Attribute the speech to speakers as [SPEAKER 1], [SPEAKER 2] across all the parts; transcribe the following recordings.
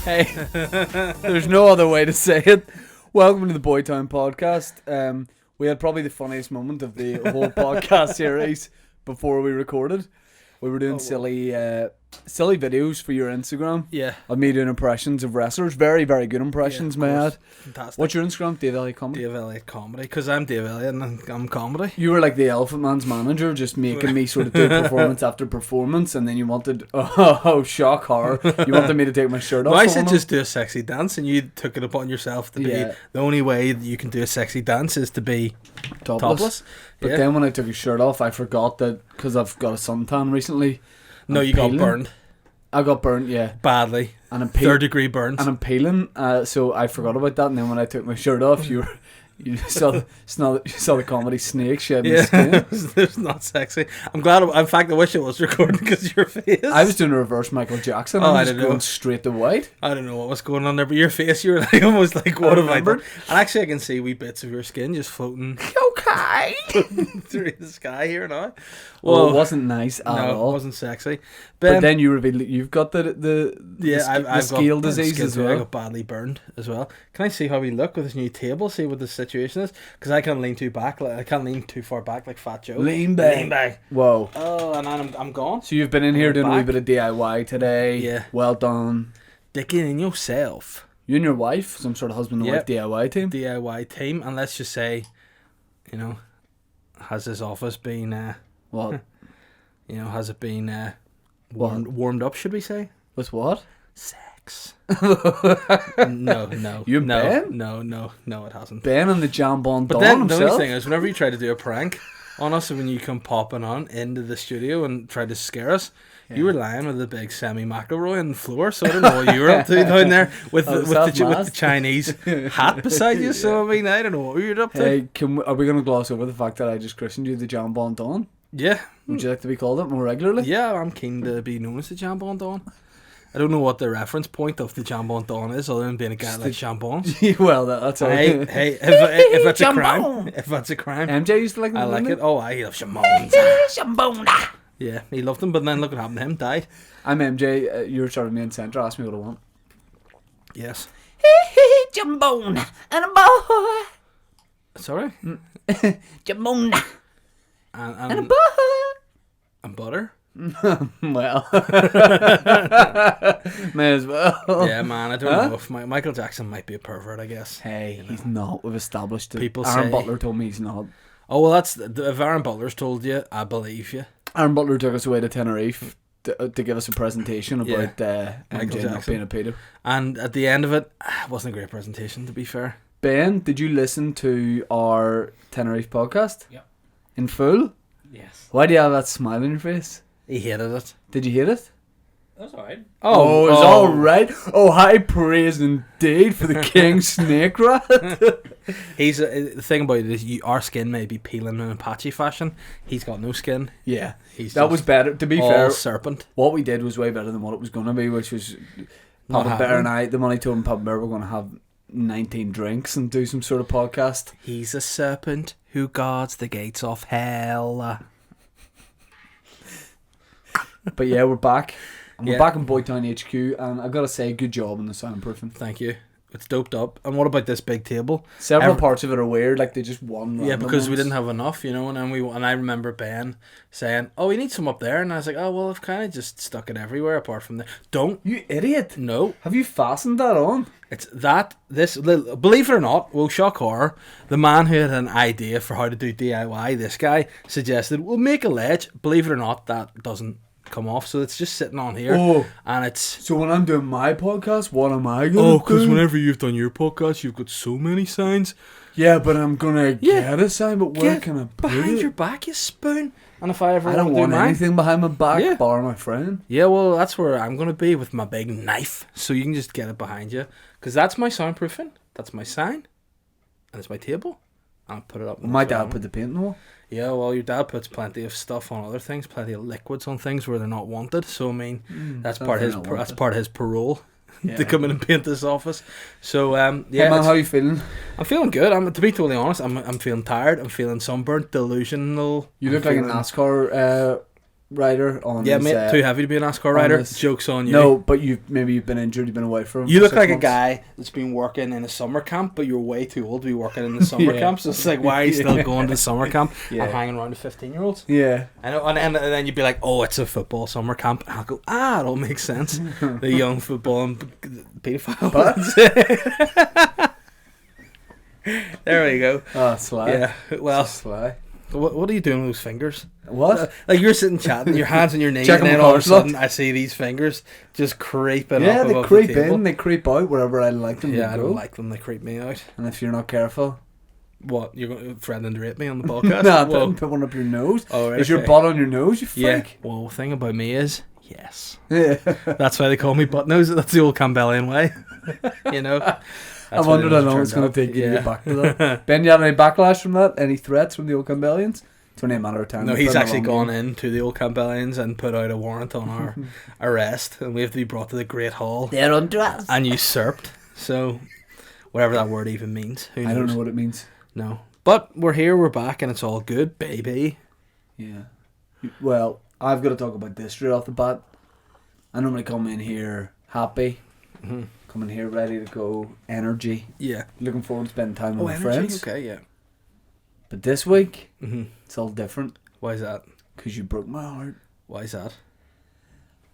[SPEAKER 1] Hey, there's no other way to say it. Welcome to the Boytown podcast. We had probably the funniest moment of the whole podcast series before we recorded. We were doing silly videos for your Instagram.
[SPEAKER 2] Yeah.
[SPEAKER 1] Of me doing impressions of wrestlers. Very, very good impressions, man.
[SPEAKER 2] Fantastic.
[SPEAKER 1] What's your Instagram? Dave Elliott Comedy?
[SPEAKER 2] Dave Elliott Comedy. Because I'm Dave Elliott and I'm comedy.
[SPEAKER 1] You were like the Elephant Man's manager, just making me sort of do performance after performance, and then you wanted, shock horror, you wanted me to take my shirt off.
[SPEAKER 2] Well, I said just do a sexy dance, and you took it upon yourself to be, the only way that you can do a sexy dance is to be topless.
[SPEAKER 1] But then when I took his shirt off, I forgot that, because I've got a suntan recently.
[SPEAKER 2] No, you got burned.
[SPEAKER 1] I got burnt, yeah.
[SPEAKER 2] Badly.
[SPEAKER 1] And I'm
[SPEAKER 2] third-degree burns.
[SPEAKER 1] And I'm peeling, so I forgot about that, and then when I took my shirt off, you saw the comedy snake shedding his skin.
[SPEAKER 2] It was not sexy. I'm glad. In fact, I wish it was recording because of your face.
[SPEAKER 1] I was doing a reverse Michael Jackson. I was going straight to white.
[SPEAKER 2] I don't know what was going on there, but your face, you were like almost like, what have I done? And actually, I can see wee bits of your skin just floating.
[SPEAKER 1] Okay.
[SPEAKER 2] Through the sky here now.
[SPEAKER 1] Well, it wasn't nice at all.
[SPEAKER 2] It wasn't sexy.
[SPEAKER 1] But then you revealed that you've got the scale disease as well.
[SPEAKER 2] I got badly burned as well. Can I see how we look with this new table? See what the situation is? Because I can't lean too back. I can't lean too far back like Fat Joe.
[SPEAKER 1] Lean back. Whoa.
[SPEAKER 2] Oh, and I'm gone.
[SPEAKER 1] So you've been in here doing a wee bit of DIY today.
[SPEAKER 2] Yeah.
[SPEAKER 1] Well done.
[SPEAKER 2] Dicking in yourself.
[SPEAKER 1] You and your wife, some sort of husband and wife DIY team.
[SPEAKER 2] DIY team, and let's just say, has this office been
[SPEAKER 1] what?
[SPEAKER 2] Has it been warmed up? Should we say?
[SPEAKER 1] With what?
[SPEAKER 2] Sex. No.
[SPEAKER 1] You and Ben?
[SPEAKER 2] No, it hasn't.
[SPEAKER 1] Ben and the Jambon
[SPEAKER 2] But
[SPEAKER 1] Don
[SPEAKER 2] then
[SPEAKER 1] himself?
[SPEAKER 2] the only thing is, whenever you try to do a prank on us, when you come popping on into the studio and try to scare us, you were lying with a big semi-McElroy on the floor, so I don't know what you were up to down there with the Chinese hat beside you. So I mean, I don't know what you were up to.
[SPEAKER 1] Hey, are we going to gloss over the fact that I just christened you the Jambon Don?
[SPEAKER 2] Yeah.
[SPEAKER 1] Would you like to be called it more regularly?
[SPEAKER 2] Yeah, I'm keen to be known as the Jambon Don. I don't know what the reference point of the Jambon Don is, other than being a guy like Jambon.
[SPEAKER 1] Well, that's all.
[SPEAKER 2] Hey, if that's a crime,
[SPEAKER 1] MJ used to like them.
[SPEAKER 2] I like it. Oh, I love Jambons.
[SPEAKER 1] Jambon.
[SPEAKER 2] Yeah, he loved them, but then look what happened to him. Died.
[SPEAKER 1] I'm MJ. You're sort of main centre. Ask me what I want.
[SPEAKER 2] Yes.
[SPEAKER 1] Jambon and a boy.
[SPEAKER 2] Sorry.
[SPEAKER 1] Jambon
[SPEAKER 2] and
[SPEAKER 1] a boy.
[SPEAKER 2] And butter.
[SPEAKER 1] Well, may as well.
[SPEAKER 2] Yeah, man. I don't know if Michael Jackson might be a pervert. I guess.
[SPEAKER 1] Hey, he's not. We've established it.
[SPEAKER 2] People
[SPEAKER 1] Aaron
[SPEAKER 2] say
[SPEAKER 1] Butler told me he's not.
[SPEAKER 2] Oh well, that's if Aaron Butler's told you, I believe you.
[SPEAKER 1] Aaron Butler took us away to Tenerife to give us a presentation about MJ not being a pedo.
[SPEAKER 2] And at the end of it wasn't a great presentation, to be fair.
[SPEAKER 1] Ben, did you listen to our Tenerife podcast?
[SPEAKER 2] Yep.
[SPEAKER 1] In full?
[SPEAKER 3] Yes.
[SPEAKER 1] Why do you have that smile on your face?
[SPEAKER 2] He hated it.
[SPEAKER 1] Did you hate it?
[SPEAKER 3] That's alright.
[SPEAKER 1] Oh, it's alright. Oh, high praise indeed for the king snake rat.
[SPEAKER 2] He's the thing about it is our skin may be peeling in Apache fashion. He's got no skin.
[SPEAKER 1] Yeah, that was better. To be fair,
[SPEAKER 2] serpent.
[SPEAKER 1] What we did was way better than what it was going to be, which was Papa Bear and I. The money told him Papa Bear were going to have 19 drinks and do some sort of podcast.
[SPEAKER 2] He's a serpent who guards the gates of hell.
[SPEAKER 1] But yeah, we're back. And we're back in Boytown HQ, and I've got to say, good job on the soundproofing.
[SPEAKER 2] Thank you. It's doped up. And what about this big table?
[SPEAKER 1] Several parts of it are weird, like they just won.
[SPEAKER 2] Yeah, because we didn't have enough, and then and I remember Ben saying, "Oh, we need some up there," and I was like, "Oh, well, I've kind of just stuck it everywhere apart from there." Don't
[SPEAKER 1] you idiot?
[SPEAKER 2] No.
[SPEAKER 1] Have you fastened that on?
[SPEAKER 2] It's this believe it or not, well, shock horror. The man who had an idea for how to do DIY, this guy suggested, "We'll make a ledge." Believe it or not, that doesn't come off, so it's just sitting on here. And it's
[SPEAKER 1] so when I'm doing my podcast, what am I gonna do?
[SPEAKER 2] Because whenever you've done your podcast, you've got so many signs.
[SPEAKER 1] Yeah, but I'm gonna get a sign. But where can I put
[SPEAKER 2] behind
[SPEAKER 1] it?
[SPEAKER 2] your back, you spoon. And if I ever
[SPEAKER 1] I don't want anything behind my back, bar my friend.
[SPEAKER 2] Yeah, well, that's where I'm gonna be with my big knife, so you can just get it behind you, because that's my soundproofing. That's my sign, and it's my table. And I'll put it up.
[SPEAKER 1] My dad put the paint on the wall.
[SPEAKER 2] Yeah, well, your dad puts plenty of stuff on other things, plenty of liquids on things where they're not wanted. So I mean, that's part of his parole to come in and paint this office. So yeah,
[SPEAKER 1] hey man, how you feeling?
[SPEAKER 2] I'm feeling good. To be totally honest, I'm feeling tired. I'm feeling sunburnt, delusional.
[SPEAKER 1] You look like a NASCAR rider on
[SPEAKER 2] Yeah,
[SPEAKER 1] his,
[SPEAKER 2] mate, too heavy to be a NASCAR rider.
[SPEAKER 1] his-
[SPEAKER 2] Joke's on you.
[SPEAKER 1] No, but you've been injured, you've been away from him
[SPEAKER 2] You
[SPEAKER 1] for
[SPEAKER 2] look
[SPEAKER 1] 6
[SPEAKER 2] like a
[SPEAKER 1] months.
[SPEAKER 2] guy that's been working in a summer camp, but you're way too old to be working in the summer
[SPEAKER 1] Yeah.
[SPEAKER 2] camp. So it's like, why are you still
[SPEAKER 1] Yeah.
[SPEAKER 2] going to summer camp
[SPEAKER 1] Yeah.
[SPEAKER 2] and hanging around with 15-year-olds?
[SPEAKER 1] Yeah.
[SPEAKER 2] I know, and then you'd be like, oh, it's a football summer camp. And I'll go, it all makes sense. The young football and paedophile. There we go.
[SPEAKER 1] Oh, sly.
[SPEAKER 2] Yeah, well,
[SPEAKER 1] Sly.
[SPEAKER 2] what are you doing with those fingers?
[SPEAKER 1] What?
[SPEAKER 2] Like you're sitting chatting, your hands on your knees,
[SPEAKER 1] Checking
[SPEAKER 2] and then
[SPEAKER 1] my
[SPEAKER 2] all of a
[SPEAKER 1] car slot.
[SPEAKER 2] sudden I see these fingers just creeping
[SPEAKER 1] Yeah,
[SPEAKER 2] up
[SPEAKER 1] they
[SPEAKER 2] above
[SPEAKER 1] creep
[SPEAKER 2] the table.
[SPEAKER 1] in, they creep out wherever I like them
[SPEAKER 2] Yeah,
[SPEAKER 1] to
[SPEAKER 2] I
[SPEAKER 1] go.
[SPEAKER 2] don't like them. They creep me out.
[SPEAKER 1] And if you're not careful,
[SPEAKER 2] What, you're going to friend and rape me on the podcast?
[SPEAKER 1] nah,
[SPEAKER 2] Whoa.
[SPEAKER 1] put one up your nose.
[SPEAKER 2] Oh, right,
[SPEAKER 1] Is your
[SPEAKER 2] okay.
[SPEAKER 1] butt on your nose, you
[SPEAKER 2] Yeah.
[SPEAKER 1] freak?
[SPEAKER 2] Well, the thing about me is, yes.
[SPEAKER 1] Yeah.
[SPEAKER 2] That's why they call me butt nose. That's the old Campbellian way. You know.
[SPEAKER 1] I wondered how long it's going to take you to get back to that. Ben, you had any backlash from that? Any threats from the old Campbellians? It's only a matter of time.
[SPEAKER 2] No,
[SPEAKER 1] to
[SPEAKER 2] he's
[SPEAKER 1] put them
[SPEAKER 2] actually
[SPEAKER 1] along
[SPEAKER 2] gone in to the old Campbellians and put out a warrant on our arrest, and we have to be brought to the Great Hall
[SPEAKER 1] They're undressed.
[SPEAKER 2] and usurped. So, whatever that word even means. Who knows?
[SPEAKER 1] I don't know what it means.
[SPEAKER 2] No. But we're here, we're back, and it's all good, baby.
[SPEAKER 1] Yeah. Well, I've got to talk about this straight off the bat. I normally come in here happy,
[SPEAKER 2] Mm-hmm.
[SPEAKER 1] come in here ready to go, energy,
[SPEAKER 2] Yeah.
[SPEAKER 1] looking forward to spending time with
[SPEAKER 2] Oh,
[SPEAKER 1] my
[SPEAKER 2] energy?
[SPEAKER 1] friends.
[SPEAKER 2] Okay, yeah.
[SPEAKER 1] But this week,
[SPEAKER 2] Mm-hmm.
[SPEAKER 1] it's all different
[SPEAKER 2] Why is that?
[SPEAKER 1] because you broke my heart.
[SPEAKER 2] Why is that?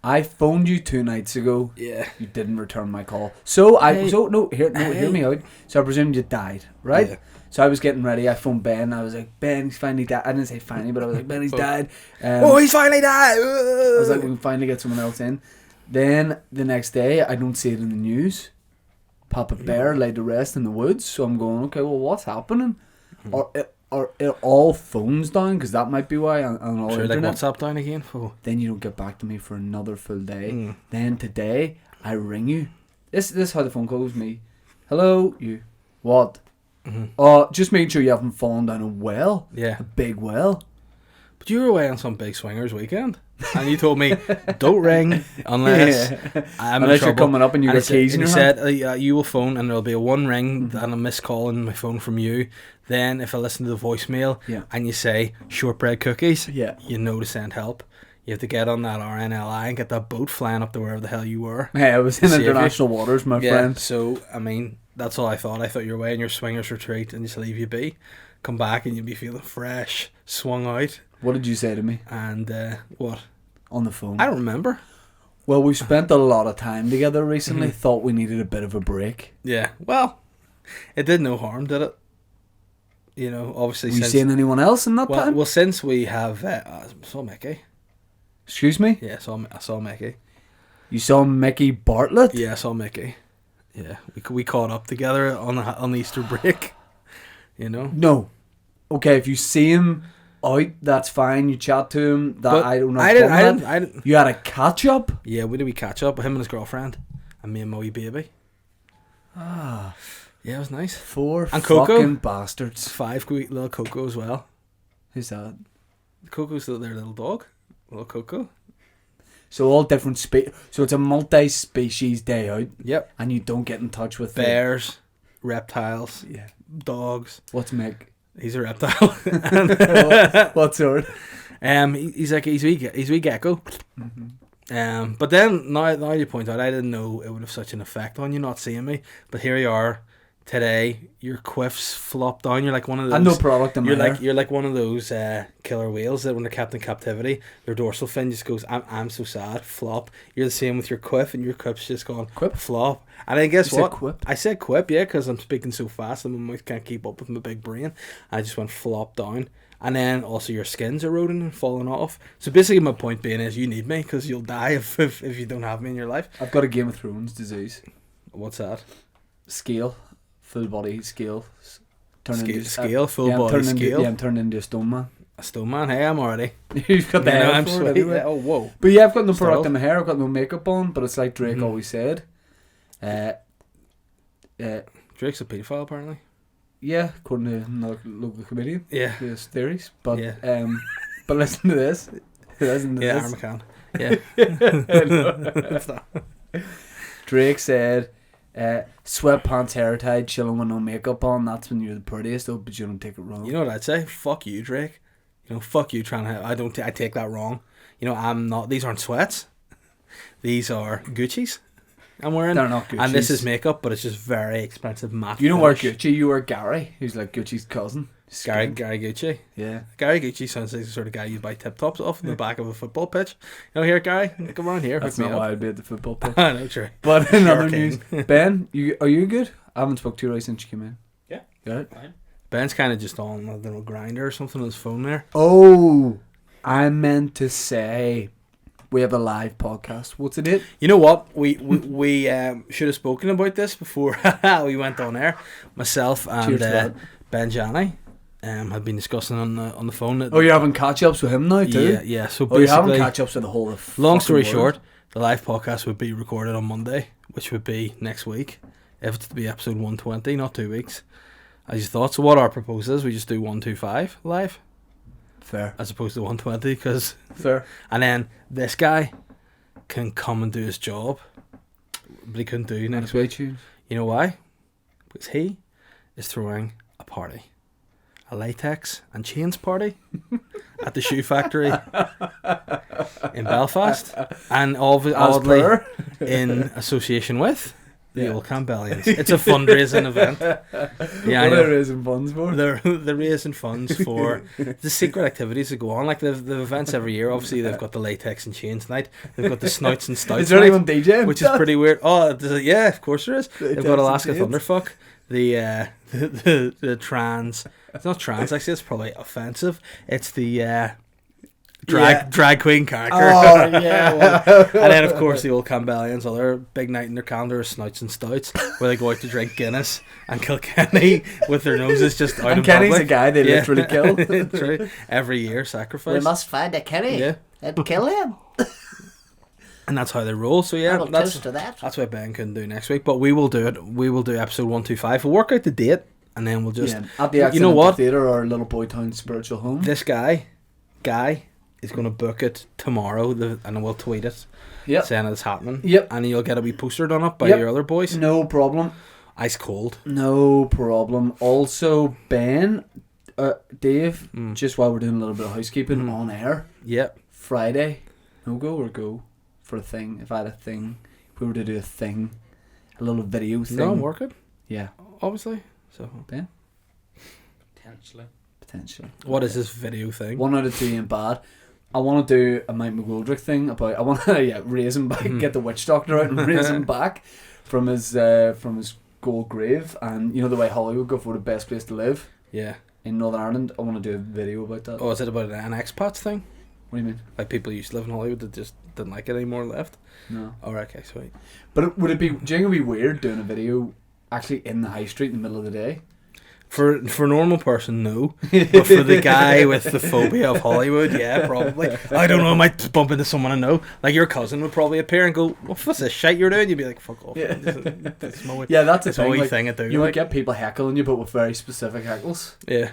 [SPEAKER 1] I phoned you 2 nights ago.
[SPEAKER 2] Yeah.
[SPEAKER 1] You didn't return my call. So
[SPEAKER 2] Hey.
[SPEAKER 1] hear me out. So I presumed you died, right?
[SPEAKER 2] Yeah.
[SPEAKER 1] So I was getting ready. I phoned Ben. I was like, Ben, he's finally died. I didn't say finally, but I was like, Ben, he's died.
[SPEAKER 2] He's finally died!
[SPEAKER 1] I was like, we can finally get someone else in. Then the next day, I don't see it in the news. Papa Bear laid to rest in the woods. So I'm going, okay, well, what's happening? Or it all phones down, because that might be why on all
[SPEAKER 2] Sure, like
[SPEAKER 1] internet.
[SPEAKER 2] WhatsApp down again? Oh.
[SPEAKER 1] Then you don't get back to me for another full day.
[SPEAKER 2] Mm.
[SPEAKER 1] Then today, I ring you. This is how the phone call was me. Hello, you. What?
[SPEAKER 2] Mm-hmm.
[SPEAKER 1] Just making sure you haven't fallen down a well.
[SPEAKER 2] Yeah.
[SPEAKER 1] A big well.
[SPEAKER 2] But you were away on some big swingers weekend, and you told me, don't ring unless I'm in
[SPEAKER 1] Unless you're
[SPEAKER 2] trouble."
[SPEAKER 1] coming up and you got keys in
[SPEAKER 2] and
[SPEAKER 1] your
[SPEAKER 2] you
[SPEAKER 1] hand.
[SPEAKER 2] said, you will phone, and there'll be a one ring and a missed call on my phone from you. Then if I listen to the voicemail,
[SPEAKER 1] Yeah.
[SPEAKER 2] and you say shortbread cookies,
[SPEAKER 1] Yeah.
[SPEAKER 2] you know to send help. You have to get on that RNLI and get that boat flying up to wherever the hell you were.
[SPEAKER 1] Hey, I was in
[SPEAKER 2] Save you.
[SPEAKER 1] international waters, my
[SPEAKER 2] Yeah,
[SPEAKER 1] friend.
[SPEAKER 2] so, I mean, that's all I thought. I thought you were away on your swingers retreat and just leave you be. Come back and you'd be feeling fresh, swung out.
[SPEAKER 1] What did you say to me
[SPEAKER 2] And, what?
[SPEAKER 1] on the phone?
[SPEAKER 2] I don't remember.
[SPEAKER 1] Well, we spent a lot of time together recently.
[SPEAKER 2] Mm-hmm.
[SPEAKER 1] Thought we needed a bit of a break.
[SPEAKER 2] Yeah, well, it did no harm, did it? You know, obviously
[SPEAKER 1] Were you
[SPEAKER 2] since...
[SPEAKER 1] seeing anyone else in that time?
[SPEAKER 2] well, since we have... I saw Mickey.
[SPEAKER 1] Excuse me?
[SPEAKER 2] Yeah, I saw Mickey.
[SPEAKER 1] You saw Mickey Bartlett?
[SPEAKER 2] Yeah, I saw Mickey. Yeah, we caught up together on the Easter break. You know?
[SPEAKER 1] No. Okay, if you see him out, that's fine. You chat to him. That
[SPEAKER 2] But
[SPEAKER 1] I don't know.
[SPEAKER 2] I didn't.
[SPEAKER 1] You had a catch up?
[SPEAKER 2] Yeah, we catch up with him and his girlfriend, and me and my wee baby.
[SPEAKER 1] Ah.
[SPEAKER 2] Yeah, it was nice.
[SPEAKER 1] 4
[SPEAKER 2] And Coco?
[SPEAKER 1] fucking bastards.
[SPEAKER 2] 5 little Coco as well.
[SPEAKER 1] Who's that?
[SPEAKER 2] Coco's their little dog, little Coco.
[SPEAKER 1] So all different so it's a multi-species day out,
[SPEAKER 2] Yep.
[SPEAKER 1] and you don't get in touch with
[SPEAKER 2] Bears, reptiles,
[SPEAKER 1] Yeah.
[SPEAKER 2] dogs.
[SPEAKER 1] What's Mick?
[SPEAKER 2] He's a reptile.
[SPEAKER 1] What sort?
[SPEAKER 2] He's wee gecko. But then now you point out, I didn't know it would have such an effect on you not seeing me. But here you are today. Your quiffs flop down. You're like one of those.
[SPEAKER 1] And no product in my hair.
[SPEAKER 2] You're like one of those killer whales that when they're kept in captivity, their dorsal fin just goes, I'm so sad, flop. You're the same with your quiff, and your quiff's just gone
[SPEAKER 1] Quip?
[SPEAKER 2] flop. And then guess
[SPEAKER 1] You said
[SPEAKER 2] what?
[SPEAKER 1] quip?
[SPEAKER 2] I said quip, yeah, because I'm speaking so fast and my mouth can't keep up with my big brain. I just went flop down. And then also your skin's eroding and falling off. So basically my point being is you need me because you'll die if you don't have me in your life.
[SPEAKER 1] I've got a Game of Thrones disease.
[SPEAKER 2] What's that?
[SPEAKER 1] Scale. Full body scale.
[SPEAKER 2] Scale, full
[SPEAKER 1] I'm
[SPEAKER 2] body
[SPEAKER 1] turning
[SPEAKER 2] scale.
[SPEAKER 1] I'm turning into a stone man.
[SPEAKER 2] A stone man, hey, I'm already.
[SPEAKER 1] You've got the hair
[SPEAKER 2] I'm
[SPEAKER 1] for
[SPEAKER 2] sweet.
[SPEAKER 1] it anyway.
[SPEAKER 2] Yeah, oh, whoa.
[SPEAKER 1] But yeah, I've got no
[SPEAKER 2] Still.
[SPEAKER 1] product in my hair. I've got no makeup on. But it's like Drake
[SPEAKER 2] Mhm.
[SPEAKER 1] always said.
[SPEAKER 2] Drake's a paedophile, apparently.
[SPEAKER 1] Yeah, according to another local comedian.
[SPEAKER 2] Yeah.
[SPEAKER 1] His theories. But
[SPEAKER 2] Yeah.
[SPEAKER 1] but listen to this. Listen to
[SPEAKER 2] Yeah,
[SPEAKER 1] this.
[SPEAKER 2] Armacan. Yeah.
[SPEAKER 1] Drake said, sweatpants, hair tied, chilling with no makeup on. That's when you're the prettiest. Oh, but you don't take it wrong.
[SPEAKER 2] You know what I'd say? Fuck you, Drake. You know, fuck you trying to... I take that wrong. I'm not. These aren't sweats. These are Gucci's. I'm wearing.
[SPEAKER 1] They're not Gucci's.
[SPEAKER 2] And this is makeup, but it's just very expensive matte.
[SPEAKER 1] You don't wear
[SPEAKER 2] finish.
[SPEAKER 1] Gucci. You wear Gary, who's like Gucci's cousin.
[SPEAKER 2] Gary
[SPEAKER 1] Skink.
[SPEAKER 2] Gucci.
[SPEAKER 1] Yeah.
[SPEAKER 2] Gary Gucci sounds like the sort of guy you'd buy tip tops off in the back of a football pitch. Here, Gary, come around here.
[SPEAKER 1] That's
[SPEAKER 2] hook me
[SPEAKER 1] not
[SPEAKER 2] up.
[SPEAKER 1] why I'd be at the football pitch.
[SPEAKER 2] I know, true.
[SPEAKER 1] But in other
[SPEAKER 2] Sure
[SPEAKER 1] news,
[SPEAKER 2] king.
[SPEAKER 1] Ben, are you good? I haven't spoke to you right since you came in.
[SPEAKER 3] Yeah.
[SPEAKER 1] Got it?
[SPEAKER 3] Fine.
[SPEAKER 2] Ben's kind of just on a little grinder or something on his phone there.
[SPEAKER 1] Oh, I meant to say we have a live podcast. What's it?
[SPEAKER 2] You know what? We should have spoken about this before we went on air. Myself and
[SPEAKER 1] Cheers to that.
[SPEAKER 2] Ben Janney had been discussing on the phone.
[SPEAKER 1] Oh, you're having catch-ups with him now too?
[SPEAKER 2] Yeah. So
[SPEAKER 1] Oh, you're having
[SPEAKER 2] basically,
[SPEAKER 1] catch-ups with the whole of
[SPEAKER 2] long story
[SPEAKER 1] fucking world?
[SPEAKER 2] short, the live podcast would be recorded on Monday, which would be next week. If it's to be episode 120, not 2 weeks. As you thought. So what our proposal is, we just do 125 live
[SPEAKER 1] Fair.
[SPEAKER 2] as opposed to 120, because
[SPEAKER 1] Fair.
[SPEAKER 2] and then this guy can come and do his job, but he couldn't do next
[SPEAKER 1] Next
[SPEAKER 2] week.
[SPEAKER 1] week, tune.
[SPEAKER 2] You know why? Because he is throwing a party. A latex and chains party at the shoe factory in Belfast. And oddly
[SPEAKER 1] per.
[SPEAKER 2] in association with the Old Campbellians. It's a fundraising event. Yeah,
[SPEAKER 1] What
[SPEAKER 2] I
[SPEAKER 1] are they
[SPEAKER 2] know.
[SPEAKER 1] raising funds for?
[SPEAKER 2] They're raising funds for the secret activities that go on. Like the events every year. Obviously, they've got the latex and chains night. They've got the snouts and stouts
[SPEAKER 1] Is there
[SPEAKER 2] night,
[SPEAKER 1] anyone DJing?
[SPEAKER 2] which is pretty weird. Oh, yeah, of course there is.
[SPEAKER 1] Latex
[SPEAKER 2] They've got
[SPEAKER 1] and
[SPEAKER 2] Alaska
[SPEAKER 1] chains.
[SPEAKER 2] Thunderfuck. The trans. It's not trans. Actually, it's probably offensive. It's the drag queen character.
[SPEAKER 1] Oh, yeah.
[SPEAKER 2] And then, of course, the Old Campbellians, other big night in their calendar is Snouts and Stouts, where they go out to drink Guinness and Kilkenny with their noses just out
[SPEAKER 1] And
[SPEAKER 2] in
[SPEAKER 1] Kenny's
[SPEAKER 2] public.
[SPEAKER 1] a guy they
[SPEAKER 2] Yeah.
[SPEAKER 1] literally kill.
[SPEAKER 2] True. Every year, sacrifice.
[SPEAKER 4] must find a Kenny
[SPEAKER 2] Yeah.
[SPEAKER 4] and kill him.
[SPEAKER 2] And that's how they roll. So, yeah,
[SPEAKER 4] I'll
[SPEAKER 2] that's
[SPEAKER 4] toast to that.
[SPEAKER 2] why Ben couldn't do next week. But we will do it. We will do episode 125. We'll work out the date, and then we'll just...
[SPEAKER 1] Yeah, at the
[SPEAKER 2] You know
[SPEAKER 1] Accident
[SPEAKER 2] what?
[SPEAKER 1] Theatre, our little boy town spiritual home.
[SPEAKER 2] This guy is going to book it tomorrow, and we'll tweet it
[SPEAKER 1] Yep.
[SPEAKER 2] saying it's happening.
[SPEAKER 1] Yep.
[SPEAKER 2] And you'll get a wee poster done up by
[SPEAKER 1] Yep.
[SPEAKER 2] your other boys.
[SPEAKER 1] No problem.
[SPEAKER 2] Ice cold.
[SPEAKER 1] No problem. Also, Ben, Dave,
[SPEAKER 2] Mm.
[SPEAKER 1] just while we're doing a little bit of housekeeping
[SPEAKER 2] Mhm.
[SPEAKER 1] on air,
[SPEAKER 2] Yep.
[SPEAKER 1] Friday, no go or go for a thing. If I had a thing, if we were to do a thing, a little video thing.
[SPEAKER 2] No, I'm working,
[SPEAKER 1] Yeah,
[SPEAKER 2] obviously. So,
[SPEAKER 3] Potentially.
[SPEAKER 1] potentially.
[SPEAKER 2] what is this video thing?
[SPEAKER 1] 1 out of 2 ain't bad. I want to do a Mike McGoldrick thing about. I want to raise him back,
[SPEAKER 2] Mhm.
[SPEAKER 1] get the witch doctor out and raise him back from his gold grave. And you know the way Hollywood go for the best place to live
[SPEAKER 2] Yeah.
[SPEAKER 1] in Northern Ireland. I want to do a video about that.
[SPEAKER 2] Oh, is it about an expats thing?
[SPEAKER 1] What do you mean?
[SPEAKER 2] Like people used to live in Hollywood that just didn't like it anymore and left?
[SPEAKER 1] No.
[SPEAKER 2] Oh, right, okay, sweet.
[SPEAKER 1] But would it be? Do you think it'd be weird doing a video actually in the high street in the middle of the day?
[SPEAKER 2] For a normal person, no. But for the guy with the phobia of Hollywood, yeah, probably. I don't know, I might bump into someone I know. Like your cousin would probably appear and go, what's this shit you're doing? You'd be like, fuck off.
[SPEAKER 1] Yeah.
[SPEAKER 2] That's my way.
[SPEAKER 1] Yeah, that's the
[SPEAKER 2] It's my
[SPEAKER 1] thing.
[SPEAKER 2] wee
[SPEAKER 1] Like,
[SPEAKER 2] thing I do.
[SPEAKER 1] you would
[SPEAKER 2] like.
[SPEAKER 1] get people heckling you, but with very specific heckles.
[SPEAKER 2] Yeah.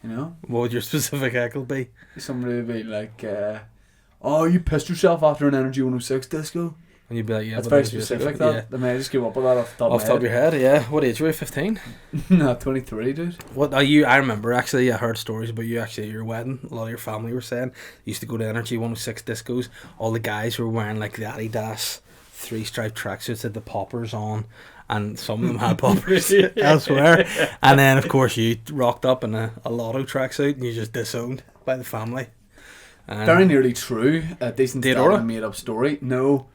[SPEAKER 1] You know,
[SPEAKER 2] What would your specific heckle be?
[SPEAKER 1] somebody would be like, "Oh, you pissed yourself after an Energy 106 disco."
[SPEAKER 2] And you'd be like, yeah,
[SPEAKER 1] That's
[SPEAKER 2] but
[SPEAKER 1] very
[SPEAKER 2] that was years
[SPEAKER 1] specific.
[SPEAKER 2] ago.
[SPEAKER 1] That. I mean, I just give up with that off the top
[SPEAKER 2] Off the top of your head, yeah. What age were you? 15?
[SPEAKER 1] No, 23, dude.
[SPEAKER 2] What are you? I remember actually. I heard stories about you actually at your wedding. A lot of your family were saying you used to go to Energy 106 discos. All the guys were wearing like the Adidas 3-stripe tracksuits had the poppers on, and some of them had poppers elsewhere. And then of course you rocked up in a Lotto tracksuit and you just disowned by the family. And
[SPEAKER 1] Very nearly true. A decent
[SPEAKER 2] Did
[SPEAKER 1] stat
[SPEAKER 2] Aura?
[SPEAKER 1] and made up story. No,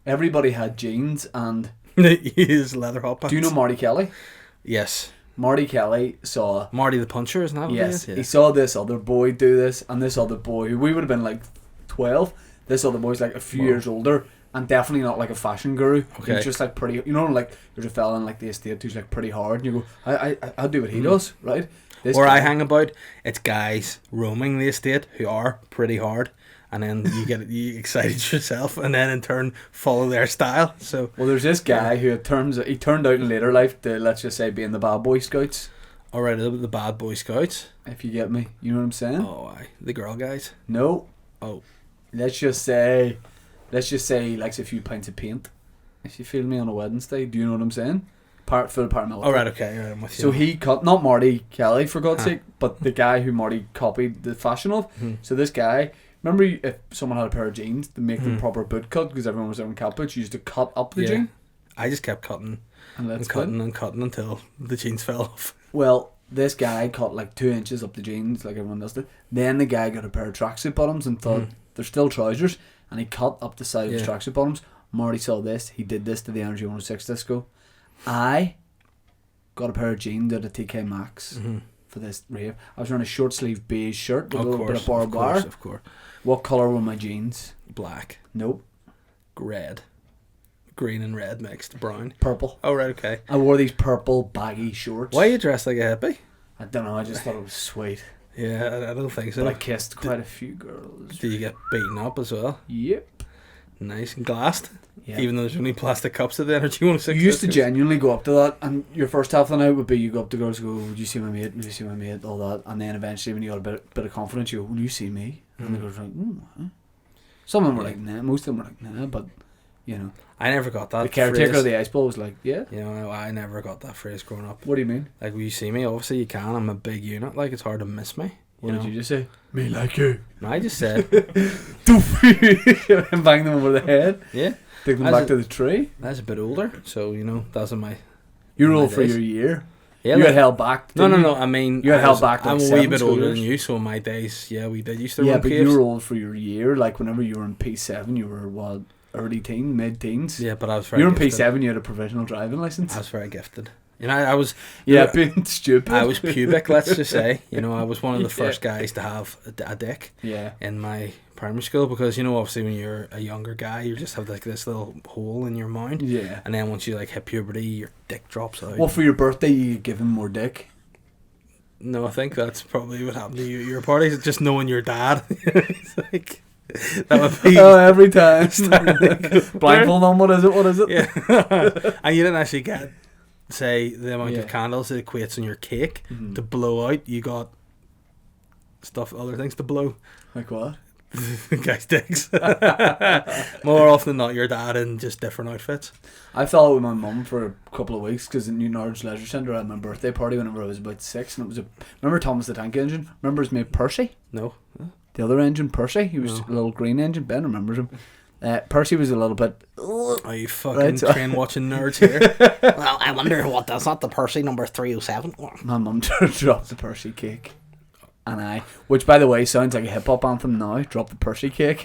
[SPEAKER 1] everybody had jeans, and
[SPEAKER 2] his leather hot pants.
[SPEAKER 1] do you know Marty Kelly?
[SPEAKER 2] Yes,
[SPEAKER 1] Marty Kelly saw.
[SPEAKER 2] Marty the Puncher, isn't that what
[SPEAKER 1] Yes,
[SPEAKER 2] it is?
[SPEAKER 1] he saw this other boy do this, and this other boy, who we would have been like 12. This other boy's like a few
[SPEAKER 2] Wow.
[SPEAKER 1] years older, and definitely not like a fashion guru.
[SPEAKER 2] Okay.
[SPEAKER 1] He's just like pretty. You know, like there's a fella in like the estate who's like pretty hard, and you go, I'll do what he
[SPEAKER 2] Mm.
[SPEAKER 1] does, right? This
[SPEAKER 2] Where I
[SPEAKER 1] guy-
[SPEAKER 2] hang about, it's guys roaming the estate who are pretty hard, and then you get you excited yourself, and then in turn follow their style. So,
[SPEAKER 1] Well, there's this guy who he turned out in later life to, let's just say, be in the bad boy scouts.
[SPEAKER 2] alright, the bad boy scouts.
[SPEAKER 1] If you get me, you know what I'm saying?
[SPEAKER 2] Oh, aye, the girl guys.
[SPEAKER 1] No.
[SPEAKER 2] Oh.
[SPEAKER 1] Let's just say he likes a few pints of paint. If you feel me on a Wednesday, do you know what I'm saying? Full paramilitary.
[SPEAKER 2] Alright, okay, right, I'm with you.
[SPEAKER 1] So he cut, not Marty Kelly for God's
[SPEAKER 2] Huh.
[SPEAKER 1] sake, but the guy who Marty copied the fashion of.
[SPEAKER 2] Mhm.
[SPEAKER 1] So this guy, Remember if someone had a pair of jeans to make them proper boot cut because everyone was wearing cat boots, you used to cut up the jean.
[SPEAKER 2] I just kept cutting
[SPEAKER 1] And
[SPEAKER 2] cutting until the jeans fell off.
[SPEAKER 1] Well, this guy cut like 2 inches up the jeans like everyone does it. Then the guy got a pair of tracksuit bottoms and thought they're still trousers, and he cut up the side of his tracksuit bottoms. Marty saw this. He did this to the Energy 106 disco. I got a pair of jeans at a TK Maxx for this rave. I was wearing a short sleeve beige shirt with a little bit of barbed wire.
[SPEAKER 2] Of course.
[SPEAKER 1] What colour were my jeans?
[SPEAKER 2] Black.
[SPEAKER 1] Nope.
[SPEAKER 2] Red. Green and red mixed. Brown.
[SPEAKER 1] Purple.
[SPEAKER 2] Oh, right, okay.
[SPEAKER 1] I wore these purple baggy shorts.
[SPEAKER 2] Why are you dressed like a hippie?
[SPEAKER 1] I don't know, I just thought it was sweet.
[SPEAKER 2] Yeah, I don't think so.
[SPEAKER 1] But I kissed quite a few girls.
[SPEAKER 2] Did you get beaten up as well?
[SPEAKER 1] Yep.
[SPEAKER 2] Nice and glassed?
[SPEAKER 1] Yeah.
[SPEAKER 2] Even though there's only plastic cups at the Energy 106.
[SPEAKER 1] You used to genuinely go up to that, and your first half of the night would be you go up to girls and go, would you see my mate, would you see my mate, all that, and then eventually when you got a bit of confidence you go, will you see me? And the girls were like, huh? Some of them were like, nah, most of them were like, nah, but, you know.
[SPEAKER 2] I never got that
[SPEAKER 1] The caretaker
[SPEAKER 2] phrase.
[SPEAKER 1] of the ice ball was like, yeah.
[SPEAKER 2] You know, I never got that phrase growing up.
[SPEAKER 1] What do you mean?
[SPEAKER 2] Like, will you see me? Obviously you can, I'm a big unit, like, it's hard to miss me.
[SPEAKER 1] What did you just say? Me like you.
[SPEAKER 2] No, I just said,
[SPEAKER 1] and bang them over the head.
[SPEAKER 2] yeah,
[SPEAKER 1] Take them
[SPEAKER 2] As
[SPEAKER 1] back
[SPEAKER 2] a-
[SPEAKER 1] to the tree.
[SPEAKER 2] that's a bit older, so, you know, that's in my...
[SPEAKER 1] You were
[SPEAKER 2] my
[SPEAKER 1] old for
[SPEAKER 2] days.
[SPEAKER 1] your year.
[SPEAKER 2] Yeah,
[SPEAKER 1] You
[SPEAKER 2] like-
[SPEAKER 1] got held back.
[SPEAKER 2] No,
[SPEAKER 1] didn't
[SPEAKER 2] no,
[SPEAKER 1] you?
[SPEAKER 2] no, I mean...
[SPEAKER 1] You got held back like
[SPEAKER 2] I'm a wee
[SPEAKER 1] 7
[SPEAKER 2] bit
[SPEAKER 1] school
[SPEAKER 2] older
[SPEAKER 1] years.
[SPEAKER 2] than you, so in my days, yeah, we did used to
[SPEAKER 1] Yeah,
[SPEAKER 2] run
[SPEAKER 1] but
[SPEAKER 2] caves.
[SPEAKER 1] you were old for your year. Like whenever you were in P7, you were what, early teen, mid teens.
[SPEAKER 2] Yeah, but I was very
[SPEAKER 1] You were in
[SPEAKER 2] gifted.
[SPEAKER 1] P7. You had a provisional driving license.
[SPEAKER 2] I was very gifted. You know, I was...
[SPEAKER 1] Yeah, being stupid.
[SPEAKER 2] I was pubic, let's just say. You know, I was one of the
[SPEAKER 1] Yeah.
[SPEAKER 2] first guys to have a dick
[SPEAKER 1] Yeah.
[SPEAKER 2] in my primary school because, you know, obviously when you're a younger guy, you just have like this little hole in your mind.
[SPEAKER 1] Yeah.
[SPEAKER 2] And then once you like hit puberty, your dick drops out.
[SPEAKER 1] Well, for your birthday, you give him more dick.
[SPEAKER 2] No, I think that's probably what happened to you at your parties. Just knowing your dad. It's like, that would be...
[SPEAKER 1] Oh, every time. Blindfold on. What is it? What is it?
[SPEAKER 2] Yeah. And you didn't actually get, say, the amount
[SPEAKER 1] Yeah.
[SPEAKER 2] of candles it equates on your cake
[SPEAKER 1] Mhm.
[SPEAKER 2] to blow out. You got other things to blow.
[SPEAKER 1] Like what?
[SPEAKER 2] Guys' dicks. More often than not, your dad in just different outfits.
[SPEAKER 1] I fell out with my mum for a couple of weeks because in New Norwich Leisure Centre I had my birthday party whenever I was about 6, and it was remember Thomas the Tank Engine? Remember his mate Percy?
[SPEAKER 2] No.
[SPEAKER 1] The other engine, Percy. He was
[SPEAKER 2] No.
[SPEAKER 1] a little green engine. Ben remembers him. Percy was a little bit.
[SPEAKER 2] Are you fucking
[SPEAKER 1] Right, so-
[SPEAKER 2] train watching nerds here? Well, I wonder what that's not the Percy number 307.
[SPEAKER 1] My mum dropped the Percy cake. And which by the way sounds like a hip hop anthem now. Drop the Percy cake.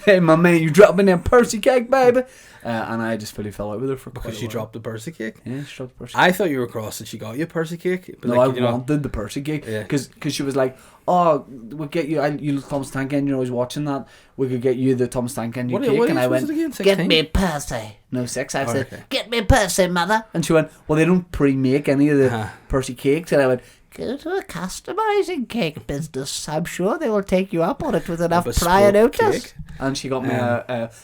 [SPEAKER 1] Hey, my man, you dropping that Percy cake, baby? And I just fully fell out with her for quite
[SPEAKER 2] Because
[SPEAKER 1] a
[SPEAKER 2] she
[SPEAKER 1] while.
[SPEAKER 2] dropped the Percy cake.
[SPEAKER 1] Yeah, she dropped the Percy.
[SPEAKER 2] I thought you were cross that she got you a Percy cake. But
[SPEAKER 1] No,
[SPEAKER 2] like,
[SPEAKER 1] I
[SPEAKER 2] you know,
[SPEAKER 1] wanted the Percy cake
[SPEAKER 2] Yeah.
[SPEAKER 1] because she was like, "Oh, we'll get you. You Thomas Tank Engine. I was watching that. We could get you the Thomas Tank Engine
[SPEAKER 2] What are-
[SPEAKER 1] cake."
[SPEAKER 2] what are
[SPEAKER 1] And
[SPEAKER 2] you
[SPEAKER 1] I went,
[SPEAKER 2] supposed to get,
[SPEAKER 1] "Get
[SPEAKER 2] 16?
[SPEAKER 1] me Percy." No, 6. I
[SPEAKER 2] Oh,
[SPEAKER 1] said,
[SPEAKER 2] okay.
[SPEAKER 1] "Get me Percy, mother." And she went, "Well, they don't pre-make any of the
[SPEAKER 2] Uh-huh.
[SPEAKER 1] Percy cakes." And I went, "Go to a customising cake business. I'm sure they will take you up on it with enough
[SPEAKER 2] bespoke
[SPEAKER 1] prior notice."
[SPEAKER 2] cake?
[SPEAKER 1] And she got me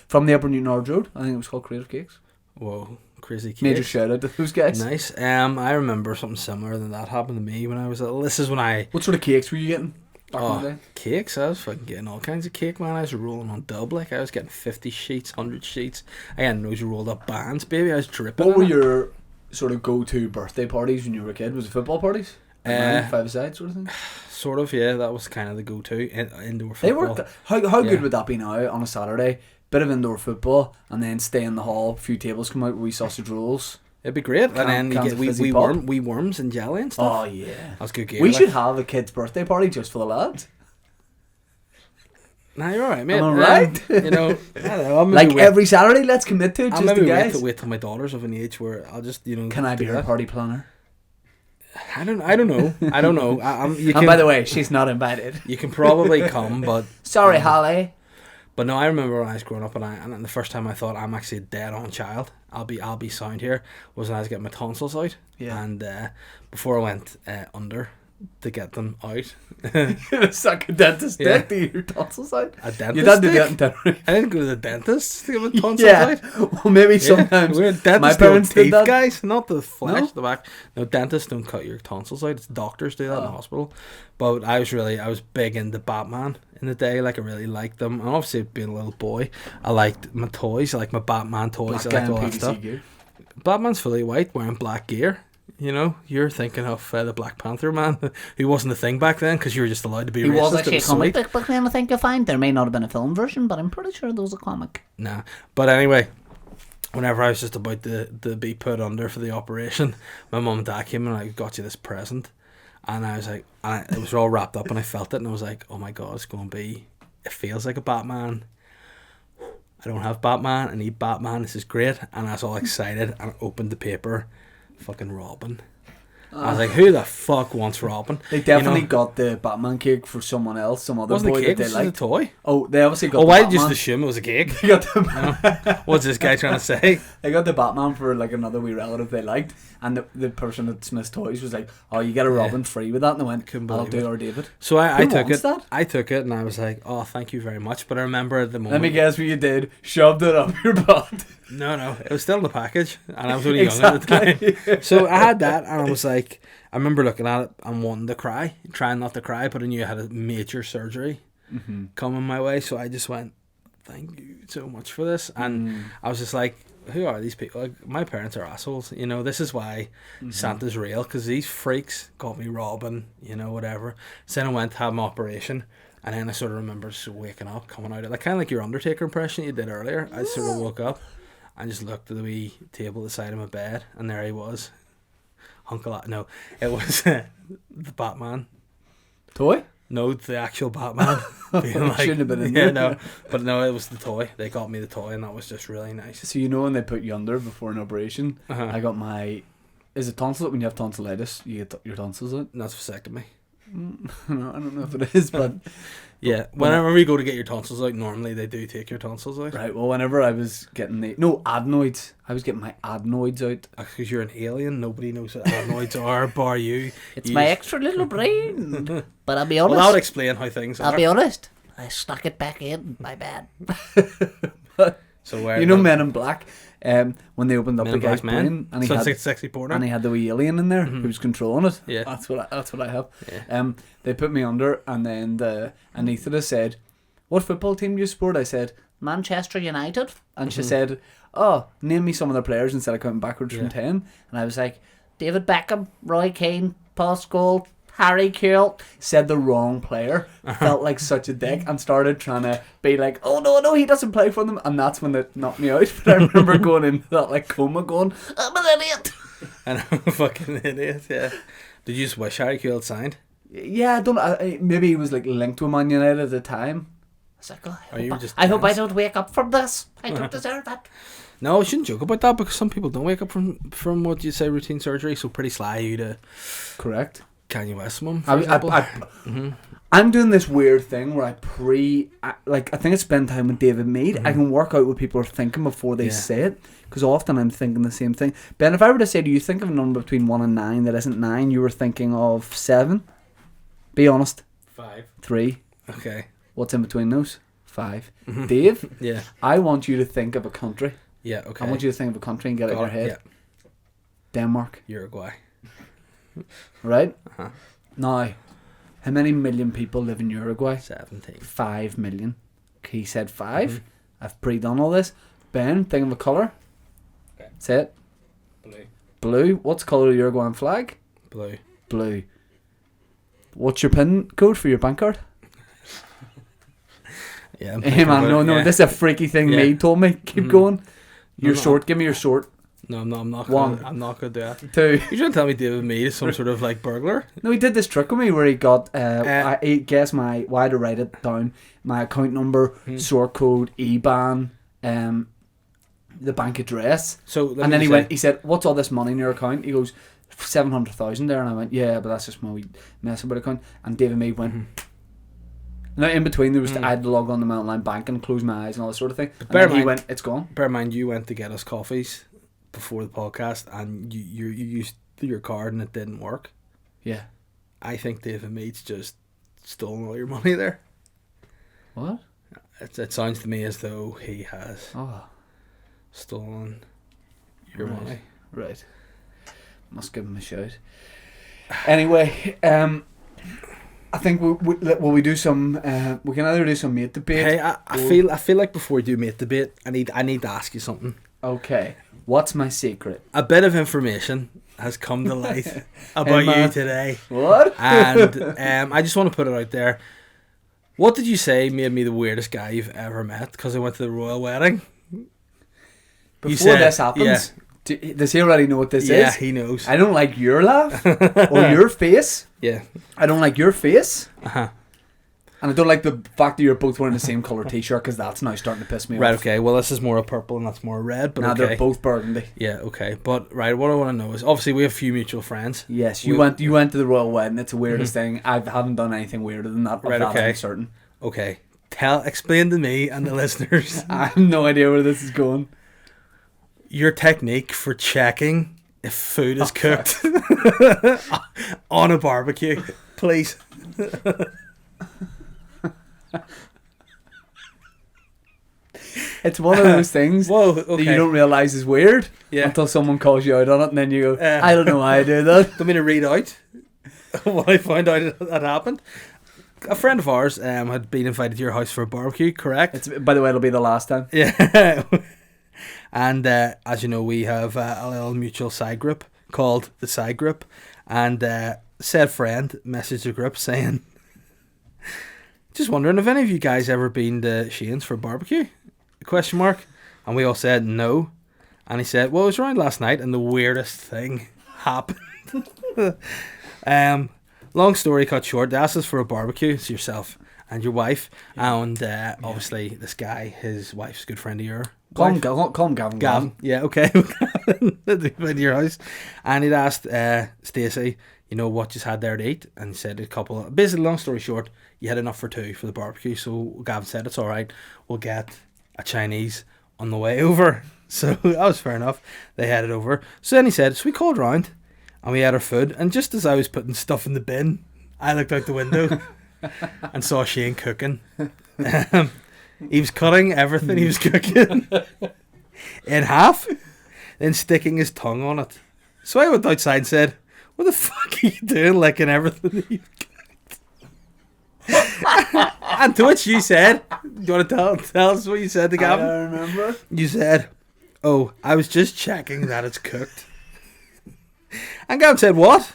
[SPEAKER 1] from the Upper New Norwich Road. I think it was called Creative Cakes.
[SPEAKER 2] Whoa, crazy cake.
[SPEAKER 1] Major shout out to those guys.
[SPEAKER 2] Nice. I remember something similar than that happened to me when I was little. This is when I...
[SPEAKER 1] What sort of cakes were you getting back in the day?
[SPEAKER 2] Cakes. I was fucking getting all kinds of cake, man. I was rolling on dub. Like, I was getting 50 sheets, 100 sheets. I had those rolled up bands, baby. I was dripping.
[SPEAKER 1] What were
[SPEAKER 2] in it.
[SPEAKER 1] your sort of go-to birthday parties when you were a kid? Was it football parties? Five-a-side sort of thing?
[SPEAKER 2] Sort of, yeah. That was kind of the go-to. Indoor
[SPEAKER 1] They
[SPEAKER 2] football.
[SPEAKER 1] worked. How
[SPEAKER 2] Yeah.
[SPEAKER 1] good would that be now on a Saturday? Bit of indoor football and then stay in the hall. A few tables come out with wee sausage rolls.
[SPEAKER 2] It'd be great.
[SPEAKER 1] Can-
[SPEAKER 2] And then
[SPEAKER 1] cans
[SPEAKER 2] you
[SPEAKER 1] of
[SPEAKER 2] get
[SPEAKER 1] fizzy pop.
[SPEAKER 2] wee worms and jelly and stuff.
[SPEAKER 1] Oh yeah.
[SPEAKER 2] That's good gear.
[SPEAKER 1] We
[SPEAKER 2] like.
[SPEAKER 1] should have a kids' birthday party just for the lads.
[SPEAKER 2] Nah, you're alright, mate.
[SPEAKER 1] Am I right?
[SPEAKER 2] You know, I don't know. I'll
[SPEAKER 1] Like
[SPEAKER 2] maybe
[SPEAKER 1] every Saturday, let's commit to it.
[SPEAKER 2] I'll
[SPEAKER 1] Just the
[SPEAKER 2] maybe
[SPEAKER 1] guys.
[SPEAKER 2] wait till my daughter's of an age where I'll just, you know.
[SPEAKER 1] Can I be
[SPEAKER 2] do
[SPEAKER 1] her
[SPEAKER 2] that.
[SPEAKER 1] party planner?
[SPEAKER 2] I don't know. I don't know. You
[SPEAKER 1] And
[SPEAKER 2] can,
[SPEAKER 1] by the way, she's not invited.
[SPEAKER 2] you can probably come, but
[SPEAKER 1] Sorry, Holly.
[SPEAKER 2] But no, I remember when I was growing up, and the first time I thought I'm actually a dead on child. I'll be sound here was when I was getting my tonsils out.
[SPEAKER 1] Yeah.
[SPEAKER 2] And before I went under to get them out,
[SPEAKER 1] Suck a dentist
[SPEAKER 2] Yeah.
[SPEAKER 1] dick to get your tonsils out.
[SPEAKER 2] a dentist.
[SPEAKER 1] Your dad did
[SPEAKER 2] dick?
[SPEAKER 1] that in Tenerife.
[SPEAKER 2] I didn't go to the dentist to get my tonsils
[SPEAKER 1] Yeah.
[SPEAKER 2] out.
[SPEAKER 1] Well, maybe
[SPEAKER 2] Yeah.
[SPEAKER 1] sometimes
[SPEAKER 2] We're dentists
[SPEAKER 1] my
[SPEAKER 2] do
[SPEAKER 1] parents did
[SPEAKER 2] teeth,
[SPEAKER 1] that.
[SPEAKER 2] guys, not the flesh,
[SPEAKER 1] No?
[SPEAKER 2] the back. No, dentists don't cut your tonsils out. It's doctors do that in the
[SPEAKER 1] Oh.
[SPEAKER 2] hospital. But I was big into Batman in the day. Like, I really liked them. And obviously, being a little boy, I liked my toys. I liked my Batman toys.
[SPEAKER 1] Black
[SPEAKER 2] I liked
[SPEAKER 1] guy
[SPEAKER 2] all
[SPEAKER 1] in
[SPEAKER 2] that
[SPEAKER 1] PVC
[SPEAKER 2] stuff.
[SPEAKER 1] gear.
[SPEAKER 2] Batman's fully white, wearing black gear. You know, you're thinking of the Black Panther man, who wasn't a thing back then because you were just allowed to be
[SPEAKER 3] He
[SPEAKER 2] racist.
[SPEAKER 3] was actually a
[SPEAKER 2] It
[SPEAKER 3] comic
[SPEAKER 2] sweet.
[SPEAKER 3] book back then, I think you'll find. There may not have been a film version, but I'm pretty sure there was a comic.
[SPEAKER 2] Nah, but anyway, whenever I was just about to be put under for the operation, my mum and dad came and I got you this present, and I was like, it was all wrapped up, and I felt it, and I was like, oh my god, it's going to be. It feels like a Batman. I don't have Batman. I need Batman. This is great, and I was all excited, and I opened the paper. Fucking Robin. I was like, who the fuck wants Robin?
[SPEAKER 1] They definitely got the Batman cake for someone else, some other
[SPEAKER 2] Wasn't
[SPEAKER 1] boy
[SPEAKER 2] a cake,
[SPEAKER 1] that
[SPEAKER 2] was
[SPEAKER 1] they
[SPEAKER 2] it a
[SPEAKER 1] liked.
[SPEAKER 2] toy?
[SPEAKER 1] Oh, they obviously got
[SPEAKER 2] Oh,
[SPEAKER 1] the
[SPEAKER 2] why did you
[SPEAKER 1] Batman.
[SPEAKER 2] just assume it was a cake?
[SPEAKER 1] They got the
[SPEAKER 2] What's this guy trying to say?
[SPEAKER 1] They got the Batman for like another wee relative they liked, and the person at Smith's Toys was like, "Oh, you get a Robin free with that," and they went,
[SPEAKER 2] Couldn't
[SPEAKER 1] "I'll
[SPEAKER 2] believe
[SPEAKER 1] do
[SPEAKER 2] it.
[SPEAKER 1] our David."
[SPEAKER 2] So I
[SPEAKER 1] Who
[SPEAKER 2] took
[SPEAKER 1] wants
[SPEAKER 2] it.
[SPEAKER 1] that?
[SPEAKER 2] I took it, and I was like, "Oh, thank you very much." But I remember at the moment.
[SPEAKER 1] Let me guess what you did. Shoved it up your butt.
[SPEAKER 2] No, it was still in the package, and I was only young at the time. So I had that, and I was like, I remember looking at it and wanting to cry, trying not to cry, but I knew I had a major surgery coming my way, so I just went, "Thank you so much for this," and I was just like, who are these people? Like, my parents are assholes, you know. This is why Santa's real, because these freaks got me Robin, you know, whatever. So then I went to have my operation, and then I sort of remember just waking up, coming out of like kind of like your Undertaker impression you did earlier. I sort of woke up and just looked at the wee table at the side of my bed, and there he was. No, it was the Batman.
[SPEAKER 1] Toy?
[SPEAKER 2] No, the actual Batman. Being like,
[SPEAKER 1] Shouldn't have been in
[SPEAKER 2] yeah,
[SPEAKER 1] there.
[SPEAKER 2] no, but no, it was the toy. They got me the toy, and that was just really nice.
[SPEAKER 1] So you know when they put you under before an operation,
[SPEAKER 2] Uh-huh.
[SPEAKER 1] I got my. Is it tonsil? When you have tonsillitis, you get your tonsils out.
[SPEAKER 2] And that's vasectomy.
[SPEAKER 1] No, I don't know if it is, but
[SPEAKER 2] Yeah, whenever you go to get your tonsils out, normally they do take your tonsils out.
[SPEAKER 1] right. Well, whenever I was getting adenoids, I was getting my adenoids out.
[SPEAKER 2] Because you're an alien, nobody knows what adenoids are, bar you.
[SPEAKER 3] It's
[SPEAKER 2] You
[SPEAKER 3] my
[SPEAKER 2] just-
[SPEAKER 3] extra little brain. But I'll be
[SPEAKER 2] Well,
[SPEAKER 3] honest.
[SPEAKER 2] that would explain how things
[SPEAKER 3] I'll
[SPEAKER 2] are.
[SPEAKER 3] be honest. I stuck it back in. My bad.
[SPEAKER 2] So where
[SPEAKER 1] You know, Men in Black. When they opened up
[SPEAKER 2] Men
[SPEAKER 1] the
[SPEAKER 2] in Black
[SPEAKER 1] guy's
[SPEAKER 2] Man?
[SPEAKER 1] brain, and he
[SPEAKER 2] Sounds
[SPEAKER 1] had
[SPEAKER 2] like sexy porno.
[SPEAKER 1] and he had the wee alien in there who was controlling it.
[SPEAKER 2] Yeah.
[SPEAKER 1] That's what I have.
[SPEAKER 2] Yeah.
[SPEAKER 1] They put me under, and then the anaesthetist said, "What football team do you support?" I said,
[SPEAKER 3] Manchester United.
[SPEAKER 1] and she said, "Oh, name me some of their players instead of counting backwards from
[SPEAKER 2] Yeah.
[SPEAKER 1] 10." And I was like,
[SPEAKER 3] David Beckham, Roy Keane, Paul Scholes, Harry Kewell.
[SPEAKER 1] said the wrong player, felt like such a dick, and started trying to be like, "Oh no, he doesn't play for them," and that's when they knocked me out. But I remember going into that like coma, going,
[SPEAKER 3] I'm an idiot.
[SPEAKER 2] And I'm a fucking idiot, yeah. Did you just wish Harry Kewell signed?
[SPEAKER 1] "Yeah, I don't. Maybe he was like linked to Man United at the time."
[SPEAKER 3] I was like, oh,
[SPEAKER 2] Or you were just
[SPEAKER 3] I hope I
[SPEAKER 2] danced?
[SPEAKER 3] don't wake up from this. I don't deserve that.
[SPEAKER 2] No, I shouldn't joke about that because some people don't wake up from what you say routine surgery. So pretty sly you to
[SPEAKER 1] Correct.
[SPEAKER 2] Kanye West mum, for
[SPEAKER 1] I,
[SPEAKER 2] example.
[SPEAKER 1] I'm doing this weird thing where I think I spend time with David Mead. I can work out what people are thinking before they
[SPEAKER 2] Yeah.
[SPEAKER 1] say it, because often I'm thinking the same thing. Ben, if I were to say, do you think of a number between 1 and 9 that isn't 9, you were thinking of 7? Be honest.
[SPEAKER 2] 5.
[SPEAKER 1] 3.
[SPEAKER 2] Okay.
[SPEAKER 1] What's in between those? 5. Dave,
[SPEAKER 2] Yeah.
[SPEAKER 1] I want you to think of a country.
[SPEAKER 2] Yeah. Okay.
[SPEAKER 1] I want you to think of a country and get it in your head.
[SPEAKER 2] Yeah.
[SPEAKER 1] Denmark.
[SPEAKER 2] Uruguay.
[SPEAKER 1] Right?
[SPEAKER 2] Uh-huh.
[SPEAKER 1] Now, how many million people live in Uruguay?
[SPEAKER 2] 17.
[SPEAKER 1] 5 million. He said 5. I've pre-done all this. Ben, think of a colour.
[SPEAKER 2] Okay.
[SPEAKER 1] Say it.
[SPEAKER 2] Blue.
[SPEAKER 1] Blue. What's the colour of your Uruguayan flag?
[SPEAKER 2] Blue.
[SPEAKER 1] Blue. What's your PIN code for your bank card?
[SPEAKER 2] Yeah. I'm
[SPEAKER 1] Hey
[SPEAKER 2] thinking
[SPEAKER 1] man,
[SPEAKER 2] about it,
[SPEAKER 1] no,
[SPEAKER 2] yeah.
[SPEAKER 1] this is a freaky thing
[SPEAKER 2] Yeah.
[SPEAKER 1] Mead told me. Keep going.
[SPEAKER 2] No,
[SPEAKER 1] Your
[SPEAKER 2] no.
[SPEAKER 1] short. Give me your short.
[SPEAKER 2] No, I'm not.
[SPEAKER 1] One.
[SPEAKER 2] I'm not gonna do that.
[SPEAKER 1] 2.
[SPEAKER 2] You're trying to tell me David Mead is some sort of like burglar?
[SPEAKER 1] No, he did this trick with me where he got, he guessed why I had to write it down, my account number, sort code, IBAN, the bank address.
[SPEAKER 2] So let
[SPEAKER 1] And
[SPEAKER 2] me
[SPEAKER 1] then
[SPEAKER 2] just say-
[SPEAKER 1] he said, "What's all this money in your account?" He goes, 700,000 there. And I went, "Yeah, but that's just my wee mess about account." And David Mead went, now in between there was, I had to log on to my online bank and close my eyes and all this sort of thing. And
[SPEAKER 2] bear in
[SPEAKER 1] then he
[SPEAKER 2] mind-
[SPEAKER 1] went, "It's gone."
[SPEAKER 2] Bear in mind, you went to get us coffees before the podcast, and you used your card and it didn't work.
[SPEAKER 1] Yeah.
[SPEAKER 2] I think David Mead's just stolen all your money there.
[SPEAKER 1] What?
[SPEAKER 2] It sounds to me as though he has
[SPEAKER 1] Oh,
[SPEAKER 2] stolen your
[SPEAKER 1] Right.
[SPEAKER 2] money.
[SPEAKER 1] right. Must give him a shout. Anyway, I think we do some. We can either do some mate debate.
[SPEAKER 2] Hey, I feel like before we do mate debate, I need to ask you something.
[SPEAKER 1] Okay. What's my secret?
[SPEAKER 2] A bit of information has come to light about you today.
[SPEAKER 1] What?
[SPEAKER 2] And I just want to put it out there. What did you say made me the weirdest guy you've ever met? Because I went to the royal wedding.
[SPEAKER 1] Before this happens, does he already know what this is?
[SPEAKER 2] Yeah, he knows.
[SPEAKER 1] I don't like your laugh or your face.
[SPEAKER 2] Yeah.
[SPEAKER 1] I don't like your face.
[SPEAKER 2] Uh-huh.
[SPEAKER 1] And I don't like the fact that you're both wearing the same colour t-shirt, because that's now starting to piss me
[SPEAKER 2] Right,
[SPEAKER 1] off.
[SPEAKER 2] okay. Well, this is more a purple and that's more a red, but okay.
[SPEAKER 1] They're both burgundy.
[SPEAKER 2] Yeah, okay. But, right, what I want to know is, obviously we have a few mutual friends.
[SPEAKER 1] Yes, you went to the royal wedding. It's the weirdest thing. I haven't done anything weirder than that.
[SPEAKER 2] Right,
[SPEAKER 1] that
[SPEAKER 2] okay.
[SPEAKER 1] I'm certain.
[SPEAKER 2] Okay. Explain to me and the listeners
[SPEAKER 1] I have no idea where this is going.
[SPEAKER 2] your technique for checking if food is cooked on a barbecue, please.
[SPEAKER 1] It's one of those things
[SPEAKER 2] Whoa,
[SPEAKER 1] that
[SPEAKER 2] okay.
[SPEAKER 1] you don't realise is weird until someone calls you out on it, and then you go, I don't know why I do that.
[SPEAKER 2] Don't mean to read out what I found out that happened. A friend of ours had been invited to your house for a barbecue, correct?
[SPEAKER 1] By the way, it'll be the last time.
[SPEAKER 2] Yeah. And as you know, we have a little mutual side group called the side group. And said friend messaged the group saying, just wondering if any of you guys ever been to Shane's for a barbecue? ? And we all said no. And he said, well, it was around last night and the weirdest thing happened. Long story cut short, they asked us for a barbecue. It's yourself and your wife. And obviously this guy, his wife's a good friend of yours.
[SPEAKER 1] Call him Gavin.
[SPEAKER 2] Gavin. Yeah, okay. In your house. And he'd asked Stacey, you know, what you had there to eat? And he said basically, long story short, you had enough for two for the barbecue. So Gavin said, it's all right. We'll get a Chinese on the way over. So that was fair enough. They headed over. So then he said, so we called round and we had our food. And just as I was putting stuff in the bin, I looked out the window and saw Shane cooking. He was cutting everything he was cooking in half, then sticking his tongue on it. So I went outside and said, what the fuck are you doing licking everything that you've cooked? And to which you said, do you want to tell us what you said to Gavin?
[SPEAKER 1] I don't remember.
[SPEAKER 2] You said, oh, I was just checking that it's cooked. And Gavin said, what?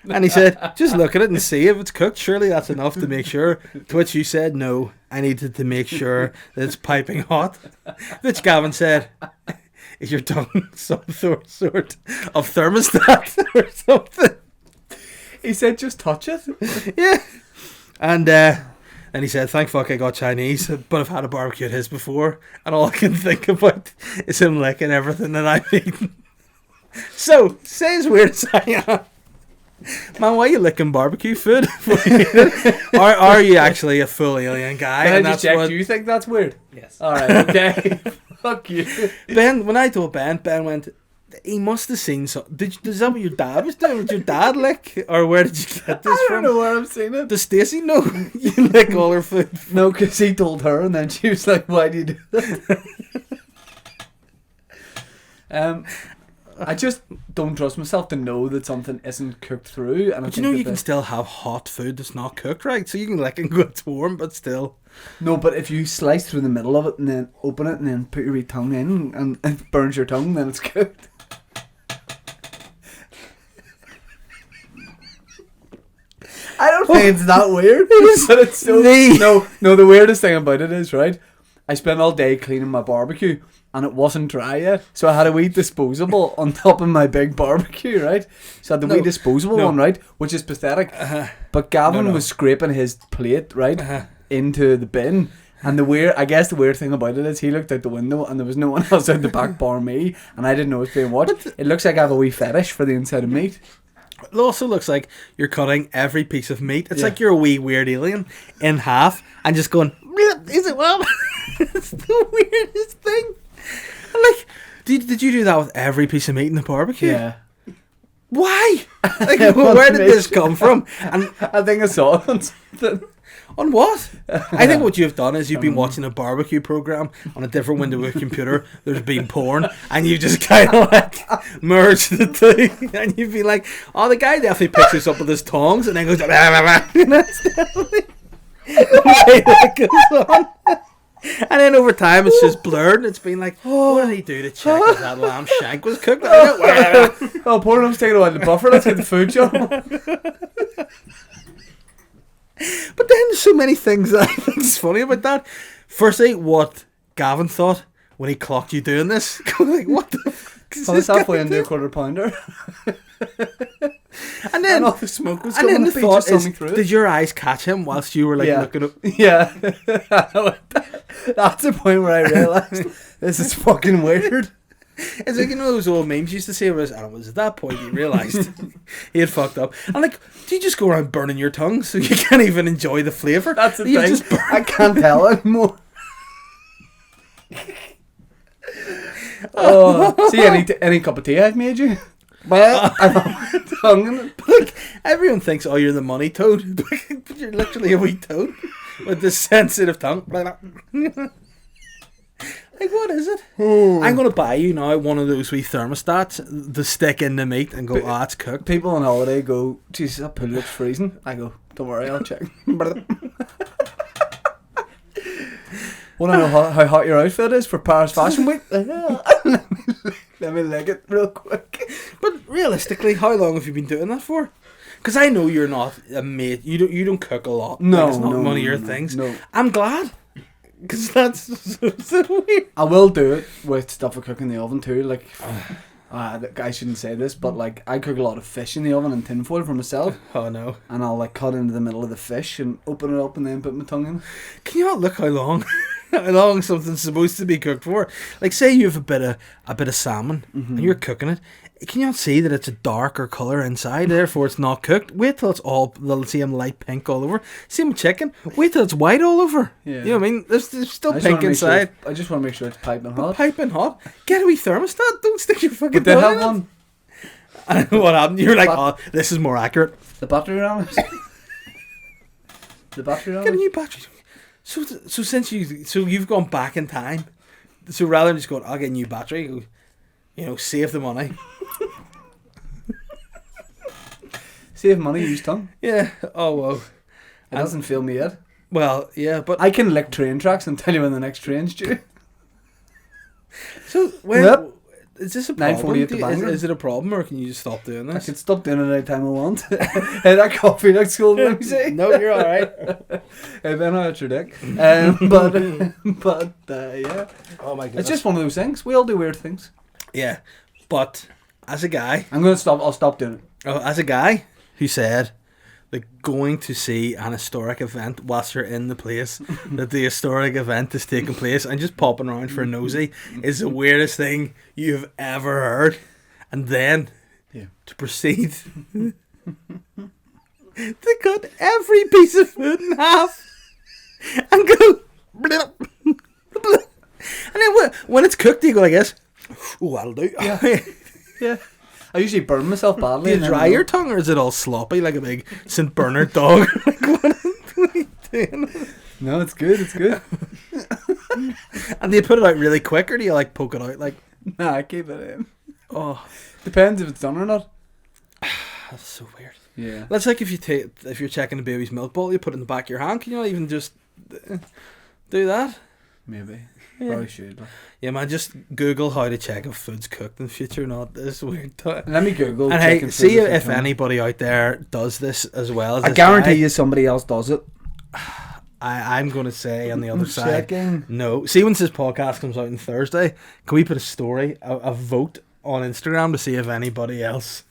[SPEAKER 2] And he said, just look at it and see if it's cooked. Surely that's enough to make sure. To which you said, no, I needed to make sure that it's piping hot. Which Gavin said, is your tongue some sort of thermostat or something?
[SPEAKER 1] He said, just touch it.
[SPEAKER 2] Yeah. And then he said, thank fuck I got Chinese, but I've had a barbecue at his before, and all I can think about is him licking everything that I've eaten. So, say as weird as I am, man, why are you licking barbecue food? Are you actually a full alien guy?
[SPEAKER 1] Can
[SPEAKER 2] and
[SPEAKER 1] I just
[SPEAKER 2] that's
[SPEAKER 1] check,
[SPEAKER 2] what...
[SPEAKER 1] do you think that's weird?
[SPEAKER 2] Yes.
[SPEAKER 1] Alright, okay. Fuck you.
[SPEAKER 2] Ben, when I told Ben went, he must have seen something. Is that what your dad was doing? Did your dad lick? Or where did you get this
[SPEAKER 1] I
[SPEAKER 2] from?
[SPEAKER 1] don't know where I've seen it.
[SPEAKER 2] Does Stacey know you lick all her food?
[SPEAKER 1] No, because he told her, and then she was like, why do you do that? I just don't trust myself to know that something isn't cooked through. And
[SPEAKER 2] But you know you can still have hot food that's not cooked right. So you can lick and go, it's warm, but still.
[SPEAKER 1] No, but if you slice through the middle of it and then open it and then put your wee tongue in and it burns your tongue, then it's cooked. I don't think it's that weird. But it's so... No, the weirdest thing about it is, right, I spent all day cleaning my barbecue and it wasn't dry yet, so I had a wee disposable on top of my big barbecue, right? So I had the wee disposable one, right, which is pathetic. But Gavin was scraping his plate, right, into the bin. And the weird thing about it is he looked out the window and there was no one else out the back bar me, and I didn't know it was being watched. It looks like I have a wee fetish for the inside of meat.
[SPEAKER 2] It also looks like you're cutting every piece of meat. It's like you're a wee weird alien in half and just going, is it well? It's the weirdest thing. And like, did you do that with every piece of meat in the barbecue?
[SPEAKER 1] Yeah.
[SPEAKER 2] Why? Like, where did this come from? And
[SPEAKER 1] I think I saw it on something.
[SPEAKER 2] On what? I think what you've done is you've been watching a barbecue program on a different window of a computer. There's been porn, and you just kind of like merged the two, and you've been like, "Oh, the guy definitely picks this up with his tongs, and then goes." And that's definitely the way that goes on. And then over time, it's just blurred. And it's been like, what did he do to check if that lamb shank was cooked?
[SPEAKER 1] Oh, poor him's taking a while to buffer. Let's get the food job.
[SPEAKER 2] But then there's so many things that I think is funny about that. Firstly, what Gavin thought when he clocked you doing this. Like, what the fuck is
[SPEAKER 1] I
[SPEAKER 2] this
[SPEAKER 1] was halfway
[SPEAKER 2] guy
[SPEAKER 1] into a
[SPEAKER 2] doing?
[SPEAKER 1] quarter pounder.
[SPEAKER 2] And then,
[SPEAKER 1] all the smoke was
[SPEAKER 2] and
[SPEAKER 1] coming.
[SPEAKER 2] then the
[SPEAKER 1] He
[SPEAKER 2] thought
[SPEAKER 1] just saw
[SPEAKER 2] is,
[SPEAKER 1] me through it.
[SPEAKER 2] did your eyes catch him whilst you were like
[SPEAKER 1] Yeah.
[SPEAKER 2] looking up?
[SPEAKER 1] Yeah. That's the point where I realised this is fucking weird.
[SPEAKER 2] It's like, you know those old memes you used to say, and it was at that point you realised he had fucked up. And like, do you just go around burning your tongue so you can't even enjoy the flavour?
[SPEAKER 1] That's the
[SPEAKER 2] You
[SPEAKER 1] thing.
[SPEAKER 2] just burn-
[SPEAKER 1] I can't tell anymore. Oh, see any cup of tea I've made you? Well, I have my tongue in it.
[SPEAKER 2] Like, everyone thinks, oh, you're the money toad, but you're literally a wee toad with this sensitive tongue. Like, what is it? I'm going to buy you now one of those wee thermostats to stick in the meat and go, oh, it's cooked.
[SPEAKER 1] People on holiday go, Jesus, that pool looks freezing. I go, don't worry, I'll check. Want to know how hot your outfit is for Paris Fashion Week? Let me lick it real quick.
[SPEAKER 2] But realistically, how long have you been doing that for? Because I know you're not a mate. You don't cook a lot.
[SPEAKER 1] No,
[SPEAKER 2] Like, it's not
[SPEAKER 1] no,
[SPEAKER 2] one of
[SPEAKER 1] no,
[SPEAKER 2] your
[SPEAKER 1] no,
[SPEAKER 2] things.
[SPEAKER 1] no.
[SPEAKER 2] I'm glad. Because that's so weird.
[SPEAKER 1] I will do it with stuff I cook in the oven too. Like, I shouldn't say this, but like I cook a lot of fish in the oven in tinfoil for myself,
[SPEAKER 2] Oh no.
[SPEAKER 1] and I'll like cut into the middle of the fish and open it up and then put my tongue in.
[SPEAKER 2] Can you not look how long how long something's supposed to be cooked for? Like, say you have a bit of salmon and you're cooking it. Can you not see that it's a darker colour inside, therefore it's not cooked? Wait till it's all, they'll see them light pink all over. Same with chicken. Wait till it's white all over.
[SPEAKER 1] Yeah.
[SPEAKER 2] You know what I mean? There's still
[SPEAKER 1] I just
[SPEAKER 2] pink
[SPEAKER 1] wanna make sure
[SPEAKER 2] inside.
[SPEAKER 1] I just want to make sure it's piping hot.
[SPEAKER 2] Piping hot. Get a wee thermostat. Don't stick your fucking
[SPEAKER 1] But they
[SPEAKER 2] tongue
[SPEAKER 1] have
[SPEAKER 2] in
[SPEAKER 1] one.
[SPEAKER 2] it. And what happened? You're like,
[SPEAKER 1] But-
[SPEAKER 2] oh, this is more accurate.
[SPEAKER 1] The battery ran it. The battery ran
[SPEAKER 2] Get a
[SPEAKER 1] it.
[SPEAKER 2] new battery. So since you've gone back in time, so rather than just going, I'll get a new battery, you know, save the money.
[SPEAKER 1] Save money, use tongue.
[SPEAKER 2] Yeah. Oh well.
[SPEAKER 1] It doesn't feel me yet.
[SPEAKER 2] Well, yeah, but
[SPEAKER 1] I can lick train tracks and tell you when the next train's due.
[SPEAKER 2] so when
[SPEAKER 1] Yep.
[SPEAKER 2] is this a problem?
[SPEAKER 1] 9:48 to
[SPEAKER 2] Is,
[SPEAKER 1] Bangor.
[SPEAKER 2] is it a problem, or can you just stop doing
[SPEAKER 1] I
[SPEAKER 2] this?
[SPEAKER 1] can stop doing it any time I want. Hey, that coffee looks cool, let me say.
[SPEAKER 2] No, you're all right.
[SPEAKER 1] Hey, Ben, it's your dick. But yeah.
[SPEAKER 2] Oh my goodness.
[SPEAKER 1] It's just one of those things. We all do weird things.
[SPEAKER 2] yeah, but as a guy,
[SPEAKER 1] I'll stop doing it.
[SPEAKER 2] as a guy who said that going to see an historic event whilst you're in the place that the historic event is taking place and just popping around for a nosy is the weirdest thing you've ever heard. And then to proceed to cut every piece of food in half and go blip, blip. And then when it's cooked you go like this. Oh, that'll do.
[SPEAKER 1] Yeah. I usually burn myself badly.
[SPEAKER 2] Do you
[SPEAKER 1] and then
[SPEAKER 2] dry your tongue, or is it all sloppy like a big St. Bernard dog? Like, what are you doing?
[SPEAKER 1] No, it's good. It's good.
[SPEAKER 2] And do you put it out really quick, or do you like poke it out? Like,
[SPEAKER 1] Nah, I keep it in.
[SPEAKER 2] oh,
[SPEAKER 1] Depends if it's done or not.
[SPEAKER 2] that's so weird.
[SPEAKER 1] Yeah.
[SPEAKER 2] That's like if you're checking a baby's milk bottle, you put it in the back of your hand. Can you not even just do that?
[SPEAKER 1] Maybe.
[SPEAKER 2] Yeah.
[SPEAKER 1] Probably should.
[SPEAKER 2] Yeah, man. Just Google how to check if food's cooked in the future or not. This weird time.
[SPEAKER 1] Let me Google.
[SPEAKER 2] And hey,
[SPEAKER 1] chicken
[SPEAKER 2] see
[SPEAKER 1] food
[SPEAKER 2] if
[SPEAKER 1] it's done.
[SPEAKER 2] anybody out there does this as well as
[SPEAKER 1] I
[SPEAKER 2] this
[SPEAKER 1] guarantee
[SPEAKER 2] guy.
[SPEAKER 1] you somebody else does it.
[SPEAKER 2] I'm going to say on the other side.
[SPEAKER 1] Checking.
[SPEAKER 2] No. See, once this podcast comes out on Thursday, can we put a story, a vote on Instagram to see if anybody else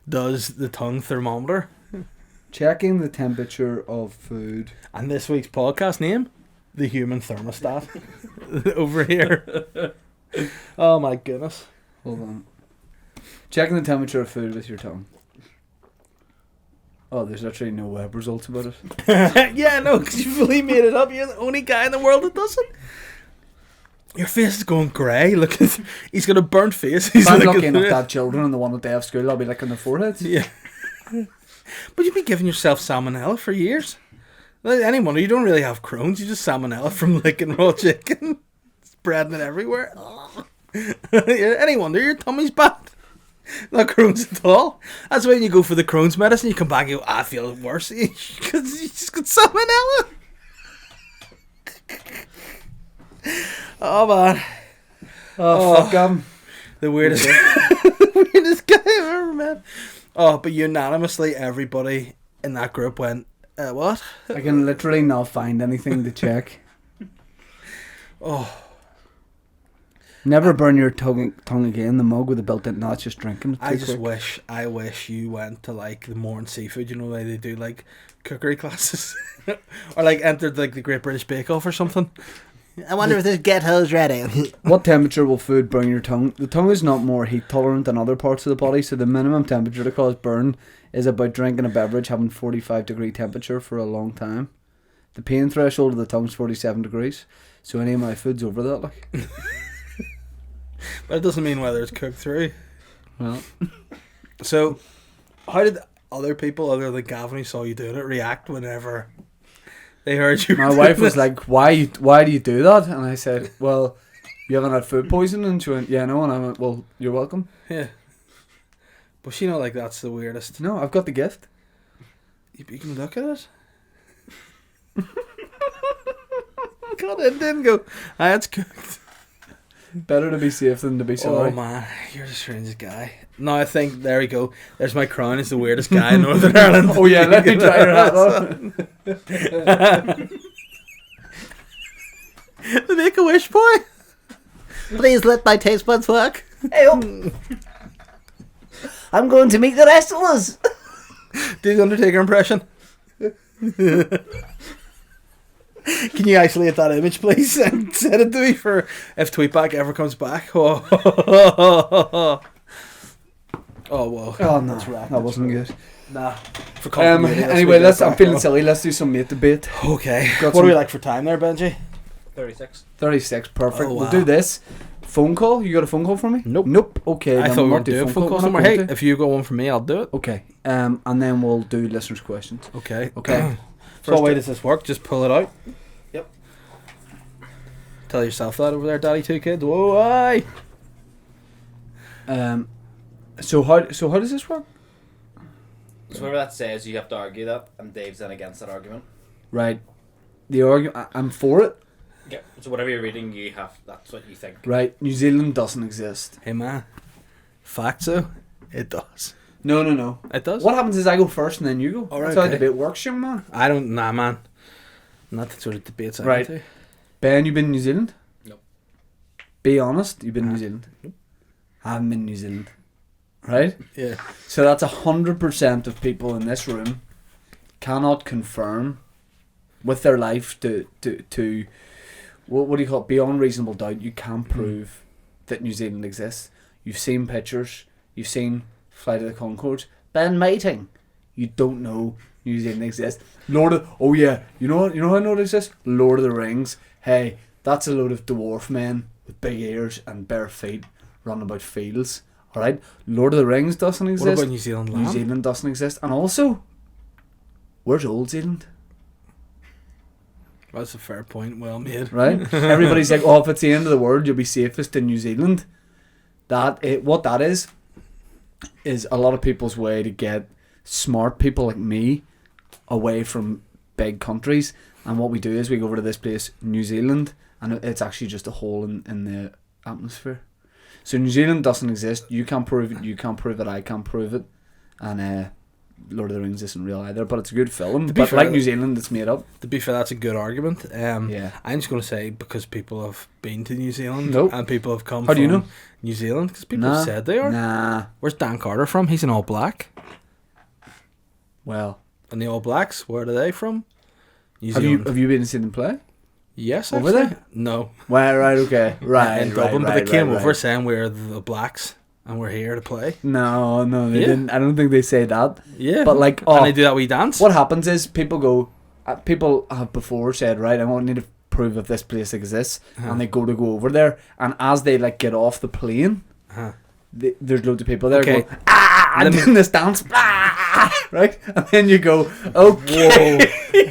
[SPEAKER 2] does the tongue thermometer?
[SPEAKER 1] Checking the temperature of food.
[SPEAKER 2] And this week's podcast name, The Human Thermostat. Over here. Oh my goodness.
[SPEAKER 1] Hold on. Checking the temperature of food with your tongue. Oh, there's actually no web results about it.
[SPEAKER 2] Yeah, no, because you fully made it up. You're the only guy in the world that does it. Your face is going grey. Look at, he's got a burnt face. He's
[SPEAKER 1] If I'm
[SPEAKER 2] looking
[SPEAKER 1] lucky enough
[SPEAKER 2] through
[SPEAKER 1] to
[SPEAKER 2] it.
[SPEAKER 1] have children and the one at day of school, I'll be licking their foreheads.
[SPEAKER 2] Yeah. But you've been giving yourself salmonella for years. Like, any wonder you don't really have Crohn's. You just salmonella from licking raw chicken. Spreading it everywhere. Yeah, any wonder your tummy's bad. Not Crohn's at all. That's when you go for the Crohn's medicine. You come back and you go, I feel worse. Because you just got salmonella. Oh man,
[SPEAKER 1] Oh, fuck him.
[SPEAKER 2] the weirdest, the weirdest guy I've ever met. Oh, but unanimously, everybody in that group went, what?
[SPEAKER 1] I can literally not find anything to check.
[SPEAKER 2] Oh,
[SPEAKER 1] Never burn your tongue again. The mug with the built-in. No, it's just drinking. Too
[SPEAKER 2] I just
[SPEAKER 1] quick.
[SPEAKER 2] wish you went to like the Morn Seafood. You know, like they do like cookery classes, or like entered like the Great British Bake Off or something. I wonder if this ghetto's ready.
[SPEAKER 1] What temperature will food burn your tongue? The tongue is not more heat tolerant than other parts of the body, so the minimum temperature to cause burn is about drinking a beverage having 45-degree temperature for a long time. The pain threshold of the tongue is 47 degrees, so any of my food's over that. Like,
[SPEAKER 2] But it doesn't mean whether it's cooked through.
[SPEAKER 1] well,
[SPEAKER 2] So, how did other people other than Gavin who saw you doing it react whenever they heard you?
[SPEAKER 1] my wife was like, "Why do you do that?" And I said, "Well, you haven't had food poisoning." And she went, "Yeah, no." And I went, "Well, you're welcome."
[SPEAKER 2] Yeah. But she know like that's the weirdest.
[SPEAKER 1] No, I've got the gift.
[SPEAKER 2] You can look at it. God, it didn't go. It's cooked.
[SPEAKER 1] Better to be safe than to be sorry.
[SPEAKER 2] Oh man, you're the strangest guy. No, I think there we go. There's my crown as the weirdest guy in Northern Ireland.
[SPEAKER 1] Oh yeah, let me try your hat on.
[SPEAKER 2] The Make-A-Wish boy.
[SPEAKER 3] Please let my taste buds work. Hey, I'm going to meet the rest of us.
[SPEAKER 2] Do the Undertaker impression. Can you isolate that image, please, and send it to me for if Tweetback ever comes back? Oh, whoa.
[SPEAKER 1] Oh no,
[SPEAKER 2] That's right.
[SPEAKER 1] that wasn't good.
[SPEAKER 2] Nah. For continuity,
[SPEAKER 1] Anyway, I'm feeling silly. Let's do some mate debate.
[SPEAKER 2] Okay.
[SPEAKER 1] Got
[SPEAKER 2] What
[SPEAKER 1] some-
[SPEAKER 2] do we like for time there, Benji?
[SPEAKER 4] 36.
[SPEAKER 1] 36, perfect.
[SPEAKER 2] Oh,
[SPEAKER 1] We'll
[SPEAKER 2] wow.
[SPEAKER 1] do this. Phone call? You got a phone call for me?
[SPEAKER 2] Nope.
[SPEAKER 1] Okay,
[SPEAKER 2] I
[SPEAKER 1] then
[SPEAKER 2] thought we
[SPEAKER 1] we'll
[SPEAKER 2] weren't
[SPEAKER 1] do
[SPEAKER 2] doing phone calls
[SPEAKER 1] We're not
[SPEAKER 2] anymore. Hey,
[SPEAKER 1] going to.
[SPEAKER 2] if you got one for me, I'll do it.
[SPEAKER 1] Okay, and then we'll do listeners' questions.
[SPEAKER 2] Okay.
[SPEAKER 1] Okay.
[SPEAKER 2] So what way
[SPEAKER 1] First-
[SPEAKER 2] does this work? Just pull it out?
[SPEAKER 4] Yep.
[SPEAKER 2] Tell yourself that over there, Daddy Two Kids. Whoa, aye.
[SPEAKER 1] So how does this work?
[SPEAKER 4] So whatever that says, you have to argue that, and Dave's then against that argument.
[SPEAKER 1] Right. The argument. I'm for it.
[SPEAKER 4] Yeah. So whatever you're reading, that's what you think.
[SPEAKER 1] Right. New Zealand doesn't exist.
[SPEAKER 2] Hey, man. Fact, so it does.
[SPEAKER 1] No.
[SPEAKER 2] It does?
[SPEAKER 1] What happens is I go first and then you go.
[SPEAKER 2] All
[SPEAKER 1] That's
[SPEAKER 2] right,
[SPEAKER 1] how
[SPEAKER 2] okay.
[SPEAKER 1] debate works, young man.
[SPEAKER 2] I don't, nah, man. Not the sort of debates I
[SPEAKER 1] Right.
[SPEAKER 2] go to.
[SPEAKER 1] Ben, you been in New Zealand?
[SPEAKER 4] Nope.
[SPEAKER 1] Be honest, you've been in New
[SPEAKER 2] Nah.
[SPEAKER 1] Zealand. I haven't been in New Zealand. Right?
[SPEAKER 2] Yeah.
[SPEAKER 1] So that's 100% of people in this room cannot confirm with their life to what do you call it? Beyond reasonable doubt, you can't prove that New Zealand exists. You've seen pictures, you've seen Flight of the Conchords. Ben Mating, you don't know New Zealand exists. Oh yeah, you know how I know it exists? Lord of the Rings. Hey, that's a load of dwarf men with big ears and bare feet running about fields. Alright? Lord of the Rings doesn't exist.
[SPEAKER 2] What about New Zealand land?
[SPEAKER 1] New Zealand doesn't exist. And also, where's Old Zealand?
[SPEAKER 2] That's a fair point. Well made.
[SPEAKER 1] Right? Everybody's like, oh, if it's the end of the world, you'll be safest in New Zealand. What that is a lot of people's way to get smart people like me away from big countries. And what we do is we go over to this place, New Zealand, and it's actually just a hole in the atmosphere. So New Zealand doesn't exist. You can't prove it. You can't prove it. I can't prove it. And Lord of the Rings isn't real either. But it's a good film.
[SPEAKER 2] To be
[SPEAKER 1] But
[SPEAKER 2] fair,
[SPEAKER 1] like New Zealand, it's made up.
[SPEAKER 2] To be fair, that's a good argument.
[SPEAKER 1] Yeah.
[SPEAKER 2] I'm just going to say because people have been to New Zealand
[SPEAKER 1] Nope.
[SPEAKER 2] and people have come
[SPEAKER 1] How
[SPEAKER 2] from
[SPEAKER 1] do you know?
[SPEAKER 2] New Zealand because people
[SPEAKER 1] Nah.
[SPEAKER 2] have said they are.
[SPEAKER 1] Nah.
[SPEAKER 2] Where's Dan Carter from? He's an All Black.
[SPEAKER 1] Well,
[SPEAKER 2] And the All Blacks, where are they from? New
[SPEAKER 1] have
[SPEAKER 2] Zealand.
[SPEAKER 1] you been to see them play?
[SPEAKER 2] Yes,
[SPEAKER 1] over
[SPEAKER 2] actually.
[SPEAKER 1] there?
[SPEAKER 2] No.
[SPEAKER 1] Well, right, okay, right,
[SPEAKER 2] In Dublin,
[SPEAKER 1] right,
[SPEAKER 2] but they came
[SPEAKER 1] right,
[SPEAKER 2] over
[SPEAKER 1] right.
[SPEAKER 2] saying we're the Blacks and we're here to play.
[SPEAKER 1] No, they
[SPEAKER 2] Yeah.
[SPEAKER 1] didn't. I don't think they say that.
[SPEAKER 2] Yeah.
[SPEAKER 1] But like,
[SPEAKER 2] and they do that wee dance.
[SPEAKER 1] what happens is people go. People have before said, right, I want need to prove if this place exists, and they go over there, and as they like get off the plane,
[SPEAKER 2] Uh-huh.
[SPEAKER 1] there's loads of people there
[SPEAKER 2] Okay.
[SPEAKER 1] going, and doing this dance, right, and then you go, okay.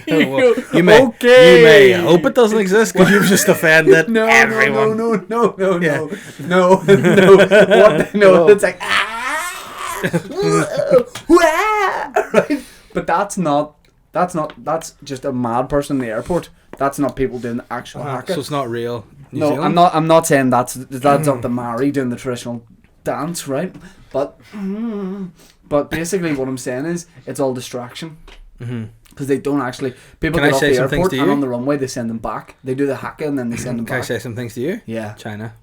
[SPEAKER 2] Well, you may hope it doesn't exist because you've just offended
[SPEAKER 1] No,
[SPEAKER 2] everyone.
[SPEAKER 1] no.
[SPEAKER 2] Yeah.
[SPEAKER 1] No. It's like right? But that's just a mad person in the airport. That's not people doing the actual haka.
[SPEAKER 2] So it's not real. New
[SPEAKER 1] No,
[SPEAKER 2] Zealand?
[SPEAKER 1] I'm not saying that's not the Maori doing the traditional dance, right? But basically, what I'm saying is it's all distraction
[SPEAKER 2] Mm-hmm.
[SPEAKER 1] because they don't actually. People
[SPEAKER 2] Can I
[SPEAKER 1] get off
[SPEAKER 2] say
[SPEAKER 1] the
[SPEAKER 2] some things
[SPEAKER 1] airport
[SPEAKER 2] to
[SPEAKER 1] and
[SPEAKER 2] you?
[SPEAKER 1] on the runway they send them back. They do the haka and then they send them
[SPEAKER 2] Can I
[SPEAKER 1] back.
[SPEAKER 2] say some things to you?
[SPEAKER 1] Yeah.
[SPEAKER 2] China.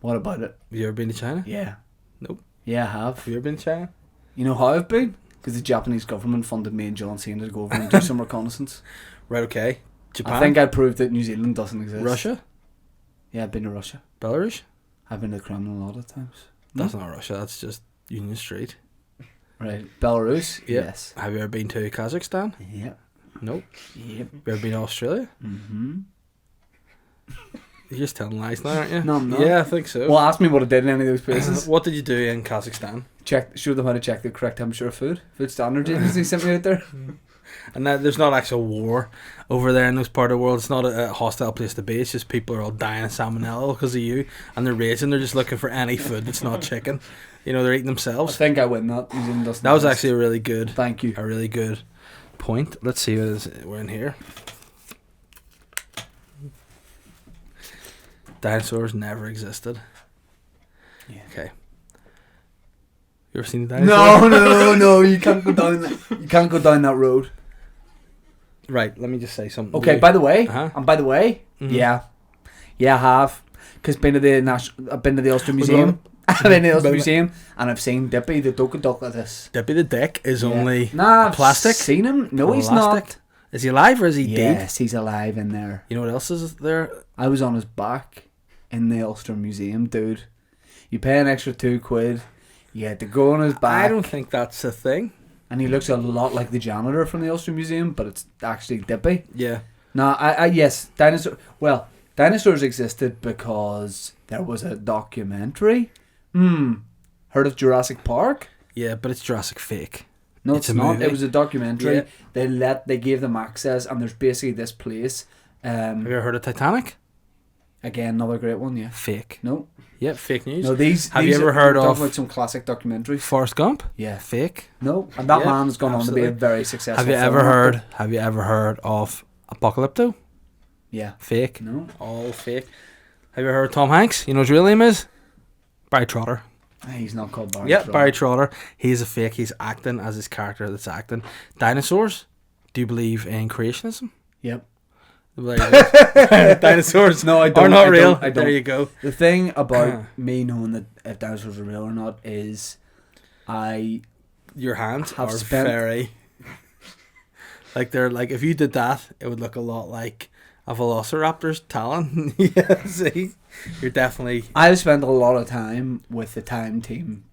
[SPEAKER 1] What about it?
[SPEAKER 2] Have you ever been to China?
[SPEAKER 1] Yeah.
[SPEAKER 2] Nope.
[SPEAKER 1] Yeah, I have.
[SPEAKER 2] Have you ever been to China?
[SPEAKER 1] You know how I've been? Because the Japanese government funded me and John Cena to go over and do some reconnaissance.
[SPEAKER 2] Right, okay. Japan?
[SPEAKER 1] I think I proved that New Zealand doesn't exist.
[SPEAKER 2] Russia?
[SPEAKER 1] Yeah, I've been to Russia.
[SPEAKER 2] Belarus?
[SPEAKER 1] I've been to the Kremlin a lot of times.
[SPEAKER 2] That's not Russia, that's just Union Street.
[SPEAKER 1] Right. Belarus?
[SPEAKER 2] Yep.
[SPEAKER 1] Yes.
[SPEAKER 2] Have you ever been to Kazakhstan?
[SPEAKER 1] Yep.
[SPEAKER 2] Nope.
[SPEAKER 1] Yep.
[SPEAKER 2] Have you ever been to Australia?
[SPEAKER 1] Mm-hmm.
[SPEAKER 2] You're just telling lies now, aren't you?
[SPEAKER 1] No, I'm not.
[SPEAKER 2] Yeah, I think so.
[SPEAKER 1] Well, ask me what I did in any of those places.
[SPEAKER 2] What did you do in Kazakhstan?
[SPEAKER 1] Show them how to check the correct temperature of food. Food Standards Agency sent me out there.
[SPEAKER 2] And there's not actual war over there in those part of the world. It's not a hostile place to be. It's just people are all dying of salmonella because of you, and they're raging. They're just looking for any food that's not chicken. You know, they're eating
[SPEAKER 1] I
[SPEAKER 2] themselves.
[SPEAKER 1] think I win that. New Zealand doesn't
[SPEAKER 2] That was
[SPEAKER 1] exist.
[SPEAKER 2] actually a really good,
[SPEAKER 1] Thank you.
[SPEAKER 2] point. Let's see what is we're in here. Dinosaurs never existed.
[SPEAKER 1] Yeah.
[SPEAKER 2] Okay. You ever seen a dinosaur?
[SPEAKER 1] No. You can't go down that. You can't go down that road.
[SPEAKER 2] Right. Let me just say something.
[SPEAKER 1] Okay. By the way,
[SPEAKER 2] Uh-huh.
[SPEAKER 1] yeah, I have, because I've been to the Ulster
[SPEAKER 2] Was
[SPEAKER 1] Museum. I've been to the Ulster
[SPEAKER 2] But-
[SPEAKER 1] Museum, and I've seen Dippy the Doka Duck like this.
[SPEAKER 2] Dippy the Dick is
[SPEAKER 1] Yeah.
[SPEAKER 2] only
[SPEAKER 1] Nah, I've
[SPEAKER 2] plastic?
[SPEAKER 1] Seen him? No, he's
[SPEAKER 2] elastic.
[SPEAKER 1] not.
[SPEAKER 2] Is he alive or is he dead?
[SPEAKER 1] Yes, he's alive in there.
[SPEAKER 2] You know what else is there?
[SPEAKER 1] I was on his back in the Ulster Museum, dude. You pay an extra £2. You had to go on his back.
[SPEAKER 2] I don't think that's a thing.
[SPEAKER 1] And he looks a lot like the janitor from the Ulster Museum, but it's actually Dippy.
[SPEAKER 2] Yeah.
[SPEAKER 1] No, yes, dinosaurs existed because there was a documentary. Heard of Jurassic Park?
[SPEAKER 2] Yeah, but it's Jurassic fake.
[SPEAKER 1] No,
[SPEAKER 2] It's
[SPEAKER 1] it's
[SPEAKER 2] a
[SPEAKER 1] not.
[SPEAKER 2] movie.
[SPEAKER 1] It was a documentary.
[SPEAKER 2] Yeah.
[SPEAKER 1] They gave them access, and there's basically this place.
[SPEAKER 2] Have you ever heard of Titanic?
[SPEAKER 1] Again, another great one. Yeah.
[SPEAKER 2] Fake.
[SPEAKER 1] No.
[SPEAKER 2] Yeah, fake news.
[SPEAKER 1] No. These.
[SPEAKER 2] Have
[SPEAKER 1] these
[SPEAKER 2] you ever
[SPEAKER 1] are-
[SPEAKER 2] heard
[SPEAKER 1] we're
[SPEAKER 2] of
[SPEAKER 1] talking about some classic documentaries?
[SPEAKER 2] Forrest Gump?
[SPEAKER 1] Yeah.
[SPEAKER 2] Fake.
[SPEAKER 1] No. And that
[SPEAKER 2] Yeah,
[SPEAKER 1] man has gone on to be a
[SPEAKER 2] absolutely.
[SPEAKER 1] very successful.
[SPEAKER 2] Have you ever heard of Apocalypto?
[SPEAKER 1] Yeah.
[SPEAKER 2] Fake.
[SPEAKER 1] No.
[SPEAKER 2] All fake. Have you ever heard of Tom Hanks? You know what his real name is? Barry Trotter.
[SPEAKER 1] He's not called Barry.
[SPEAKER 2] Yeah,
[SPEAKER 1] Trotter.
[SPEAKER 2] Barry Trotter. He's a fake. He's acting as his character that's acting. Dinosaurs? Do you believe in creationism?
[SPEAKER 1] Yep.
[SPEAKER 2] There you go. Dinosaurs
[SPEAKER 1] No, I don't.
[SPEAKER 2] are not
[SPEAKER 1] I don't,
[SPEAKER 2] real.
[SPEAKER 1] I don't.
[SPEAKER 2] There you go.
[SPEAKER 1] The thing about me knowing that if dinosaurs are real or not is
[SPEAKER 2] Your hands
[SPEAKER 1] Have
[SPEAKER 2] are
[SPEAKER 1] spent-
[SPEAKER 2] very like they're like if you did that, it would look a lot like a velociraptor's talon. Yeah, see, you're definitely.
[SPEAKER 1] I've spent a lot of time with the Time Team.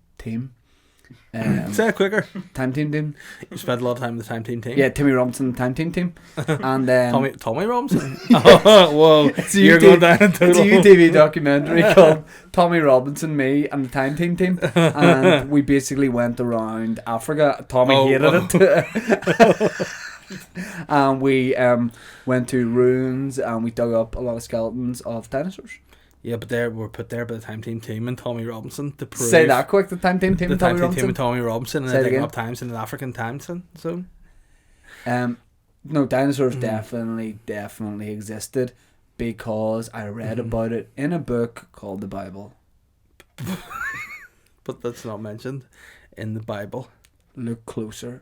[SPEAKER 2] Say it quicker.
[SPEAKER 1] Time Team.
[SPEAKER 2] You spent a lot of time with the Time Team team.
[SPEAKER 1] Yeah, Timmy Robinson, Time Team. And then
[SPEAKER 2] Tommy Robinson. Oh, whoa!
[SPEAKER 1] It's a
[SPEAKER 2] You're
[SPEAKER 1] UT
[SPEAKER 2] going down a total.
[SPEAKER 1] it's a UTV documentary called Tommy Robinson, Me and the Time Team. And we basically went around Africa. Tommy hated it. And we went to ruins and we dug up a lot of skeletons of dinosaurs.
[SPEAKER 2] Yeah, but they were put there by the Time Team and Tommy Robinson to prove.
[SPEAKER 1] Say that quick, the Time Team
[SPEAKER 2] The
[SPEAKER 1] and
[SPEAKER 2] Time
[SPEAKER 1] Tommy
[SPEAKER 2] Team
[SPEAKER 1] Robinson.
[SPEAKER 2] and Tommy Robinson, and
[SPEAKER 1] Say it
[SPEAKER 2] they dig
[SPEAKER 1] again.
[SPEAKER 2] up times in an African time zone.
[SPEAKER 1] No, dinosaurs
[SPEAKER 2] Mm.
[SPEAKER 1] definitely existed because I read
[SPEAKER 2] Mhm.
[SPEAKER 1] about it in a book called the Bible.
[SPEAKER 2] But that's not mentioned in the Bible.
[SPEAKER 1] Look closer.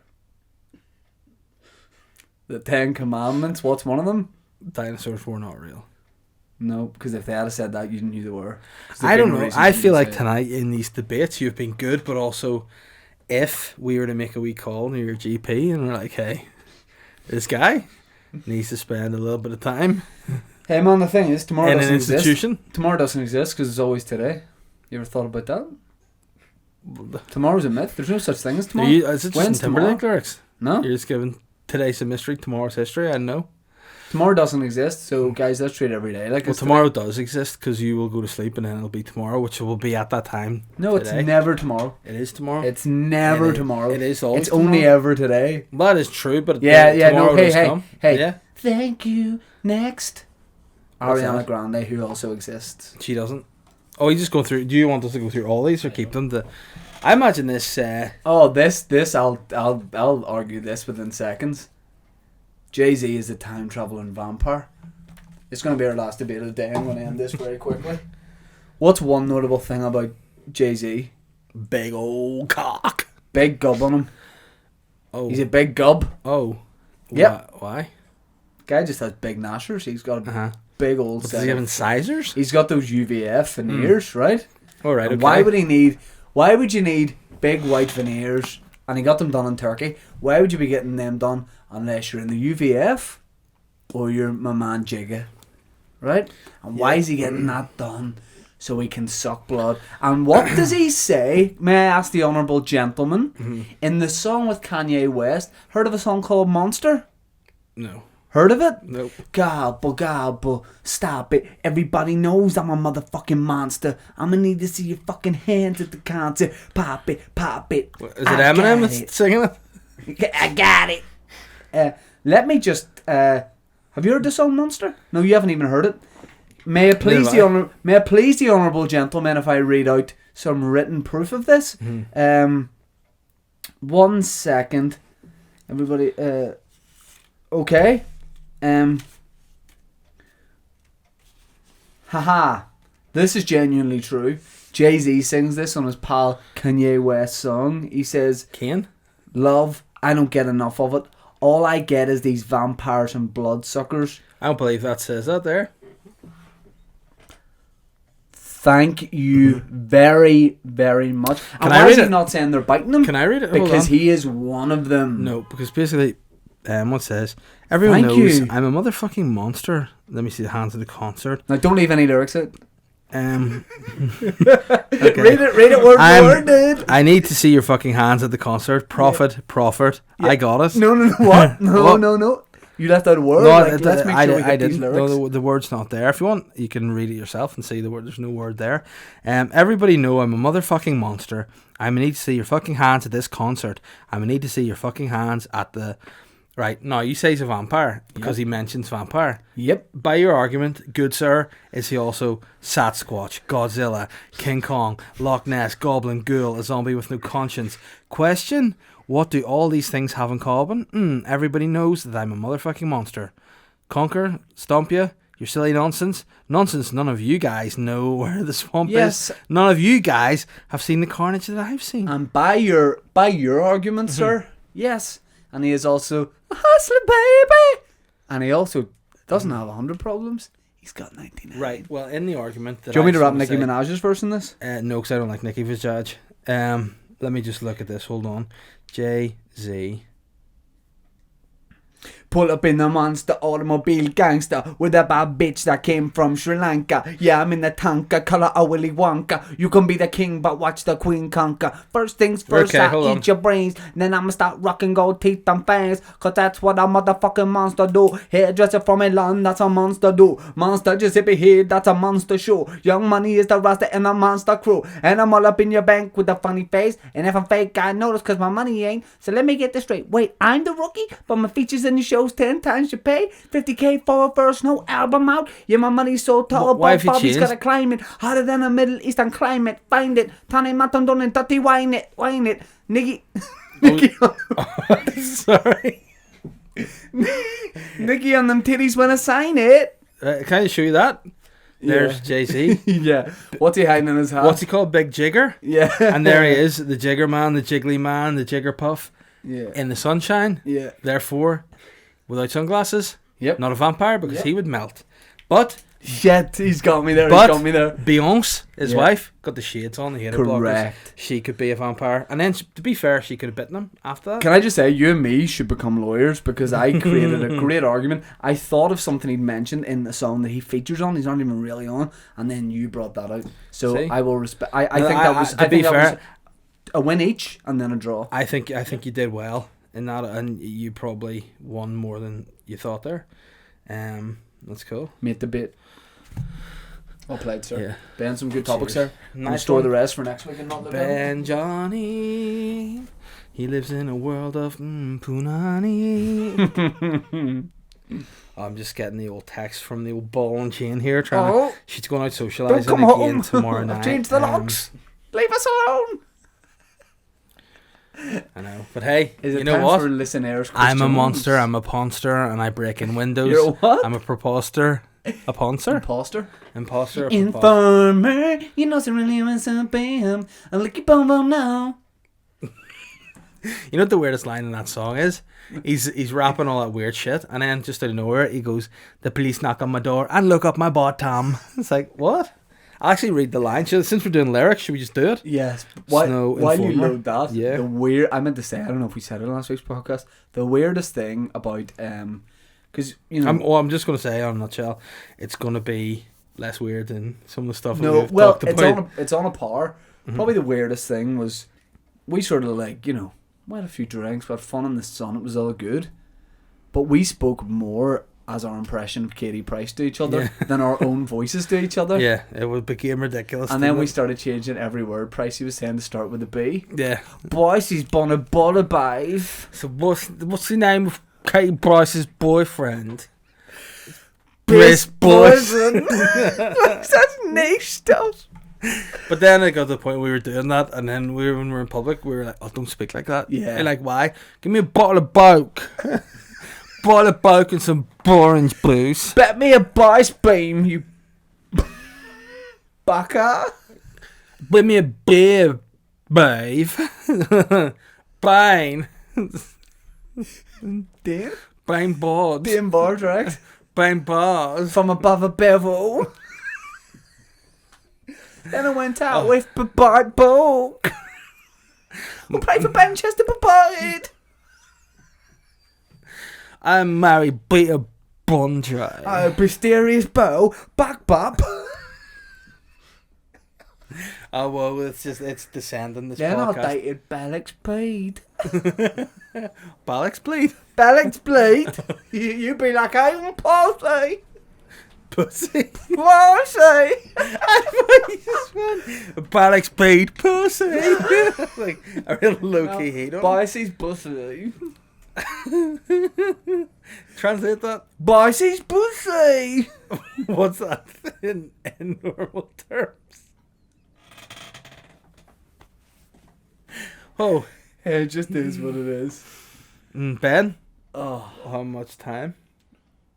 [SPEAKER 1] The 10 Commandments, what's one of them?
[SPEAKER 2] Dinosaurs were not real.
[SPEAKER 1] No, because if they had said that, you knew they were. 'Cause
[SPEAKER 2] I
[SPEAKER 1] there'd
[SPEAKER 2] don't
[SPEAKER 1] be no
[SPEAKER 2] know.
[SPEAKER 1] reason
[SPEAKER 2] I
[SPEAKER 1] for you
[SPEAKER 2] feel
[SPEAKER 1] to
[SPEAKER 2] like
[SPEAKER 1] say it.
[SPEAKER 2] tonight in these debates you've been good, but also if we were to make a wee call to your GP and we're like, hey, this guy needs to spend a little bit of time
[SPEAKER 1] Hey man, the thing is, tomorrow
[SPEAKER 2] in an
[SPEAKER 1] doesn't exist.
[SPEAKER 2] institution.
[SPEAKER 1] Tomorrow doesn't exist because it's always today. You ever thought about that? Tomorrow's a myth. There's no such thing as
[SPEAKER 2] Are
[SPEAKER 1] tomorrow.
[SPEAKER 2] you, is it just
[SPEAKER 1] When's
[SPEAKER 2] in Timberlake
[SPEAKER 1] tomorrow?
[SPEAKER 2] lyrics?
[SPEAKER 1] No,
[SPEAKER 2] You're just giving today's a mystery, tomorrow's history. I know.
[SPEAKER 1] tomorrow doesn't exist. So guys, let's treat every day like
[SPEAKER 2] Well,
[SPEAKER 1] it's
[SPEAKER 2] tomorrow does exist because you will go to sleep and then it'll be tomorrow, which will be at that time.
[SPEAKER 1] No,
[SPEAKER 2] today.
[SPEAKER 1] it's never tomorrow.
[SPEAKER 2] It is tomorrow.
[SPEAKER 1] It's never
[SPEAKER 2] It is-
[SPEAKER 1] tomorrow.
[SPEAKER 2] It is always
[SPEAKER 1] It's only
[SPEAKER 2] tomorrow.
[SPEAKER 1] ever today.
[SPEAKER 2] Well, that is true, but
[SPEAKER 1] Yeah,
[SPEAKER 2] the-
[SPEAKER 1] yeah, no,
[SPEAKER 2] tomorrow
[SPEAKER 1] hey,
[SPEAKER 2] does
[SPEAKER 1] hey,
[SPEAKER 2] come.
[SPEAKER 1] hey.
[SPEAKER 2] Yeah,
[SPEAKER 1] Thank you. Next.
[SPEAKER 2] What's
[SPEAKER 1] Ariana
[SPEAKER 2] that?
[SPEAKER 1] Grande, who also exists.
[SPEAKER 2] she doesn't. Oh, you just go through. Do you want us to go through all these or keep them to? I imagine this.
[SPEAKER 1] Oh, this, I'll argue this within seconds. Jay-Z is a time traveling vampire. It's going to be our last debate of the day. I'm going to end this very quickly. What's one notable thing about Jay-Z?
[SPEAKER 2] Big old cock.
[SPEAKER 1] Big gub on him.
[SPEAKER 2] Oh.
[SPEAKER 1] He's a big gub.
[SPEAKER 2] Oh.
[SPEAKER 1] Yep.
[SPEAKER 2] Why?
[SPEAKER 1] Guy just has big gnashers. He's got a big old
[SPEAKER 2] Does
[SPEAKER 1] set.
[SPEAKER 2] he have
[SPEAKER 1] of-
[SPEAKER 2] incisors?
[SPEAKER 1] He's got those UVF veneers, right?
[SPEAKER 2] All right.
[SPEAKER 1] And
[SPEAKER 2] Okay.
[SPEAKER 1] Why would you need big white veneers? And he got them done in Turkey. Why would you be getting them done unless you're in the UVF or you're my man Jigga, right? And why is he getting that done? So he can suck blood. And what does he say? May I ask the honourable gentleman? In the song with Kanye West, heard of a song called Monster?
[SPEAKER 2] No.
[SPEAKER 1] Heard of it?
[SPEAKER 2] Nope.
[SPEAKER 1] Gobble, stop it. Everybody knows I'm a motherfucking monster. I'ma need to see your fucking hands at the concert. Pop it.
[SPEAKER 2] Is it Eminem that's singing it?
[SPEAKER 1] I got it. Let me just... have you heard the song Monster? No, you haven't even heard it. May it please the honourable gentleman if I read out some written proof of this? 1 second. Everybody... okay. Haha. This is genuinely true. Jay-Z sings this on his pal Kanye West's song. He says,
[SPEAKER 2] Kane?
[SPEAKER 1] "Love, I don't get enough of it. All I get is these vampires and bloodsuckers."
[SPEAKER 2] I don't believe that says that there.
[SPEAKER 1] Thank you very, very much. And
[SPEAKER 2] Can
[SPEAKER 1] why
[SPEAKER 2] I read
[SPEAKER 1] is he
[SPEAKER 2] it?
[SPEAKER 1] not saying they're biting him?
[SPEAKER 2] Can I read it? Hold
[SPEAKER 1] Because
[SPEAKER 2] on.
[SPEAKER 1] he is one of them.
[SPEAKER 2] No, because basically, what says, everyone
[SPEAKER 1] Thank
[SPEAKER 2] knows
[SPEAKER 1] you.
[SPEAKER 2] I'm a motherfucking monster. Let me see the hands of the concert.
[SPEAKER 1] Now, don't leave any lyrics out.
[SPEAKER 2] Okay.
[SPEAKER 1] Read it word for word, dude.
[SPEAKER 2] I need to see your fucking hands at the concert. Profit.
[SPEAKER 1] Yeah.
[SPEAKER 2] I got it.
[SPEAKER 1] No, what?
[SPEAKER 2] What?
[SPEAKER 1] No. You left out a word.
[SPEAKER 2] No,
[SPEAKER 1] Like, let's make sure we
[SPEAKER 2] I
[SPEAKER 1] get these
[SPEAKER 2] didn't.
[SPEAKER 1] lyrics.
[SPEAKER 2] No, the word's not there. If you want, you can read it yourself and see the word. There's no word there. Everybody know I'm a motherfucking monster. I'm gonna need to see your fucking hands at this concert. I'm gonna need to see your fucking hands at the... Right, now you say he's a vampire because he mentions vampire.
[SPEAKER 1] Yep.
[SPEAKER 2] By your argument, good sir, is he also Sasquatch, Godzilla, King Kong, Loch Ness, Goblin, Ghoul, a zombie with no conscience? Question, what do all these things have in common? Everybody knows that I'm a motherfucking monster. Conquer, stomp you, your silly nonsense. Nonsense, none of you guys know where the swamp
[SPEAKER 1] Yes.
[SPEAKER 2] is. None of you guys have seen the carnage that I've seen.
[SPEAKER 1] And by your argument, sir, yes. And he is also a hustler, baby. And he also doesn't have 100 problems. He's got 99.
[SPEAKER 2] Right, well, in the argument... That
[SPEAKER 1] Do you want me to
[SPEAKER 2] I
[SPEAKER 1] rap
[SPEAKER 2] just
[SPEAKER 1] Nicki
[SPEAKER 2] wanna
[SPEAKER 1] Minaj's verse in this?
[SPEAKER 2] say- No, because I don't like Nicki Minaj. Let me just look at this. Hold on. Jay-Z.
[SPEAKER 1] Pull up in the monster automobile gangster with a bad bitch that came from Sri Lanka. Yeah, I'm in the tanker, color of Willy Wonka. You can be the king, but watch the queen conquer. First things first,
[SPEAKER 2] Okay,
[SPEAKER 1] I
[SPEAKER 2] hold
[SPEAKER 1] eat
[SPEAKER 2] on.
[SPEAKER 1] your brains. Then I'ma start rocking gold teeth and fangs. Cause that's what a motherfucking monster do. Hairdresser from Milan, that's a monster do. Monster Giuseppe here, that's a monster show. Young Money is the roster and a monster crew. And I'm all up in your bank with a funny face. And if I'm fake, I notice cause my money ain't. So let me get this straight. Wait, I'm the rookie, but my features in the show's 10 times you pay. 50k for a verse, no album out. Yeah, my money's so tall,
[SPEAKER 2] Why
[SPEAKER 1] but
[SPEAKER 2] have you
[SPEAKER 1] Bobby's
[SPEAKER 2] changed?
[SPEAKER 1] gotta climb it. Hotter than a Middle Eastern climate. Find it. Tani Matan Don and Tati wine it. Niggy.
[SPEAKER 2] Sorry.
[SPEAKER 1] Nicky on them titties when I sign it.
[SPEAKER 2] Can I show you that? There's Jay-Z.
[SPEAKER 1] Yeah. What's he hiding in his hat?
[SPEAKER 2] What's he called? Big Jigger.
[SPEAKER 1] Yeah.
[SPEAKER 2] And there he is, the Jigger Man, the Jiggly Man, the Jigger Puff.
[SPEAKER 1] Yeah.
[SPEAKER 2] In the sunshine.
[SPEAKER 1] Yeah.
[SPEAKER 2] Therefore, without sunglasses,
[SPEAKER 1] Yep.
[SPEAKER 2] not a vampire because
[SPEAKER 1] Yep.
[SPEAKER 2] he would melt. But
[SPEAKER 1] Shit, he's got me there.
[SPEAKER 2] But-
[SPEAKER 1] He's got me there.
[SPEAKER 2] Beyonce, his
[SPEAKER 1] Yeah.
[SPEAKER 2] wife, got the shades on, the hater blockers.
[SPEAKER 1] Correct.
[SPEAKER 2] She could be a vampire. And then, to be fair, she could have bitten him after that.
[SPEAKER 1] Can I just say, you and me should become lawyers because I created a great argument. I thought of something he'd mentioned in the song that he features on. He's not even really on, and then you brought that out. So
[SPEAKER 2] See?
[SPEAKER 1] I will respect. I
[SPEAKER 2] No,
[SPEAKER 1] think that was.
[SPEAKER 2] to
[SPEAKER 1] I
[SPEAKER 2] be
[SPEAKER 1] think that
[SPEAKER 2] fair,
[SPEAKER 1] was a win each, and then a draw.
[SPEAKER 2] I think you did well in that, and you probably won more than you thought there. That's cool.
[SPEAKER 1] Made the bit. Well played, sir.
[SPEAKER 2] Yeah.
[SPEAKER 1] Ben, some good topics
[SPEAKER 2] Cheers.
[SPEAKER 1] there. We'll
[SPEAKER 2] Nice
[SPEAKER 1] store
[SPEAKER 2] one.
[SPEAKER 1] the rest for next week and not the
[SPEAKER 2] Ben Johnny, he lives in a world of punani. I'm just getting the old text from the old ball and chain here. She's going out
[SPEAKER 1] Don't
[SPEAKER 2] socialising
[SPEAKER 1] come
[SPEAKER 2] again
[SPEAKER 1] home
[SPEAKER 2] tomorrow night.
[SPEAKER 1] Change the locks. Leave us alone.
[SPEAKER 2] I know, but hey,
[SPEAKER 1] Is it
[SPEAKER 2] you know
[SPEAKER 1] time
[SPEAKER 2] what?
[SPEAKER 1] for listeners?
[SPEAKER 2] I'm a monster. I'm a ponster, and I break in windows.
[SPEAKER 1] You're a what?
[SPEAKER 2] I'm a proposter. A poncer?
[SPEAKER 1] Imposter.
[SPEAKER 2] Imposter.
[SPEAKER 3] Informer, you know so really wants to be him. I lick your bum bum now.
[SPEAKER 2] You know what the weirdest line in that song is? He's rapping all that weird shit, and then just out of nowhere he goes, "The police knock on my door and look up my bottom." It's like, what? I'll actually read the line. Since we're doing lyrics, should we just do it?
[SPEAKER 1] Yes. While you
[SPEAKER 2] Informer.
[SPEAKER 1] load that,
[SPEAKER 2] Yeah.
[SPEAKER 1] I meant to say, I don't know if we said it in last week's podcast, the weirdest thing about, because, you know...
[SPEAKER 2] I'm just going to say, in a nutshell, it's going to be less weird than some of the stuff that
[SPEAKER 1] No,
[SPEAKER 2] we've
[SPEAKER 1] well,
[SPEAKER 2] talked about.
[SPEAKER 1] it's on a par.
[SPEAKER 2] Mhm.
[SPEAKER 1] Probably the weirdest thing was, we sort of like, you know, we had a few drinks, we had fun in the sun, it was all good. But we spoke more as our impression of Katie Price to each other than our own voices to each other.
[SPEAKER 2] Yeah, became ridiculous.
[SPEAKER 1] And then we started changing every word Pricey was saying to start with a B.
[SPEAKER 2] Yeah.
[SPEAKER 1] Boys, he's born a butter babe.
[SPEAKER 2] So what's the name of Katie Price's boyfriend?
[SPEAKER 1] Best
[SPEAKER 2] Boys.
[SPEAKER 1] boyfriend. That's niche stuff.
[SPEAKER 2] But then it got to the point we were doing that, and then when we were in public, we were like, "Oh, don't speak like that."
[SPEAKER 1] Yeah.
[SPEAKER 2] And like, why? Give me a bottle of Boke. Bottle of Boke and some orange blues.
[SPEAKER 1] Bet me a bice beam, you baka.
[SPEAKER 2] Give me a beer, babe. Bane.
[SPEAKER 1] Damn.
[SPEAKER 2] Bane boards.
[SPEAKER 1] Damn bar tracks.
[SPEAKER 2] Bane bars.
[SPEAKER 1] From above a bevel. Then I went out with Bart Boke. We'll play for Manchester Bard.
[SPEAKER 2] I'm married Peter Bondre.
[SPEAKER 1] Mysterious Bow. Back bop.
[SPEAKER 2] Oh well, it's descending this
[SPEAKER 1] Then I
[SPEAKER 2] podcast.
[SPEAKER 1] dated Bellix Pete.
[SPEAKER 2] Bollocks, please.
[SPEAKER 1] Bellix Pete. You be like, I'm Pussy.
[SPEAKER 2] Pussy.
[SPEAKER 1] Pussy.
[SPEAKER 2] Bollocks, Pete. Pussy. Like a real low key hate on.
[SPEAKER 1] Bicy's pussy.
[SPEAKER 2] Translate that.
[SPEAKER 1] Bicy's pussy.
[SPEAKER 2] What's that in normal terms? Oh,
[SPEAKER 1] It just is what it is.
[SPEAKER 2] Ben.
[SPEAKER 1] Oh,
[SPEAKER 2] How much time?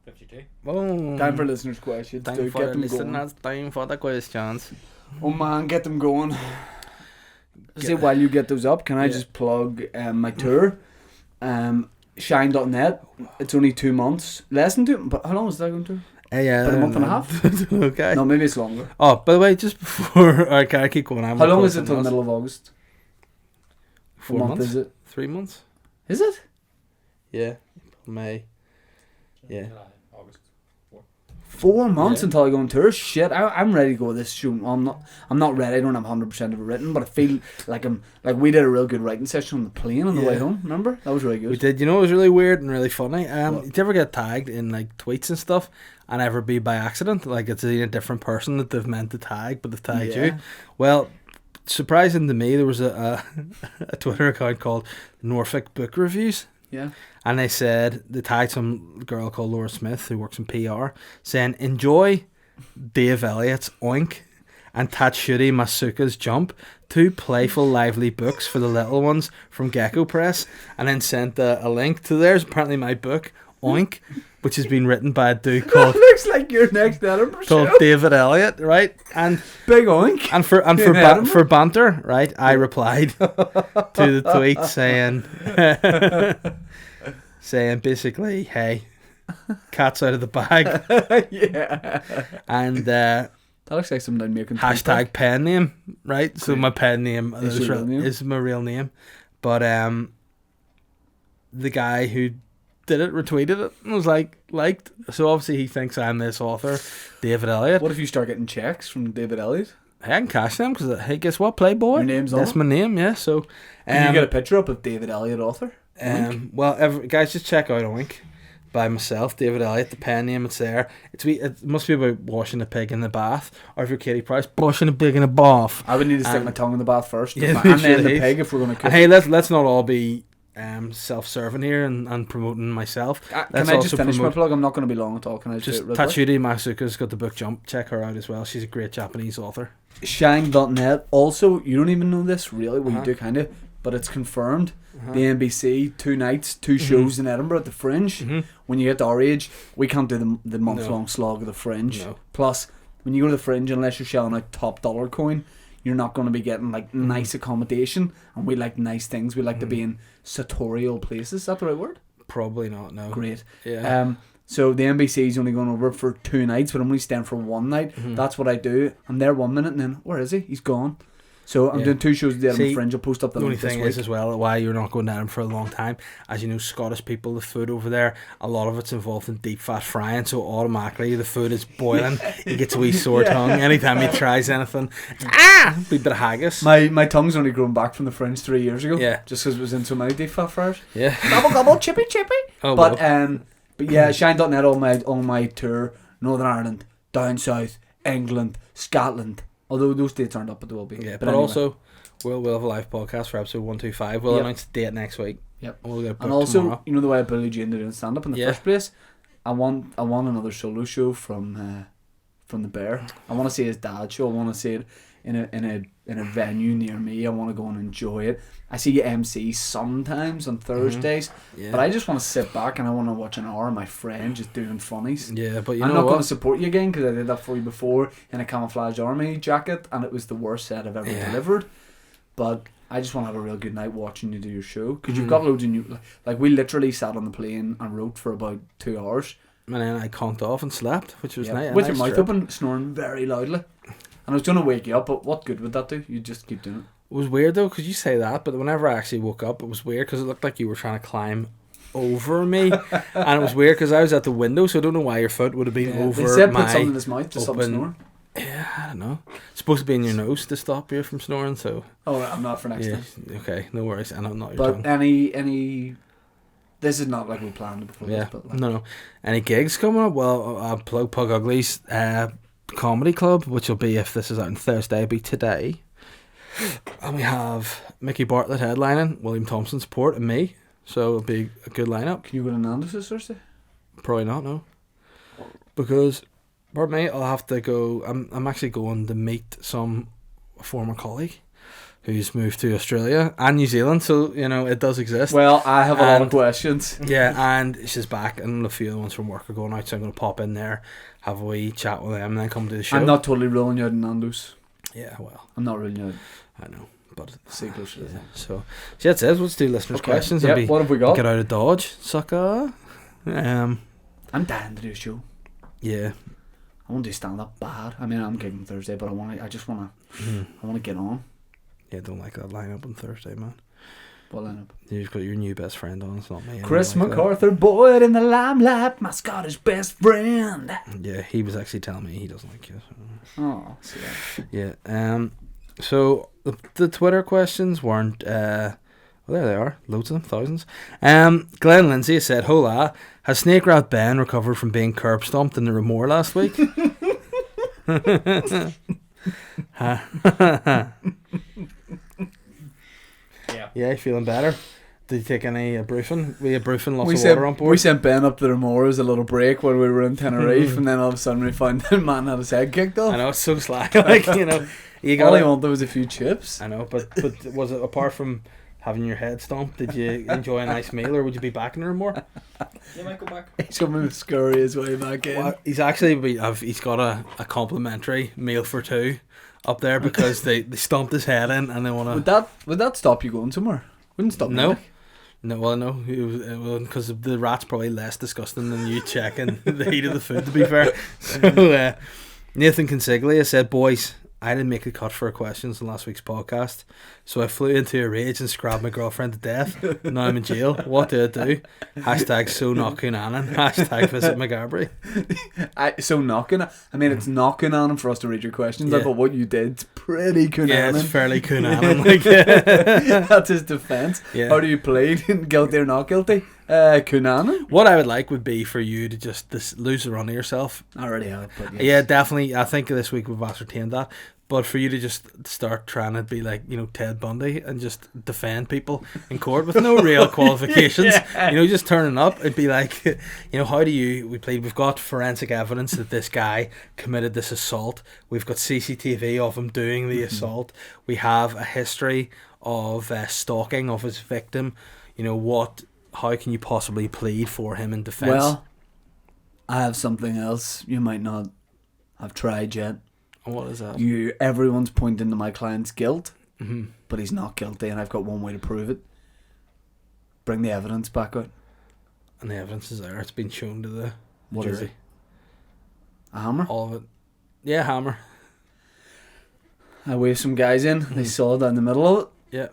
[SPEAKER 4] 52.
[SPEAKER 2] Oh,
[SPEAKER 1] time for listeners' questions.
[SPEAKER 2] time
[SPEAKER 1] Dude,
[SPEAKER 2] for
[SPEAKER 1] get
[SPEAKER 2] the
[SPEAKER 1] them going.
[SPEAKER 2] listeners. Time for the questions.
[SPEAKER 1] Oh man, get them going.
[SPEAKER 2] Get
[SPEAKER 1] See,
[SPEAKER 2] it.
[SPEAKER 1] while you get those up, can I
[SPEAKER 2] Yeah.
[SPEAKER 1] just plug my tour? Shine.net. It's only 2 months. Less than 2, but how long is that going to?
[SPEAKER 2] Yeah,
[SPEAKER 1] About a month and a half?
[SPEAKER 2] Okay.
[SPEAKER 1] No, maybe it's longer.
[SPEAKER 2] Oh, by the way, just before I can't keep going,
[SPEAKER 1] How long is it till the middle of August?
[SPEAKER 2] 4
[SPEAKER 1] What month
[SPEAKER 2] months.
[SPEAKER 1] is it?
[SPEAKER 2] 3 months.
[SPEAKER 1] Is it?
[SPEAKER 2] Yeah, May. Yeah.
[SPEAKER 4] August.
[SPEAKER 1] 4 months
[SPEAKER 2] Yeah.
[SPEAKER 1] until I go on tour. Shit, I'm ready to go with this show. I'm not ready. I don't have 100% of it written, but I feel like we did a real good writing session on the plane on the way
[SPEAKER 2] Yeah.
[SPEAKER 1] home. Remember? That was really
[SPEAKER 2] We
[SPEAKER 1] good.
[SPEAKER 2] did. You know, it was really weird and really funny.
[SPEAKER 1] What?
[SPEAKER 2] Did you ever get tagged in like tweets and stuff, and ever be by accident? Like it's a different person that they've meant to tag, but they've tagged you.
[SPEAKER 1] Yeah.
[SPEAKER 2] Well, surprising to me, there was a Twitter account called Norfolk Book Reviews.
[SPEAKER 1] Yeah.
[SPEAKER 2] And they tagged some girl called Laura Smith who works in PR, saying, "Enjoy Dave Elliott's Oink and Tatsushi Masuka's Jump, 2 playful, lively books for the little ones from Gecko Press," and then sent a link to theirs. Apparently, my book Oink, which has been written by a dude
[SPEAKER 1] That
[SPEAKER 2] called
[SPEAKER 1] looks like your next Edinburgh show.
[SPEAKER 2] David Elliott, right? And
[SPEAKER 1] Big oink.
[SPEAKER 2] and for
[SPEAKER 1] In Edinburgh?
[SPEAKER 2] for banter, right? I replied to the tweet saying basically, "Hey, cat's out of the bag,"
[SPEAKER 1] Yeah.
[SPEAKER 2] and
[SPEAKER 1] That looks like something I'd make.
[SPEAKER 2] hashtag pen name, right? So my pen name
[SPEAKER 1] Is your real name?
[SPEAKER 2] is my real name, but the guy who did it retweeted it and was liked. So obviously he thinks I'm this author, David Elliott.
[SPEAKER 1] What if you start getting checks from David Elliott?
[SPEAKER 2] Hey, I can cash them because hey, guess what, Playboy?
[SPEAKER 1] Your name's on
[SPEAKER 2] That's
[SPEAKER 1] it?
[SPEAKER 2] my name, yeah. So
[SPEAKER 1] Can you get a picture up of David Elliott, author?
[SPEAKER 2] well, guys, just check out Oink by myself, David Elliott. The pen name, it's there. It must be about washing a pig in the bath, or if you're Katie Price, washing a pig in a bath.
[SPEAKER 1] I would need to stick my tongue in the bath first,
[SPEAKER 2] Yeah,
[SPEAKER 1] and then
[SPEAKER 2] sure
[SPEAKER 1] the
[SPEAKER 2] is.
[SPEAKER 1] pig if we're going to cook.
[SPEAKER 2] And hey, let's not all be self-serving here and promoting myself.
[SPEAKER 1] Can
[SPEAKER 2] let's
[SPEAKER 1] I just
[SPEAKER 2] also
[SPEAKER 1] finish my
[SPEAKER 2] promote-
[SPEAKER 1] plug? I'm not going to be long at all. Can I
[SPEAKER 2] Just
[SPEAKER 1] do it real quick?
[SPEAKER 2] Tatsushi Masuka's got the book Jump. Check her out as well. She's a great Japanese author.
[SPEAKER 1] Shang.net. Also, you don't even know this really. Well,
[SPEAKER 2] Uh-huh.
[SPEAKER 1] you do kind of, but it's confirmed. the NBC, 2 nights, 2 shows in Edinburgh at the Fringe. When you get to our age, we can't do the month-long slog of the Fringe.
[SPEAKER 2] No.
[SPEAKER 1] Plus, when you go to the Fringe, unless you're shelling out top dollar coin, you're not going to be getting like nice accommodation, and we like nice things. We like to be in sartorial places. Is that the right word?
[SPEAKER 2] Probably not. No.
[SPEAKER 1] Great.
[SPEAKER 2] Yeah.
[SPEAKER 1] So the NBC's only going over for 2 nights, but I'm only staying for 1 night. That's what I do. I'm there 1 minute, and then where is he? He's gone. So I'm doing 2 shows there on the Fringe. I'll post up the
[SPEAKER 2] only
[SPEAKER 1] link this
[SPEAKER 2] thing
[SPEAKER 1] week.
[SPEAKER 2] is as well why you're not going down for a long time. As you know, Scottish people, the food over there, a lot of it's involved in deep fat frying, so automatically the food is boiling. He gets a wee sore tongue anytime he tries anything. A bit of haggis.
[SPEAKER 1] My tongue's only grown back from the Fringe 3 years ago.
[SPEAKER 2] Yeah.
[SPEAKER 1] Just because it was in so many deep fat fryers.
[SPEAKER 2] Yeah.
[SPEAKER 1] Gobble gobble, chippy chippy.
[SPEAKER 2] Oh,
[SPEAKER 1] but
[SPEAKER 2] well.
[SPEAKER 1] but yeah, Shine.net on my tour, Northern Ireland, down south, England, Scotland. Although those dates aren't up, but they will be.
[SPEAKER 2] Yeah,
[SPEAKER 1] but
[SPEAKER 2] but
[SPEAKER 1] anyway.
[SPEAKER 2] also we'll have a live podcast for episode 125. We'll announce the date next week.
[SPEAKER 1] Yep.
[SPEAKER 2] And we'll get it booked
[SPEAKER 1] And also,
[SPEAKER 2] tomorrow.
[SPEAKER 1] you know the way I bullied you into doing stand up in the
[SPEAKER 2] Yeah.
[SPEAKER 1] first place? I want another solo show from the Bear. I want to see his dad show. I want to see it in a venue near me. I want to go and enjoy it. I see you MC sometimes on Thursdays,
[SPEAKER 2] Yeah.
[SPEAKER 1] but I just want to sit back and I want to watch an hour of my friend just doing funnies.
[SPEAKER 2] Yeah, but you
[SPEAKER 1] I'm
[SPEAKER 2] know
[SPEAKER 1] not going
[SPEAKER 2] what?
[SPEAKER 1] to support you again because I did that for you before in a camouflage army jacket, and it was the worst set I've ever delivered. But I just want to have a real good night watching you do your show because you've got loads of new. Like we literally sat on the plane and wrote for about 2 hours.
[SPEAKER 2] And then I conked off and slept, which was nice.
[SPEAKER 1] With your mouth open, snoring very loudly. And I was going to wake you up, but what good would that do? You just keep doing it.
[SPEAKER 2] It was weird though, because you say that, but whenever I actually woke up, it was weird because it looked like you were trying to climb over me, and it was weird because I was at the window, so I don't know why your foot would have been over
[SPEAKER 1] They said
[SPEAKER 2] my
[SPEAKER 1] put something in his mouth to stop
[SPEAKER 2] open-
[SPEAKER 1] snoring.
[SPEAKER 2] Yeah, I don't know. It's supposed to be in your nose to stop you from snoring, so
[SPEAKER 1] Oh, I'm not for next
[SPEAKER 2] yeah,
[SPEAKER 1] time.
[SPEAKER 2] okay, no worries, and I'm not your
[SPEAKER 1] But
[SPEAKER 2] tongue.
[SPEAKER 1] any. This is not like we planned before.
[SPEAKER 2] Yeah,
[SPEAKER 1] This, but like,
[SPEAKER 2] no. Any gigs coming up? Well, I'll plug Pug Ugly's comedy club, which will be, if this is out on Thursday, it'll be today. And we have Mickey Bartlett headlining, William Thompson support, and me. So it'll be a good lineup.
[SPEAKER 1] Can you go to Nando's this Thursday?
[SPEAKER 2] Probably not, no. Because, pardon me, I'll have to go. I'm actually going to meet some former colleague who's moved to Australia and New Zealand, so you know it does exist.
[SPEAKER 1] Well, I have a lot of
[SPEAKER 2] And-
[SPEAKER 1] questions.
[SPEAKER 2] Yeah, and she's back, and a few of the ones from work are going out, so I'm going to pop in there, have a wee chat with them, and then come to the show.
[SPEAKER 1] I'm not totally ruling you out in Nando's.
[SPEAKER 2] Yeah, well,
[SPEAKER 1] I'm not ruling you out.
[SPEAKER 2] I know, but
[SPEAKER 1] Stay close to
[SPEAKER 2] yeah.
[SPEAKER 1] it.
[SPEAKER 2] So that's it. Let's do listeners'
[SPEAKER 1] Okay.
[SPEAKER 2] questions
[SPEAKER 1] Yep,
[SPEAKER 2] and
[SPEAKER 1] what have we got?
[SPEAKER 2] get out of Dodge, sucker.
[SPEAKER 1] I'm dying to do a show.
[SPEAKER 2] Yeah.
[SPEAKER 1] I want to do stand up bad. I mean, I'm gigging Thursday, but I just want to get on.
[SPEAKER 2] Yeah, don't like that lineup on Thursday, man.
[SPEAKER 1] What lineup?
[SPEAKER 2] You've got your new best friend on. It's not me. I don't
[SPEAKER 1] Chris
[SPEAKER 2] like that.
[SPEAKER 1] MacArthur, Boyd in the limelight, my Scottish best friend.
[SPEAKER 2] Yeah, he was actually telling me he doesn't like you. So.
[SPEAKER 1] Oh, see that.
[SPEAKER 2] Yeah. So the Twitter questions weren't. Well, there they are. Loads of them, thousands. Glenn Lindsay said, "Hola, has Snake Rat Ben recovered from being curb stomped in the Remore last week?" Yeah, you feeling better? Did you take any brufen? We had brufen, lots of water on board.
[SPEAKER 1] We sent Ben up to the Moor as a little break when we were in Tenerife, and then all of a sudden we found that man had his head kicked off.
[SPEAKER 2] I know, it's so slack. Like, you know, you got
[SPEAKER 1] All he wanted was a few chips.
[SPEAKER 2] I know, but was it, apart from having your head stomped, did you enjoy a nice meal, or would you be back in there more?
[SPEAKER 4] You might go back.
[SPEAKER 1] He's coming to scurry his way back in.
[SPEAKER 2] Well, he's actually he's got a complimentary meal for two up there because they stomped his head in and they want to.
[SPEAKER 1] Would that stop you going somewhere? Wouldn't stop me.
[SPEAKER 2] No.
[SPEAKER 1] like.
[SPEAKER 2] No, well, no, because the rat's probably less disgusting than you checking the heat of the food, to be fair. So, Nathan Consiglia said, "Boys, I didn't make a cut for questions in last week's podcast, so I flew into a rage and scrapped my girlfriend to death. Now I'm in jail. What do I do? Hashtag so not Cunanan. Hashtag visit McGarbury."
[SPEAKER 1] So knocking. I mean, it's knocking on him for us to read your questions.
[SPEAKER 2] Yeah.
[SPEAKER 1] But what you did's pretty Cunanan.
[SPEAKER 2] Yeah, it's fairly Cunanan. Like,
[SPEAKER 1] That's his defence.
[SPEAKER 2] Yeah.
[SPEAKER 1] How do you plead? Guilty or not guilty? Cunanan.
[SPEAKER 2] what I would like would be for you to just lose the run of yourself.
[SPEAKER 1] I already have. But yes.
[SPEAKER 2] Yeah, definitely. I think this week we've ascertained that. But for you to just start trying to be like, Ted Bundy and just defend people in court with no real qualifications, just turning up, it'd be like, how do we've got forensic evidence that this guy committed this assault. We've got CCTV of him doing the assault. We have a history of stalking of his victim. How can you possibly plead for him in defence?
[SPEAKER 1] Well, I have something else you might not have tried yet.
[SPEAKER 2] What is that?
[SPEAKER 1] Everyone's pointing to my client's guilt,
[SPEAKER 2] Mm-hmm.
[SPEAKER 1] but he's not guilty, and I've got one way to prove it. Bring the evidence back out.
[SPEAKER 2] And the evidence is there. It's been shown to the
[SPEAKER 1] What
[SPEAKER 2] jury.
[SPEAKER 1] is it? A hammer?
[SPEAKER 2] All of it. Yeah, hammer.
[SPEAKER 1] I waved some guys in. They saw it down the middle of it.
[SPEAKER 2] Yeah.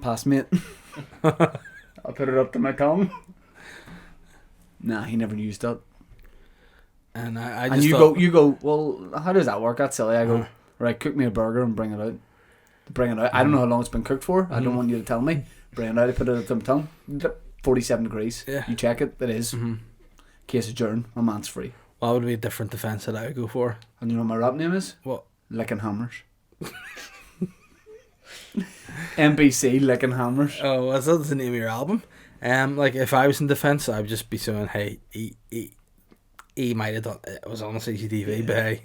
[SPEAKER 1] Pass me it. I'll put it up to my tongue. Nah, he never used that.
[SPEAKER 2] And I
[SPEAKER 1] And
[SPEAKER 2] just
[SPEAKER 1] you go, well, how does that work? That's silly. I go, right, cook me a burger and bring it out. I don't know how long it's been cooked for. I don't want you to tell me. Bring it out. I put it up to my tongue. 47 degrees.
[SPEAKER 2] Yeah.
[SPEAKER 1] You check it. It is.
[SPEAKER 2] Mm-hmm.
[SPEAKER 1] Case adjourned. My man's free.
[SPEAKER 2] Well, that would be a different defence that I would go for.
[SPEAKER 1] And you know what my rap name is?
[SPEAKER 2] What?
[SPEAKER 1] Licking Hammers. NBC Licking Hammers.
[SPEAKER 2] Oh, well, that's the name of your album. Like if I was in defence, I would just be saying, hey, he might have done it. Was on the CCTV, but hey,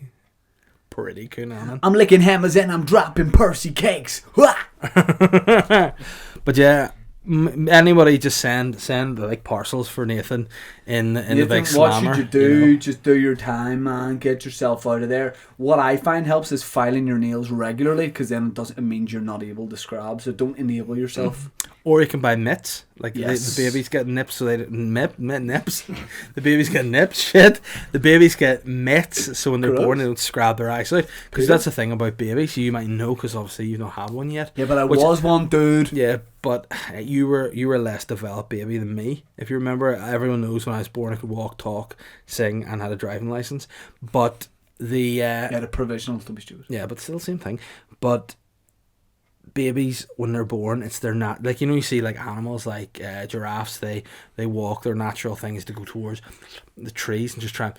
[SPEAKER 2] pretty cool on it.
[SPEAKER 1] I'm licking hammers and I'm dropping Percy cakes.
[SPEAKER 2] But yeah, anybody just send like parcels for Nathan in the big slammer.
[SPEAKER 1] What should you do? Just do your time, man. Get yourself out of there. What I find helps is filing your nails regularly, because then it means you're not able to scrub. So don't enable yourself.
[SPEAKER 2] Or you can buy mitts. Like
[SPEAKER 1] Yes.
[SPEAKER 2] the babies get nips, so they nips. The babies get nips. Shit. The babies get mitts, so when they're born, they don't scrub their eyes out. Because that's the thing about babies. You might know, because obviously you don't have one yet.
[SPEAKER 1] Yeah, but I was one dude.
[SPEAKER 2] Yeah, but you were a less developed baby than me. If you remember, everyone knows when I was born I could walk, talk, sing, and had a driving license. But the
[SPEAKER 1] provisional, to be stupid.
[SPEAKER 2] yeah, but still the same thing. But babies, when they're born, it's their like, you see like animals like giraffes, they walk, their natural thing is to go towards the trees and just try and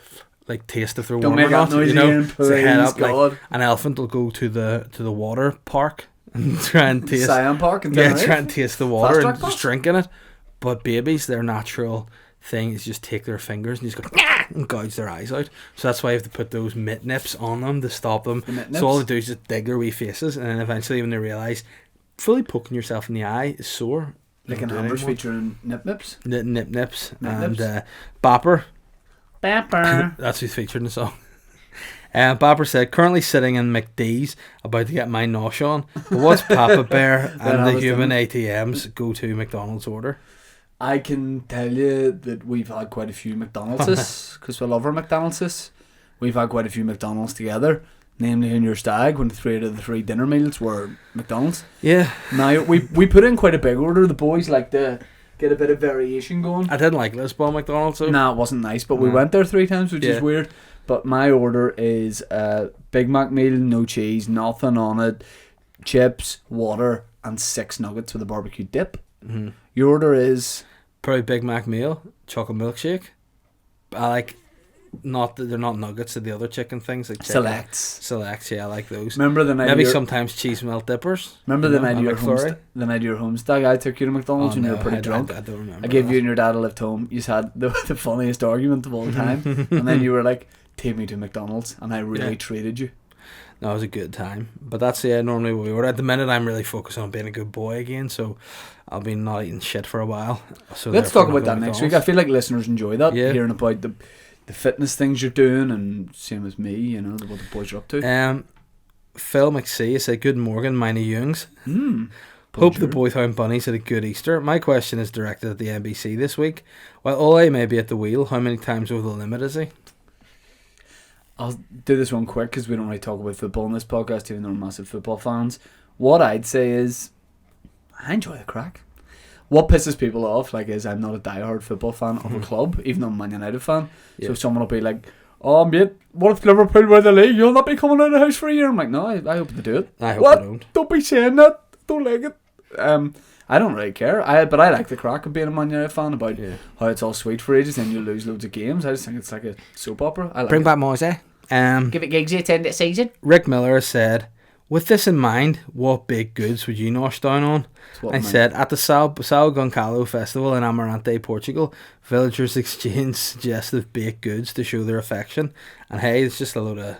[SPEAKER 2] like taste if they're
[SPEAKER 1] Don't
[SPEAKER 2] warm or
[SPEAKER 1] make that
[SPEAKER 2] not.
[SPEAKER 1] noise again,
[SPEAKER 2] So they head up,
[SPEAKER 1] God.
[SPEAKER 2] like an elephant will go to the water park and try and taste
[SPEAKER 1] Scion Park and
[SPEAKER 2] try and taste the water
[SPEAKER 1] Fast
[SPEAKER 2] and
[SPEAKER 1] track
[SPEAKER 2] just drink in it. But babies, their natural thing is just take their fingers and just go and gouge their eyes out. So that's why you have to put those mitt nips on them to stop them. So all they do is just dig their wee faces, and then eventually when they realise fully poking yourself in the eye is sore.
[SPEAKER 1] Licking hammers featuring nip nips.
[SPEAKER 2] Nip nips and
[SPEAKER 1] nips.
[SPEAKER 2] Bapper.
[SPEAKER 3] Pepper.
[SPEAKER 2] That's who's featured in the song. Bapper said, currently sitting in McD's about to get my nosh on. But what's Papa Bear and the human ATM's go-to McDonald's order?
[SPEAKER 1] I can tell you that we've had quite a few McDonald's, because we love our McDonald's. We've had quite a few McDonald's together, namely in your stag, when 3 out of the 3 dinner meals were McDonald's.
[SPEAKER 2] Yeah.
[SPEAKER 1] Now, we put in quite a big order. The boys like to get a bit of variation going.
[SPEAKER 2] I didn't like Lisbon McDonald's, though.
[SPEAKER 1] Nah, it wasn't nice, but we went there 3 times, which is weird. But my order is a Big Mac meal, no cheese, nothing on it, chips, water, and 6 nuggets with a barbecue dip.
[SPEAKER 2] Mm-hmm.
[SPEAKER 1] Your order is...
[SPEAKER 2] Probably Big Mac meal, chocolate milkshake. I like, not that they're not nuggets, they're the other chicken things like chicken. Selects, yeah, I like those.
[SPEAKER 1] Remember the night
[SPEAKER 2] maybe
[SPEAKER 1] of your,
[SPEAKER 2] sometimes cheese melt dippers.
[SPEAKER 1] Remember the night of your
[SPEAKER 2] McFlurry?
[SPEAKER 1] the night of your homestag? I took you to McDonald's when you were pretty drunk.
[SPEAKER 2] I don't remember.
[SPEAKER 1] I gave
[SPEAKER 2] that.
[SPEAKER 1] you and your dad a lift home. You had the funniest argument of all time, and then you were like, "Take me to McDonald's," and I really treated you.
[SPEAKER 2] No, it was a good time. But that's normally what we order. At the minute, I'm really focused on being a good boy again, so I'll be not eating shit for a while. So
[SPEAKER 1] let's talk about that next week. I feel like listeners enjoy that,
[SPEAKER 2] Yeah.
[SPEAKER 1] hearing about the fitness things you're doing, and same as me, you know, what the boys are up to.
[SPEAKER 2] Phil McSee said, "Good morning, Miney Youngs. Hope
[SPEAKER 1] Bonjour.
[SPEAKER 2] the Boytown Bunnies had a good Easter. My question is directed at the NBC this week. While Ole may be at the wheel, how many times over the limit is he?"
[SPEAKER 1] I'll do this one quick because we don't really talk about football in this podcast, even though we're massive football fans. What I'd say is, I enjoy the crack. What pisses people off, is I'm not a diehard football fan of a club, even though I'm a Man United fan.
[SPEAKER 2] Yeah.
[SPEAKER 1] So someone will be like, "Oh, mate, what if Liverpool win the league? You'll not be coming out of the house for a year." I'm like, "No, I hope they do it."
[SPEAKER 2] I hope
[SPEAKER 1] What?
[SPEAKER 2] they don't.
[SPEAKER 1] Don't be saying that. Don't like it. I don't really care. But I like the crack of being a Man United fan about how it's all sweet for ages and you lose loads of games. I just think it's like a soap opera. I like
[SPEAKER 2] Bring
[SPEAKER 1] it.
[SPEAKER 2] back Moise.
[SPEAKER 3] Give it gigs at end of season.
[SPEAKER 2] Rick Miller said, with this in mind, what big goods would you nosh down on? I said, at the São Gonçalo Festival in Amarante, Portugal, villagers exchange suggestive baked goods to show their affection. And hey, it's just a load of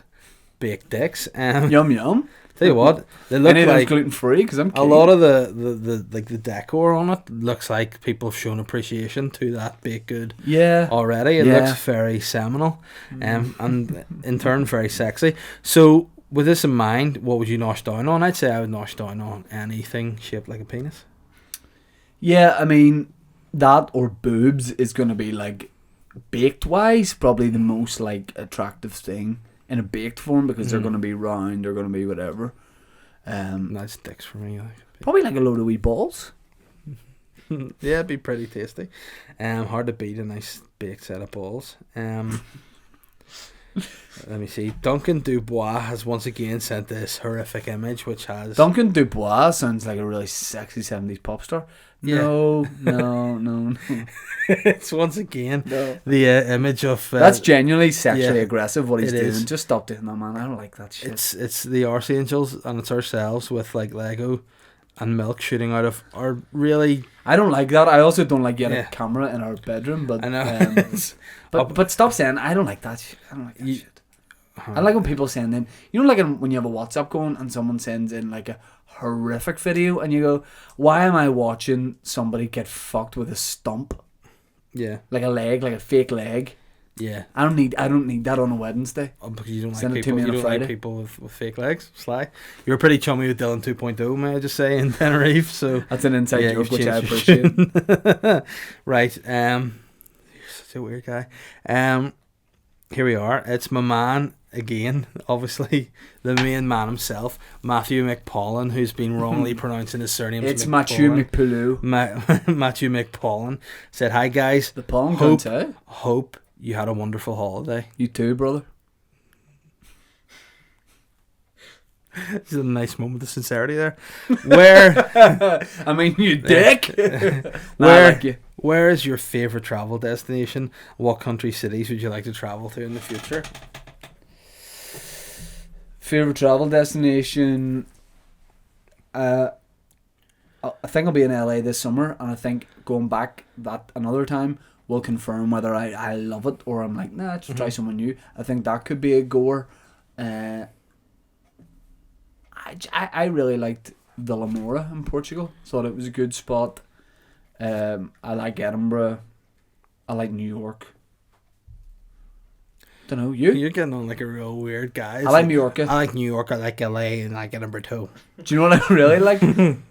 [SPEAKER 2] baked dicks.
[SPEAKER 1] Yum yum.
[SPEAKER 2] Tell you what, they look like
[SPEAKER 1] gluten free because I'm keen.
[SPEAKER 2] a lot of the decor on it looks like people have shown appreciation to that baked good.
[SPEAKER 1] Yeah.
[SPEAKER 2] Already, it looks very seminal, and in turn very sexy. So, with this in mind, what would you nosh down on? I'd say I would nosh down on anything shaped like a penis.
[SPEAKER 1] Yeah, I mean, that or boobs is going to be like baked wise probably the most like attractive thing in a baked form because they're going to be round, they're going to be whatever.
[SPEAKER 2] Nice dicks for me.
[SPEAKER 1] Probably like a load of wee balls.
[SPEAKER 2] Yeah, it'd be pretty tasty. Hard to beat a nice baked set of balls. Let me see. Duncan Dubois has once again sent this horrific image, which has...
[SPEAKER 1] Duncan Dubois sounds like a really sexy 70s pop star.
[SPEAKER 2] Yeah.
[SPEAKER 1] No.
[SPEAKER 2] It's once again the image of...
[SPEAKER 1] That's genuinely sexually aggressive what he's doing.
[SPEAKER 2] Is.
[SPEAKER 1] Just stop doing that, man. I don't like that shit.
[SPEAKER 2] It's the Arse Angels and it's ourselves with like Lego and milk shooting out of our really...
[SPEAKER 1] I don't like that. I also don't like getting a camera in our bedroom, but
[SPEAKER 2] I know.
[SPEAKER 1] but stop saying I don't like that shit. I don't like that shit. I like when people send in, you know, like when you have a WhatsApp going and someone sends in like a horrific video and you go, why am I watching somebody get fucked with a stump?
[SPEAKER 2] Yeah.
[SPEAKER 1] Like a leg, like a fake leg.
[SPEAKER 2] Yeah.
[SPEAKER 1] I don't need that on a Wednesday.
[SPEAKER 2] Oh, because you don't
[SPEAKER 1] Send
[SPEAKER 2] like
[SPEAKER 1] it to
[SPEAKER 2] people.
[SPEAKER 1] me on
[SPEAKER 2] You
[SPEAKER 1] a
[SPEAKER 2] don't like
[SPEAKER 1] Friday.
[SPEAKER 2] people with fake legs. Sly. You were pretty chummy with Dylan 2.0, may I just say, in Tenerife. So
[SPEAKER 1] That's an inside
[SPEAKER 2] yeah,
[SPEAKER 1] joke,
[SPEAKER 2] you've
[SPEAKER 1] which I
[SPEAKER 2] changed
[SPEAKER 1] appreciate.
[SPEAKER 2] Right. You're such a weird guy. Here we are. It's my man again. Obviously, the main man himself, Matthew McPaulin, who's been wrongly pronouncing his surname.
[SPEAKER 1] It's Matthew McPulu.
[SPEAKER 2] Matthew McPaulin said, "Hi guys.
[SPEAKER 1] The pollen comes out.
[SPEAKER 2] Hope you had a wonderful holiday."
[SPEAKER 1] You too, brother.
[SPEAKER 2] This is a nice moment of sincerity there. Where
[SPEAKER 1] I mean, you dick. I like you.
[SPEAKER 2] Where is your favourite travel destination? What country, cities would you like to travel to in the future?
[SPEAKER 1] Favorite travel destination? I think I'll be in LA this summer, and I think going back that another time will confirm whether I love it or I'm like, nah, let's try someone new. I think that could be a goer. I really liked Villamora in Portugal. Thought it was a good spot. I like Edinburgh. I like New York. Don't know, you?
[SPEAKER 2] You're getting on like a real weird guy.
[SPEAKER 1] I like New York.
[SPEAKER 2] I like New York, I like LA, and I like Edinburgh too.
[SPEAKER 1] Do you know what I really like?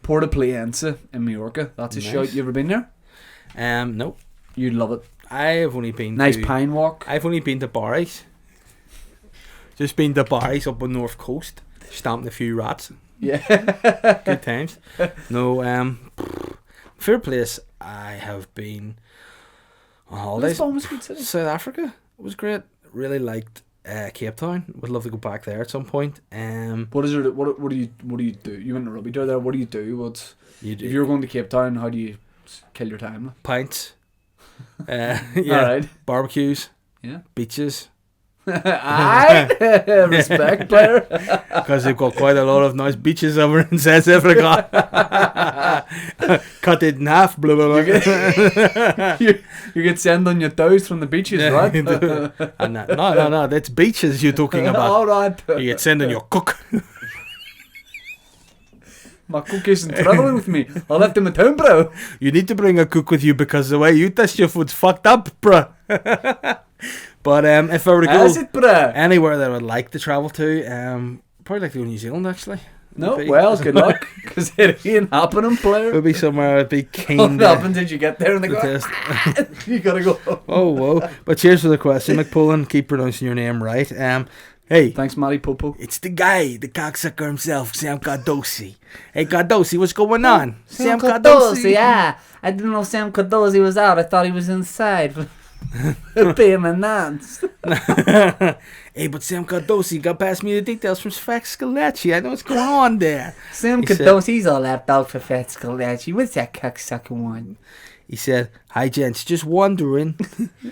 [SPEAKER 1] Porta Playense in Mallorca. That's a shout. You ever been there?
[SPEAKER 2] Nope.
[SPEAKER 1] You'd love it.
[SPEAKER 2] I have only been
[SPEAKER 1] Nice pine walk.
[SPEAKER 2] I've only been to Barry's. Just been to Barry's up on North Coast. Stamping a few rats.
[SPEAKER 1] Yeah.
[SPEAKER 2] Good times. No, favorite place I have been on holidays. South Africa. It was great. Really liked Cape Town. Would love to go back there at some point.
[SPEAKER 1] What is it? What do you do? You went to rugby tour there. What do you do? If you're going to Cape Town, how do you kill your time?
[SPEAKER 2] Pints. Yeah.
[SPEAKER 1] Alright.
[SPEAKER 2] Barbecues.
[SPEAKER 1] Yeah.
[SPEAKER 2] Beaches.
[SPEAKER 1] Aye. Respect, player.
[SPEAKER 2] Because they've got quite a lot of nice beaches over in South Africa. Cut it in half, blah blah blah.
[SPEAKER 1] You get sand on your toes from the beaches, right?
[SPEAKER 2] And no, that's beaches you're talking about.
[SPEAKER 1] Alright.
[SPEAKER 2] You get sand on your cook.
[SPEAKER 1] My cook isn't travelling with me. I left him at home, bro.
[SPEAKER 2] You need to bring a cook with you because the way you test your food's fucked up, bruh. But if I were to go anywhere that I would like to travel to, probably like to go to New Zealand actually.
[SPEAKER 1] No, well, good luck, because it ain't happening, player.
[SPEAKER 2] It would be somewhere I'd be keen.
[SPEAKER 1] What happens did you get there and they go, you gotta go.
[SPEAKER 2] Oh, whoa. But cheers for the question, McPullen. Keep pronouncing your name right. Hey.
[SPEAKER 1] Thanks, Matty Popo.
[SPEAKER 2] It's the guy, the cocksucker himself, Sam Cardosi. Hey, Cardosi, what's going on?
[SPEAKER 3] Sam Cardosi, yeah. I didn't know Sam Cardosi was out. I thought he was inside. Being announced.
[SPEAKER 2] Hey, but Sam Cardosi got past me the details from Fat Scalacci. I know what's going on there.
[SPEAKER 3] Sam Cardosi's all lapped out for Fat Scalacci. What's that cocksucker one?
[SPEAKER 2] He said, hi, gents, just wondering.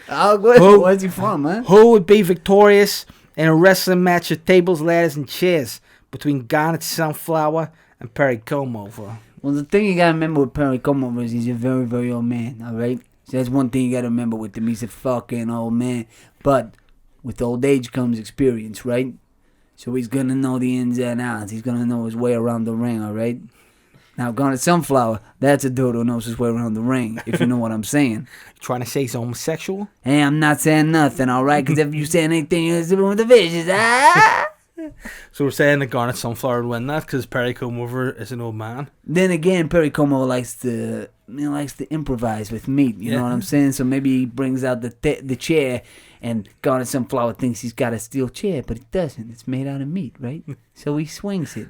[SPEAKER 3] Oh, good. Where's he from, man?
[SPEAKER 2] Who would be victorious in a wrestling match of tables, ladders, and chairs between Garnet Sunflower and Perry Como.
[SPEAKER 3] Well, the thing you gotta remember with Perry Como is he's a very, very old man, alright? So that's one thing you gotta remember with him. He's a fucking old man. But with old age comes experience, right? So he's gonna know the ins and outs. He's gonna know his way around the ring, alright? Now, Garnet Sunflower, that's a dude who knows his way around the ring, if you know what I'm saying.
[SPEAKER 2] You trying to say he's homosexual?
[SPEAKER 3] Hey, I'm not saying nothing, alright? Because if you say anything, you're sleeping with the fishes, ah!
[SPEAKER 2] So we're saying that Garnet Sunflower would win that because Perry Como is an old man.
[SPEAKER 3] Then again, Perry Como likes to improvise with meat. You know what I'm saying? So maybe he brings out the chair, and Garnet Sunflower thinks he's got a steel chair, but he doesn't. It's made out of meat, right? So he swings it,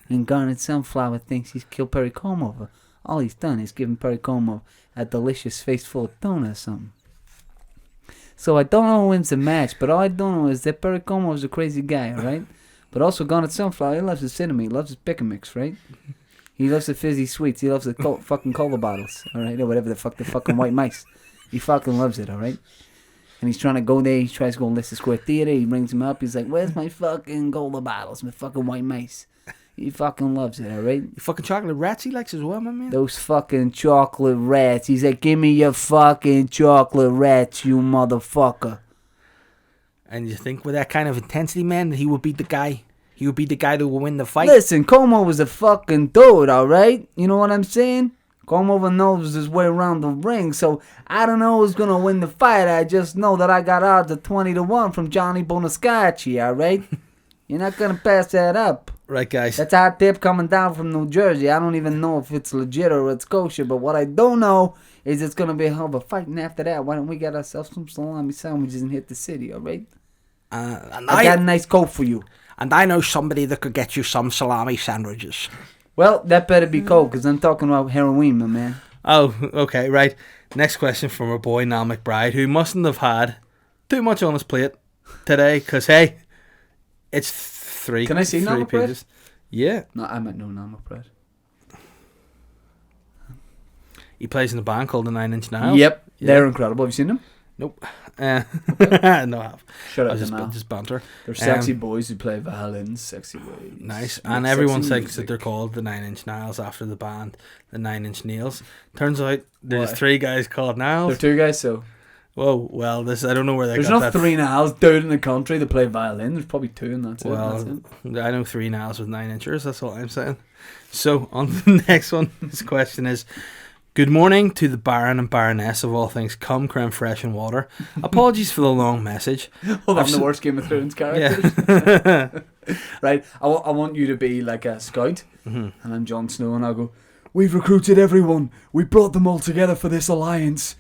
[SPEAKER 3] and Garnet Sunflower thinks he's killed Perry Como. All he's done is given Perry Como a delicious face full of tuna or something. So I don't know who wins the match, but all I don't know is that Perry Como is a crazy guy, alright? But also Garnet Sunflower, he loves his cinnamon, he loves his pick and mix, right? He loves the fizzy sweets, he loves the fucking cola bottles, alright? Or whatever the fucking white mice. He fucking loves it, alright? And he's trying to go there, he tries to go to Leicester Square Theatre, he brings him up, he's like, where's my fucking cola bottles, my fucking white mice? He fucking loves it, alright?
[SPEAKER 2] You fucking chocolate rats he likes as well, my man.
[SPEAKER 3] Those fucking chocolate rats. He's like, give me your fucking chocolate rats, you motherfucker.
[SPEAKER 2] And you think with that kind of intensity, man, that he would beat the guy? He would be the guy that will win the fight?
[SPEAKER 3] Listen, Como was a fucking dude, alright? You know what I'm saying? Como knows his way around the ring, so I don't know who's gonna win the fight. I just know that I got odds of 20-1 from Johnny Bonascacci, alright? You're not gonna pass that up.
[SPEAKER 2] Right, guys.
[SPEAKER 3] That's a hot tip coming down from New Jersey. I don't even know if it's legit or it's kosher, but what I don't know is it's gonna be a hell of a fight. And after that, why don't we get ourselves some salami sandwiches and hit the city, alright? I got a nice coat for you.
[SPEAKER 2] And I know somebody that could get you some salami sandwiches.
[SPEAKER 3] Well, that better be cold, because I'm talking about heroin, my man.
[SPEAKER 2] Oh, okay, right. Next question from our boy Nal McBride, who mustn't have had too much on his plate today, because, hey, it's three.
[SPEAKER 3] Can I see Nal McBride?
[SPEAKER 2] Pages. Yeah.
[SPEAKER 3] No, I might know Nal McBride.
[SPEAKER 2] He plays in a band called the 9 Inch Nails.
[SPEAKER 3] Yep, they're incredible. Have you seen them?
[SPEAKER 2] Nope. No, I have.
[SPEAKER 3] Shut up,
[SPEAKER 2] just banter.
[SPEAKER 3] They're sexy boys who play violins, sexy ways.
[SPEAKER 2] Nice. And everyone thinks that they're called the 9 Inch Nails after the band, the 9 Inch Nails. Turns out there's 3 guys called Nails.
[SPEAKER 3] There are 2 guys, so.
[SPEAKER 2] Whoa, well, I don't know where they
[SPEAKER 3] There's
[SPEAKER 2] got
[SPEAKER 3] not
[SPEAKER 2] that.
[SPEAKER 3] 3 Nails dude in the country that play violin. There's probably 2 and that's
[SPEAKER 2] Well,
[SPEAKER 3] it.
[SPEAKER 2] I know 3 Nails with 9 inchers, that's all I'm saying. So, on to the next one. This question is, good morning to the Baron and Baroness of all things cum, creme fraiche and water. Apologies for the long message.
[SPEAKER 3] Hold on, the worst Game of Thrones characters.
[SPEAKER 2] Yeah.
[SPEAKER 3] Right, I want you to be like a scout, and I'm Jon Snow, and I'll go, we've recruited everyone. We brought them all together for this alliance.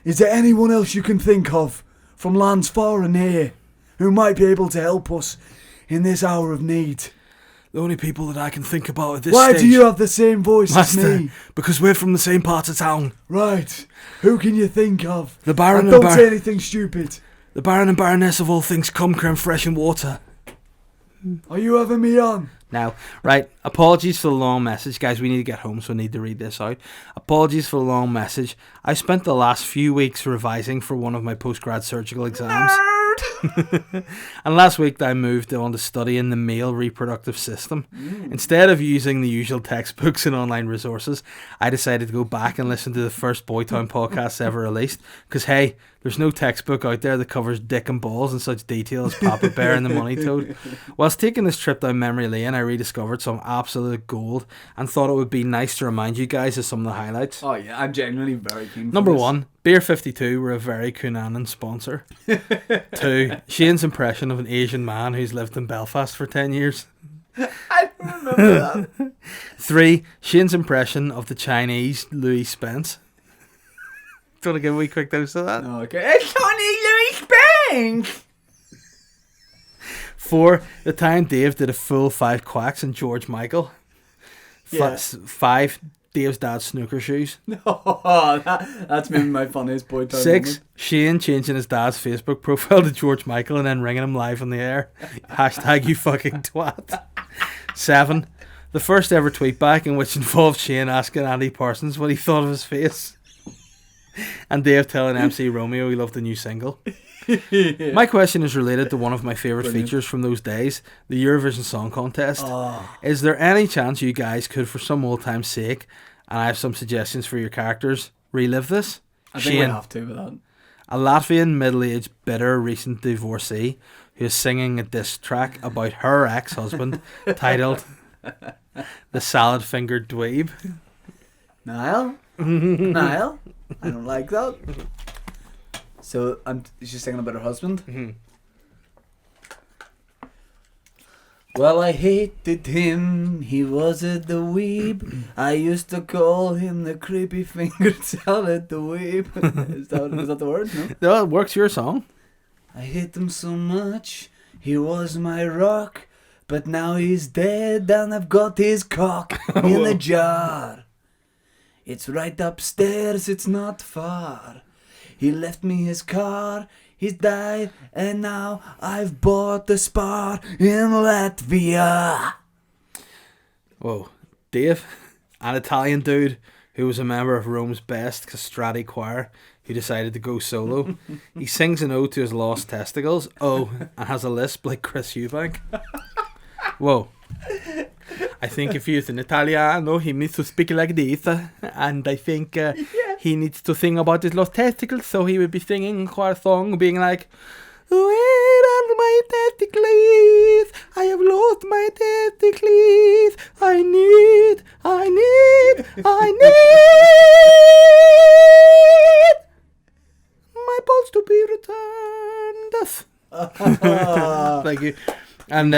[SPEAKER 3] Is there anyone else you can think of from lands far and near who might be able to help us in this hour of need?
[SPEAKER 2] The only people that I can think about at this
[SPEAKER 3] Why
[SPEAKER 2] stage...
[SPEAKER 3] do you have the same voice as me?
[SPEAKER 2] Because we're from the same part of town.
[SPEAKER 3] Right. Who can you think of?
[SPEAKER 2] The Baron
[SPEAKER 3] and don't say anything stupid.
[SPEAKER 2] The Baron and Baroness of all things cum, creme fraiche and water.
[SPEAKER 3] Are you having me on?
[SPEAKER 2] Now, right, apologies for the long message. Guys, we need to get home, so I need to read this out. Apologies for the long message. I spent the last few weeks revising for one of my postgrad surgical exams. And last week I moved on to studying the male reproductive system. Instead of using the usual textbooks and online resources, I decided to go back and listen to the first Boytown podcast ever released. Because, hey, there's no textbook out there that covers dick and balls in such detail as Papa Bear and the Money Toad. Whilst taking this trip down memory lane, I rediscovered some absolute gold and thought it would be nice to remind you guys of some of the highlights.
[SPEAKER 3] Oh yeah, I'm genuinely very keen for
[SPEAKER 2] Number
[SPEAKER 3] this.
[SPEAKER 2] 1, Beer 52 were a very Cunanan sponsor. 2, Shane's impression of an Asian man who's lived in Belfast for 10 years.
[SPEAKER 3] I remember that.
[SPEAKER 2] 3, Shane's impression of the Chinese Louis Spence. Do you want to give a wee quick dose of that?
[SPEAKER 3] No, okay. It's Tony Louis Spence!
[SPEAKER 2] 4, the time Dave did a full 5 quacks and George Michael.
[SPEAKER 3] Yeah.
[SPEAKER 2] 5, Dave's dad's snooker shoes.
[SPEAKER 3] Oh, that's maybe my funniest boy time
[SPEAKER 2] 6,
[SPEAKER 3] moment.
[SPEAKER 2] Shane changing his dad's Facebook profile to George Michael and then ringing him live on the air. Hashtag you fucking twat. 7, the first ever tweet back in which involved Shane asking Andy Parsons what he thought of his face. And Dave telling MC Romeo he loved the new single. My question is related to one of my favourite features from those days, the Eurovision Song Contest. Is there any chance you guys could, for some old time's sake, and I have some suggestions for your characters, relive this?
[SPEAKER 1] I think we have to with that.
[SPEAKER 2] A Latvian middle-aged, bitter, recent divorcee who is singing a diss track about her ex-husband titled The Salad-Fingered Dweeb.
[SPEAKER 1] Niall? Niall? I don't like that. So, she's singing about her husband?
[SPEAKER 2] Mm-hmm.
[SPEAKER 1] Well, I hated him, he was a dweeb. I used to call him the creepy fingered salad dweeb. Is that the word? No?
[SPEAKER 2] No, it works, your song.
[SPEAKER 1] I hate him so much, he was my rock. But now he's dead and I've got his cock in a jar. It's right upstairs, it's not far. He left me his car, he's died, and now I've bought the spar in Latvia.
[SPEAKER 2] Whoa. Dave, an Italian dude who was a member of Rome's best castrati choir who decided to go solo. He sings an ode to his lost testicles, and has a lisp like Chris Eubank. Whoa. I think if he's an Italiano, he needs to speak like this, and I think he needs to sing about his lost testicles, so he would be singing a choir song, being like, where are my testicles? I have lost my testicles. I need my balls to be returned. Thank you. And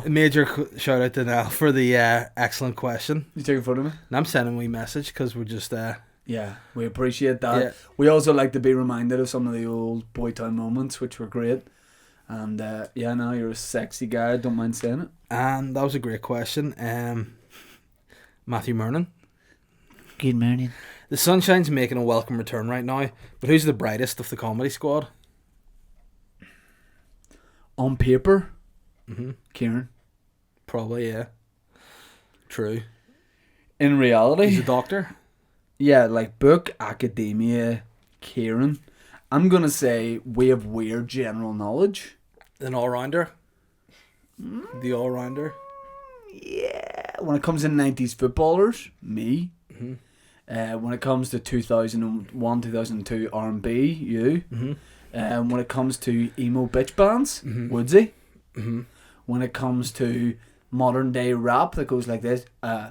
[SPEAKER 2] major shout out to Nell for the excellent question.
[SPEAKER 1] You taking a photo of me?
[SPEAKER 2] And I'm sending a wee message because we're just
[SPEAKER 1] yeah, we appreciate that.
[SPEAKER 2] Yeah.
[SPEAKER 1] We also like to be reminded of some of the old Boytown moments, which were great. And yeah, no, you're a sexy guy. I don't mind saying it.
[SPEAKER 2] And that was a great question. Matthew Mernon.
[SPEAKER 3] Good morning.
[SPEAKER 2] The sunshine's making a welcome return right now, but who's the brightest of the comedy squad?
[SPEAKER 1] On paper,
[SPEAKER 2] Mm-hmm.
[SPEAKER 1] Kieran.
[SPEAKER 2] Probably, yeah. True.
[SPEAKER 1] In reality,
[SPEAKER 2] He's a doctor.
[SPEAKER 1] yeah, like book, academia, Kieran. I'm going to say we have weird general knowledge.
[SPEAKER 2] An all-rounder. The all-rounder.
[SPEAKER 1] Yeah. When it comes to 90s footballers, me.
[SPEAKER 2] Mm-hmm.
[SPEAKER 1] When it comes to 2001, 2002 R&B, you.
[SPEAKER 2] Mm-hmm.
[SPEAKER 1] When it comes to emo bitch bands,
[SPEAKER 2] Mhm.
[SPEAKER 1] Woodsy.
[SPEAKER 2] Mm-hmm.
[SPEAKER 1] When it comes to modern day rap that goes like this, my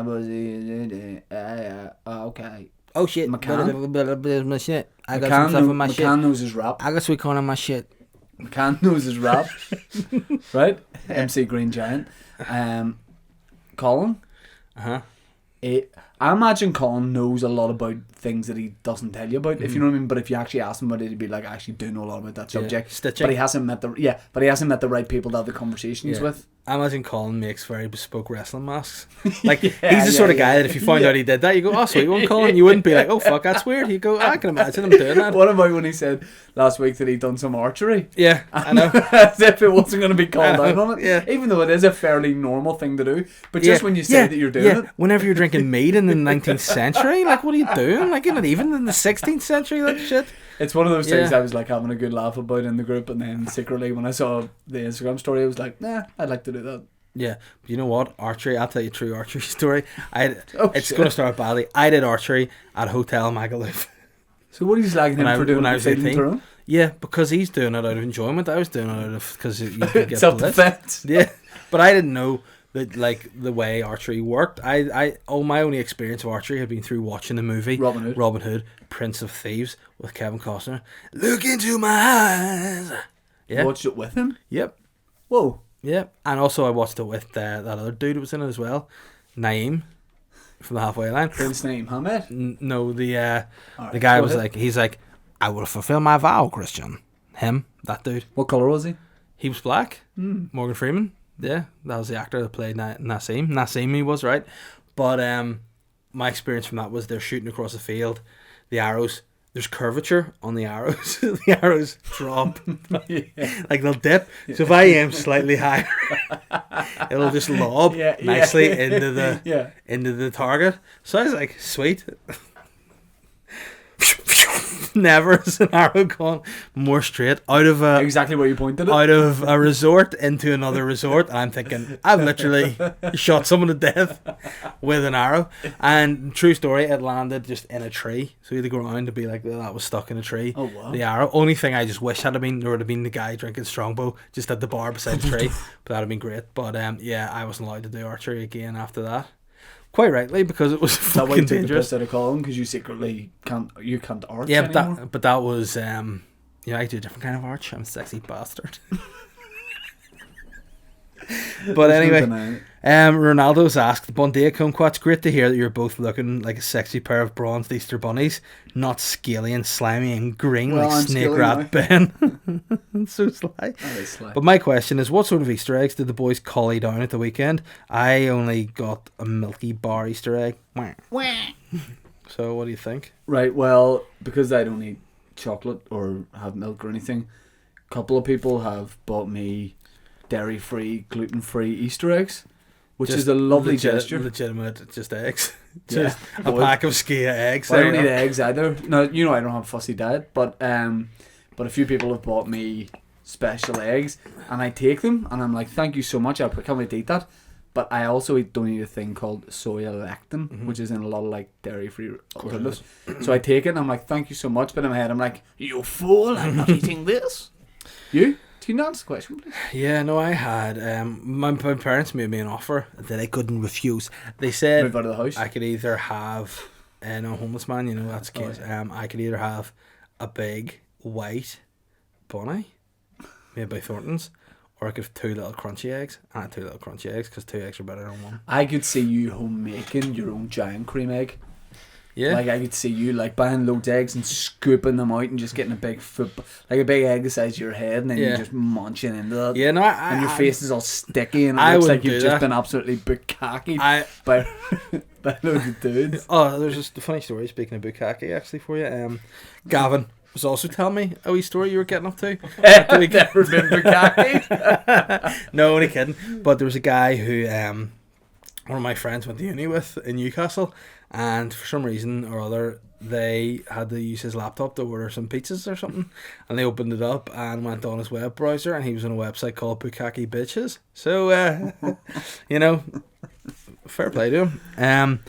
[SPEAKER 1] pussy, okay.
[SPEAKER 2] Oh shit.
[SPEAKER 1] McCann?
[SPEAKER 2] My shit. I got some stuff in my shit.
[SPEAKER 1] McCann knows his rap.
[SPEAKER 2] I got sweet corn on my shit.
[SPEAKER 1] McCann knows his rap. Right? MC Green Giant. Colin.
[SPEAKER 2] Uh-huh.
[SPEAKER 1] I imagine Colin knows a lot about things that he doesn't tell you about, if you know what I mean. But if you actually ask him about it, he'd be like, I actually do know a lot about that subject.
[SPEAKER 2] Stitching.
[SPEAKER 1] But he hasn't met the right people to have the conversations with.
[SPEAKER 2] I imagine Colin makes very bespoke wrestling masks. Like, he's the sort of guy that if you found out he did that, you go, oh, sweet one, Colin. You wouldn't be like, oh, fuck, that's weird. You go, I can imagine him doing that.
[SPEAKER 1] What about when he said last week that he'd done some archery?
[SPEAKER 2] Yeah, I know.
[SPEAKER 1] As if it wasn't going to be called
[SPEAKER 2] I
[SPEAKER 1] out
[SPEAKER 2] know,
[SPEAKER 1] on it.
[SPEAKER 2] yeah.
[SPEAKER 1] Even though it is a fairly normal thing to do. But just when you say that you're doing it.
[SPEAKER 2] Whenever you're drinking mead in the 19th century, like, what are you doing? Like, not even in the 16th century, that shit.
[SPEAKER 1] It's one of those things I was like having a good laugh about in the group, and then secretly when I saw the Instagram story, I was like, nah, I'd like to do that.
[SPEAKER 2] Yeah, but you know what? Archery, I'll tell you a true archery story. It's
[SPEAKER 1] shit.
[SPEAKER 2] going to start badly. I did archery at Hotel Magaluf.
[SPEAKER 1] So what are you slagging him for doing
[SPEAKER 2] when I
[SPEAKER 1] the
[SPEAKER 2] was
[SPEAKER 1] field
[SPEAKER 2] 18?
[SPEAKER 1] throw?
[SPEAKER 2] Yeah, because he's doing it out of enjoyment. I was doing it out of because you could get blitzed.
[SPEAKER 1] Self-defense.
[SPEAKER 2] Yeah, but I didn't know that like the way archery worked. My only experience of archery had been through watching the movie
[SPEAKER 1] Robin Hood,
[SPEAKER 2] Prince of Thieves with Kevin Costner. Look into my eyes. Yeah.
[SPEAKER 1] Watched it with him?
[SPEAKER 2] Yep.
[SPEAKER 1] Whoa.
[SPEAKER 2] Yeah, and also I watched it with that other dude who was in it as well, Naeem, from the Halfway Line.
[SPEAKER 1] Prince name, Hamed?
[SPEAKER 2] No, the
[SPEAKER 1] Alright,
[SPEAKER 2] guy
[SPEAKER 1] go
[SPEAKER 2] was
[SPEAKER 1] ahead.
[SPEAKER 2] like, he's like, I will fulfill my vow, Christian. Him, that dude.
[SPEAKER 1] What colour was he?
[SPEAKER 2] He was black.
[SPEAKER 1] Mm.
[SPEAKER 2] Morgan Freeman. Yeah, that was the actor that played Nassim. Nassim he was, right? But my experience from that was they're shooting across the field, the arrows. There's curvature on the arrows. The arrows drop.
[SPEAKER 1] Yeah.
[SPEAKER 2] Like they'll dip. So if I aim slightly higher, it'll just lob nicely into the target. So I was like, sweet. never has an arrow gone more straight out of
[SPEAKER 1] Exactly where you pointed it.
[SPEAKER 2] out of a resort into another resort. I'm thinking, I've literally shot someone to death with an arrow. And true story, it landed just in a tree. So you had to go around to be like, that was stuck in a tree.
[SPEAKER 1] Oh, wow.
[SPEAKER 2] The arrow. Only thing I just wish had been, there would have been the guy drinking Strongbow just at the bar beside the tree. But that'd have been great. But yeah, I wasn't allowed to do archery again after that. Quite rightly, because it was
[SPEAKER 1] Is that why
[SPEAKER 2] fucking
[SPEAKER 1] you took the
[SPEAKER 2] dangerous.
[SPEAKER 1] piss out of Colin? Because you secretly can't arch
[SPEAKER 2] Yeah,
[SPEAKER 1] anymore?
[SPEAKER 2] but that was I do a different kind of arch. I'm a sexy bastard. But anyway, Ronaldo's asked, Bon dia, kumquats, great to hear that you're both looking like a sexy pair of bronzed Easter bunnies, not scaly and slimy and green
[SPEAKER 1] Well,
[SPEAKER 2] like
[SPEAKER 1] I'm
[SPEAKER 2] Snake
[SPEAKER 1] scaly
[SPEAKER 2] Rat Ben. So sly.
[SPEAKER 1] That is sly.
[SPEAKER 2] But my question is, what sort of Easter eggs did the boys collie down at the weekend? I only got a Milky Bar Easter egg. So what do you think?
[SPEAKER 1] Right, well, because I don't eat chocolate or have milk or anything, a couple of people have bought me dairy-free, gluten-free Easter eggs, which
[SPEAKER 2] Just
[SPEAKER 1] is a lovely gesture.
[SPEAKER 2] Legitimate, just eggs.
[SPEAKER 1] Yeah.
[SPEAKER 2] Just a pack of Skia eggs.
[SPEAKER 1] Well, I
[SPEAKER 2] There
[SPEAKER 1] don't
[SPEAKER 2] you
[SPEAKER 1] eat
[SPEAKER 2] go.
[SPEAKER 1] eggs either. No, you know I don't have a fussy diet, but a few people have bought me special eggs, and I take them, and I'm like, thank you so much. I can't wait to eat that. But I also don't eat a thing called soya lectin, which is in a lot of like dairy-free alternatives. So I take it, and I'm like, thank you so much. But in my head, I'm like, you fool! I'm not eating this. You? Can you answer the question, please?
[SPEAKER 2] Yeah, no, I had. My parents made me an offer that I couldn't refuse. They said
[SPEAKER 1] Move out of the house.
[SPEAKER 2] I could either have, no, homeless man, you know, that's the case. I could either have a big white bunny made by Thornton's, or I could have 2 little crunchy eggs. I had 2 little crunchy eggs because 2 eggs are better than 1.
[SPEAKER 1] I could see you home making your own giant cream egg.
[SPEAKER 2] Yeah.
[SPEAKER 1] Like I could see you like buying loads of eggs and scooping them out and just getting a big like a big egg the size of your head, and then
[SPEAKER 2] Yeah.
[SPEAKER 1] you're just munching into that.
[SPEAKER 2] Yeah, no,
[SPEAKER 1] And your face is all sticky, and it
[SPEAKER 2] I
[SPEAKER 1] looks
[SPEAKER 2] wouldn't
[SPEAKER 1] like you've
[SPEAKER 2] do
[SPEAKER 1] just
[SPEAKER 2] that.
[SPEAKER 1] been absolutely bukkakied
[SPEAKER 2] I
[SPEAKER 1] by by loads of dudes.
[SPEAKER 2] Oh, there's just a funny story, speaking of bukkake, actually, for you. Gavin was also telling me a wee story you were getting up to.
[SPEAKER 1] I've never been bukkakied.
[SPEAKER 2] No, only kidding. But there was a guy who one of my friends went to uni with in Newcastle, and for some reason or other they had to use his laptop to order some pizzas or something, and they opened it up and went on his web browser, and he was on a website called Bukkake Bitches. So you know, fair play to him.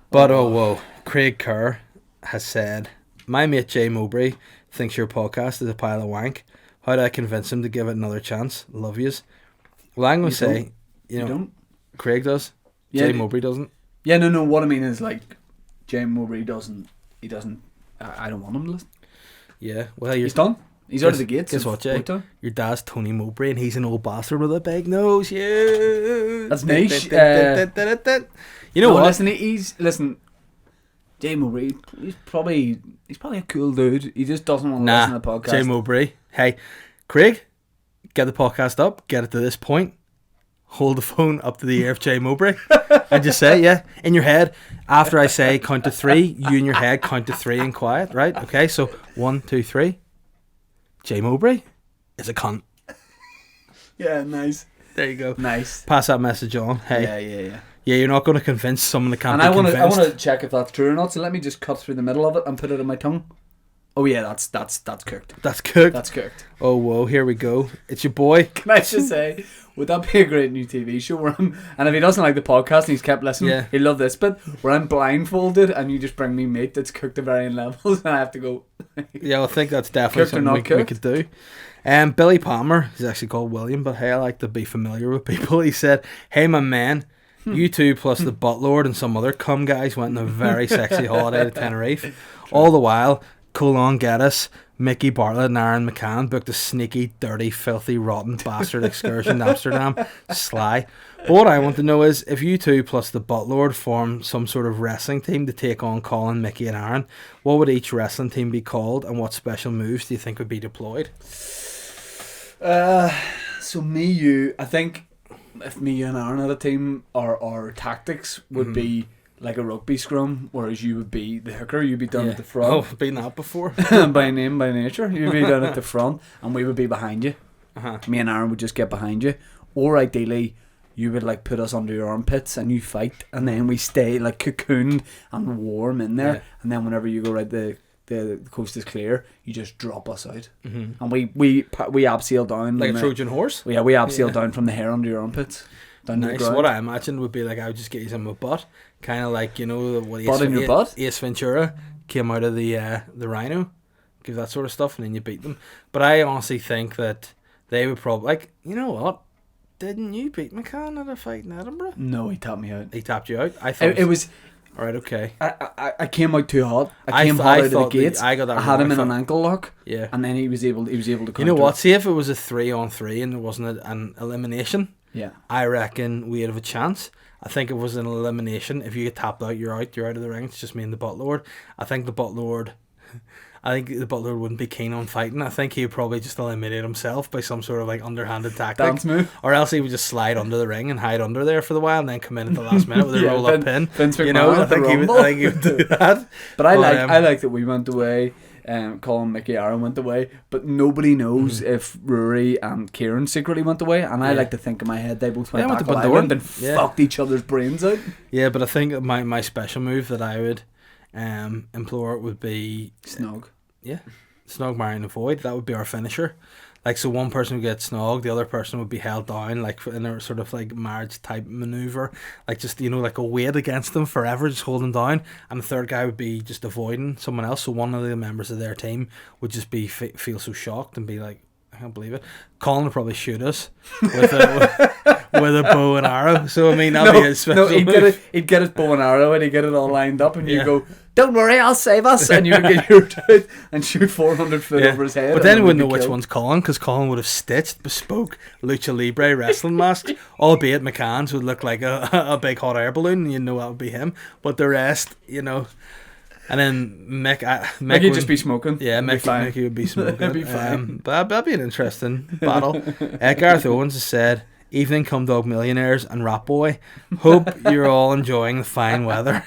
[SPEAKER 2] But oh whoa, Craig Kerr has said, my mate Jay Mowbray thinks your podcast is a pile of wank. How do I convince him to give it another chance? Love yous. Well, I'm going to say, you know,
[SPEAKER 1] don't?
[SPEAKER 2] Craig does.
[SPEAKER 1] Yeah,
[SPEAKER 2] Jay Mowbray doesn't.
[SPEAKER 1] Yeah, no. What I mean is like, James Mowbray doesn't. He doesn't. I don't want him to listen.
[SPEAKER 2] Yeah. Well,
[SPEAKER 1] He's done. He's out of the gates.
[SPEAKER 2] Guess
[SPEAKER 1] of
[SPEAKER 2] what, Jay?
[SPEAKER 1] Boytown.
[SPEAKER 2] Your dad's Tony Mowbray, and he's an old bastard with a big nose. Yeah.
[SPEAKER 1] That's niche.
[SPEAKER 2] You know
[SPEAKER 1] No,
[SPEAKER 2] what?
[SPEAKER 1] Listen. Jay Mowbray, he's probably a cool dude. He just doesn't want to listen to the podcast.
[SPEAKER 2] Jay Mowbray. Hey, Craig, get the podcast up. Get it to this point. Hold the phone up to the ear of Jay Mowbray and just say, yeah, in your head, after I say count to 3, you in your head count to 3 and quiet, right? Okay, so 1, 2, 3. Jay Mowbray is a cunt.
[SPEAKER 1] Yeah, nice.
[SPEAKER 2] There you go.
[SPEAKER 1] Nice.
[SPEAKER 2] Pass that message on. Hey,
[SPEAKER 1] Yeah.
[SPEAKER 2] yeah, you're not going to convince someone that can't
[SPEAKER 1] And
[SPEAKER 2] be
[SPEAKER 1] I want
[SPEAKER 2] convinced.
[SPEAKER 1] to check if that's true or not. So let me just cut through the middle of it and put it in my tongue. Oh yeah, that's cooked.
[SPEAKER 2] That's cooked.
[SPEAKER 1] That's cooked.
[SPEAKER 2] Oh, whoa, here we go. It's your boy.
[SPEAKER 1] Can I just say, would that be a great new TV show where and if he doesn't like the podcast and he's kept listening,
[SPEAKER 2] Yeah.
[SPEAKER 1] he'll love this bit where I'm blindfolded and you just bring me meat that's cooked to varying levels and I have to go.
[SPEAKER 2] Yeah, I think that's definitely
[SPEAKER 1] Cooked or
[SPEAKER 2] something
[SPEAKER 1] not
[SPEAKER 2] we
[SPEAKER 1] cooked?
[SPEAKER 2] could do. Billy Palmer, he's actually called William, but hey, I like to be familiar with people. He said, hey, my man, you two plus the buttlord and some other cum guys went on a very sexy holiday to Tenerife. All the while, Colon Geddes, Mickey Bartlett and Aaron McCann booked a sneaky, dirty, filthy, rotten bastard excursion to Amsterdam. Sly. But what I want to know is, if you two plus the buttlord form some sort of wrestling team to take on Colin, Mickey and Aaron, what would each wrestling team be called, and what special moves do you think would be deployed?
[SPEAKER 1] So I think if me and Aaron had a team, our tactics would be like a rugby scrum, whereas you would be the hooker, you'd be down at the front.
[SPEAKER 2] Oh, been that before.
[SPEAKER 1] By name, by nature. You'd be down at the front and we would be behind you.
[SPEAKER 2] Uh-huh.
[SPEAKER 1] Me and Aaron would just get behind you. Or ideally, you would like put us under your armpits and you fight, and then we stay like cocooned and warm in there.
[SPEAKER 2] Yeah.
[SPEAKER 1] And then whenever you go right the the coast is clear, you just drop us out.
[SPEAKER 2] Mm-hmm.
[SPEAKER 1] And we abseil down.
[SPEAKER 2] Like a
[SPEAKER 1] on
[SPEAKER 2] Trojan horse.
[SPEAKER 1] the, we abseil down from the hair under your armpits. Down to the
[SPEAKER 2] Nice.
[SPEAKER 1] ground.
[SPEAKER 2] What I imagined would be like I would just get you in my butt, kind of like what
[SPEAKER 1] Butt in your butt?
[SPEAKER 2] Ace Ventura came out of the Rhino, give that sort of stuff, and then you beat them. But I honestly think that they would probably like what? Didn't you beat McCann at a fight in Edinburgh?
[SPEAKER 1] No, he tapped me out.
[SPEAKER 2] He tapped you out. I thought
[SPEAKER 1] It was.
[SPEAKER 2] all right. Okay.
[SPEAKER 1] I came out too hot. I came hot out of the gates.
[SPEAKER 2] I got that.
[SPEAKER 1] I had
[SPEAKER 2] wrong.
[SPEAKER 1] him in
[SPEAKER 2] I
[SPEAKER 1] an
[SPEAKER 2] thought-
[SPEAKER 1] ankle lock,
[SPEAKER 2] Yeah.
[SPEAKER 1] and then he was able to
[SPEAKER 2] You
[SPEAKER 1] counter.
[SPEAKER 2] know what? See if it was a 3-on-3 and there wasn't an elimination.
[SPEAKER 1] Yeah.
[SPEAKER 2] I reckon we'd have a chance. I think if it was an elimination, if you get tapped out, you're out. You're out of the ring. It's just me and the butt lord. I think the butt lord wouldn't be keen on fighting. I think he would probably just eliminate himself by some sort of like underhanded tactic.
[SPEAKER 1] Dance move.
[SPEAKER 2] Or else he would just slide under the ring and hide under there for the while and then come in at the last minute with a
[SPEAKER 1] Yeah,
[SPEAKER 2] roll up pin.
[SPEAKER 1] Vince
[SPEAKER 2] You know,
[SPEAKER 1] McMahon
[SPEAKER 2] I
[SPEAKER 1] at the
[SPEAKER 2] think
[SPEAKER 1] Rumble.
[SPEAKER 2] he would do that.
[SPEAKER 1] But I
[SPEAKER 2] But,
[SPEAKER 1] like that we went away. Colin, Mickey, Aaron went away, but nobody knows if Rory and Kieran secretly went away. And I
[SPEAKER 2] Yeah.
[SPEAKER 1] like to think in my head they both went
[SPEAKER 2] Yeah,
[SPEAKER 1] back
[SPEAKER 2] went
[SPEAKER 1] to
[SPEAKER 2] to
[SPEAKER 1] Ireland
[SPEAKER 2] Bundoran.
[SPEAKER 1] and
[SPEAKER 2] Yeah.
[SPEAKER 1] fucked each other's brains out.
[SPEAKER 2] Yeah, but I think my special move that I would implore would be
[SPEAKER 1] Snog.
[SPEAKER 2] Snog, marry and avoid. That would be our finisher. Like, so one person would get snogged, the other person would be held down, like in a sort of like marriage type maneuver, like just like a weight against them forever, just holding down. And the third guy would be just avoiding someone else. So one of the members of their team would just be feel so shocked and be like, I can't believe it. Colin would probably shoot us with a bow and arrow. So I mean, that'd be his special move.
[SPEAKER 1] he'd get his bow and arrow and he'd get it all lined up, and
[SPEAKER 2] Yeah.
[SPEAKER 1] you go, "Don't worry, I'll save us," and you would get your out and shoot 400 foot
[SPEAKER 2] Yeah.
[SPEAKER 1] over his head.
[SPEAKER 2] But
[SPEAKER 1] and
[SPEAKER 2] then we
[SPEAKER 1] we'd
[SPEAKER 2] wouldn't
[SPEAKER 1] be
[SPEAKER 2] know which
[SPEAKER 1] killed.
[SPEAKER 2] one's Colin, because Colin would have stitched bespoke lucha libre wrestling masks, albeit McCann's would look like a big hot air balloon, and you know that would be him. But the rest, and then Mick
[SPEAKER 1] Mickey'd
[SPEAKER 2] would
[SPEAKER 1] just be smoking.
[SPEAKER 2] yeah,
[SPEAKER 1] It'd be fine.
[SPEAKER 2] Mickey would be smoking.
[SPEAKER 1] It'd be fine.
[SPEAKER 2] But that'd be an interesting battle. Gareth Owens has said, "Evening, cum dog millionaires and Rat Boy. Hope you're all enjoying the fine weather."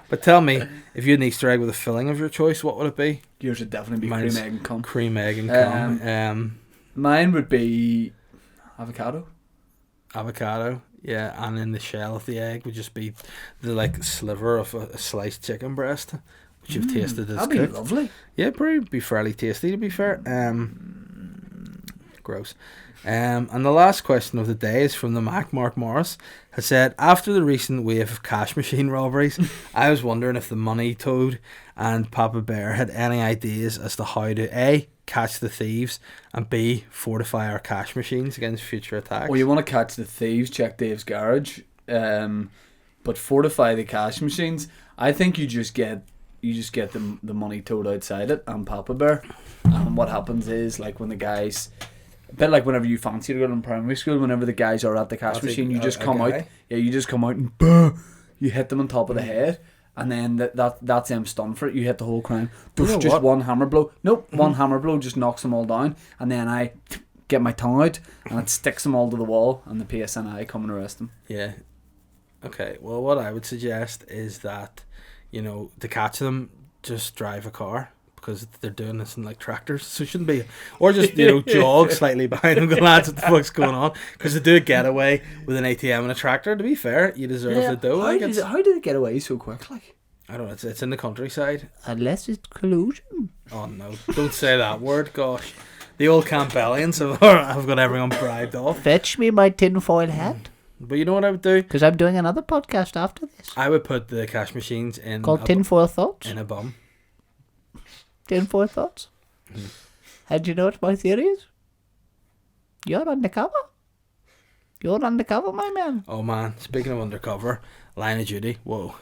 [SPEAKER 2] But tell me, if you had an Easter egg with a filling of your choice, what would it be?
[SPEAKER 1] Yours would definitely be
[SPEAKER 2] Mine's
[SPEAKER 1] cream, egg, and cum.
[SPEAKER 2] Cream, egg, and cum.
[SPEAKER 1] Mine would be avocado.
[SPEAKER 2] Avocado, yeah, and in the shell of the egg would just be the like sliver of a sliced chicken breast, which you've tasted as
[SPEAKER 1] That'd be
[SPEAKER 2] cooked.
[SPEAKER 1] lovely.
[SPEAKER 2] Yeah, probably be fairly tasty to be fair. Gross. And the last question of the day is from the Mac. Mark Morris has said, after the recent wave of cash machine robberies, I was wondering if the Money Toad and Papa Bear had any ideas as to how to A, catch the thieves, and B, fortify our cash machines against future attacks.
[SPEAKER 1] Well, you want to catch the thieves, check Dave's garage. But fortify the cash machines. I think you just get the Money Toad outside it and Papa Bear. And what happens is, like, when the guys, a bit like whenever you fancy a girl in primary school, whenever the guys are at the cash machine, you just come out. Yeah, you just come out and you hit them on top of the head. And then that's them stunned for it. You hit the whole crowd.
[SPEAKER 2] You know
[SPEAKER 1] Just
[SPEAKER 2] what?
[SPEAKER 1] one hammer blow. Nope, one hammer blow just knocks them all down. And then I get my tongue out and it sticks them all to the wall. And the PSNI come and arrest them.
[SPEAKER 2] Yeah. Okay, well, what I would suggest is that, to catch them, just drive a car, because they're doing this in like tractors, so it shouldn't be, or just jog slightly behind them, go, lads, what the fuck's going on? Because they do a getaway with an ATM and a tractor. To be fair, you deserve the dough.
[SPEAKER 1] How did it get away so quick? Like,
[SPEAKER 2] I don't know, it's in the countryside.
[SPEAKER 3] Unless it's collusion.
[SPEAKER 2] Oh no, don't say that word, gosh. The old Campbellians have got everyone bribed off.
[SPEAKER 3] Fetch me my tinfoil hat.
[SPEAKER 2] But you know what I would do?
[SPEAKER 3] Because I'm doing another podcast after this.
[SPEAKER 2] I would put the cash machines in
[SPEAKER 3] Called Tinfoil Thoughts.
[SPEAKER 2] in a bum.
[SPEAKER 3] Tinfoil Thoughts. And you know what my theory is? You're undercover. You're undercover, my man.
[SPEAKER 2] Oh man, speaking of undercover, Line of Duty. Whoa.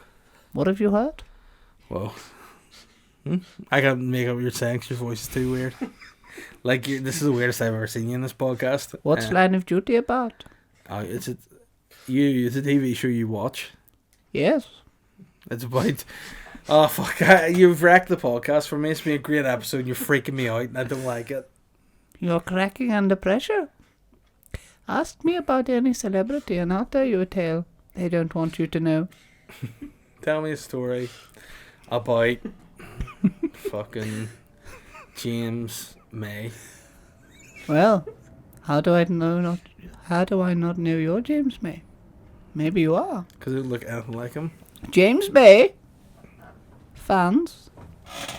[SPEAKER 3] What have you heard?
[SPEAKER 2] Whoa. I can't make out what you're saying 'cause your voice is too weird. Like, this is the weirdest I've ever seen you in this podcast.
[SPEAKER 3] What's Line of Duty about?
[SPEAKER 2] It's a TV show you watch.
[SPEAKER 3] Yes.
[SPEAKER 2] It's about... Oh, fuck. You've wrecked the podcast for me. It's been a great episode. You're freaking me out and I don't like it.
[SPEAKER 3] You're cracking under pressure. Ask me about any celebrity and I'll tell you a tale they don't want you to know.
[SPEAKER 2] Tell me a story about fucking James May.
[SPEAKER 3] Well, how do I not know you're James May? Maybe you are.
[SPEAKER 2] Because it look anything like him.
[SPEAKER 3] James May fans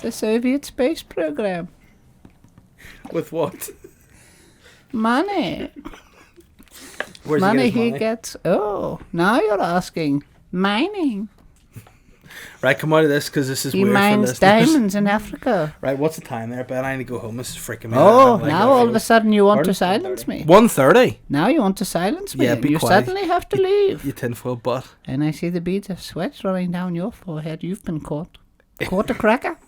[SPEAKER 3] The Soviet space program.
[SPEAKER 2] With what?
[SPEAKER 3] Money.
[SPEAKER 2] Where's
[SPEAKER 3] Money
[SPEAKER 2] he
[SPEAKER 3] he
[SPEAKER 2] get his money?
[SPEAKER 3] gets. Oh, now you're asking. Mining.
[SPEAKER 2] Right, come out of this because this is
[SPEAKER 3] He
[SPEAKER 2] weird
[SPEAKER 3] mines
[SPEAKER 2] for listeners.
[SPEAKER 3] diamonds in Africa.
[SPEAKER 2] Right, what's the time there, Ben? I need to go home. This is freaking me out. I
[SPEAKER 3] Oh,
[SPEAKER 2] don't like
[SPEAKER 3] now
[SPEAKER 2] that.
[SPEAKER 3] all of a sudden you want
[SPEAKER 2] Pardon?
[SPEAKER 3] to silence me.
[SPEAKER 2] 1:30.
[SPEAKER 3] Now you want to silence me.
[SPEAKER 2] Yeah, be
[SPEAKER 3] you
[SPEAKER 2] quiet.
[SPEAKER 3] suddenly have to leave.
[SPEAKER 2] You tinfoil butt.
[SPEAKER 3] And I see the beads of sweat running down your forehead. You've been caught. Caught a cracker.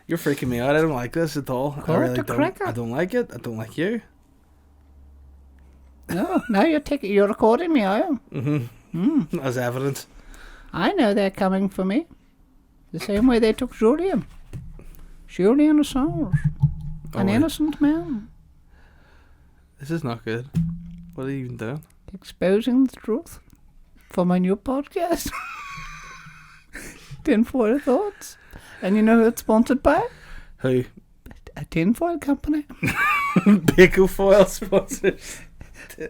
[SPEAKER 2] You're freaking me out. I don't like this at all. I
[SPEAKER 3] Caught
[SPEAKER 2] really
[SPEAKER 3] a
[SPEAKER 2] don't.
[SPEAKER 3] cracker.
[SPEAKER 2] I don't like it. I don't like you.
[SPEAKER 3] No, now you're recording me, are you?
[SPEAKER 2] Mm-hmm. As evidence.
[SPEAKER 3] I know they're coming for me. The same way they took Julian. Julian Assange.
[SPEAKER 2] Oh,
[SPEAKER 3] An
[SPEAKER 2] wait.
[SPEAKER 3] innocent man.
[SPEAKER 2] This is not good. What are you even doing?
[SPEAKER 3] Exposing the truth. For my new podcast. Tinfoil Thoughts. And you know who it's sponsored by?
[SPEAKER 2] Who?
[SPEAKER 3] A tinfoil company.
[SPEAKER 2] Baco Foil sponsors.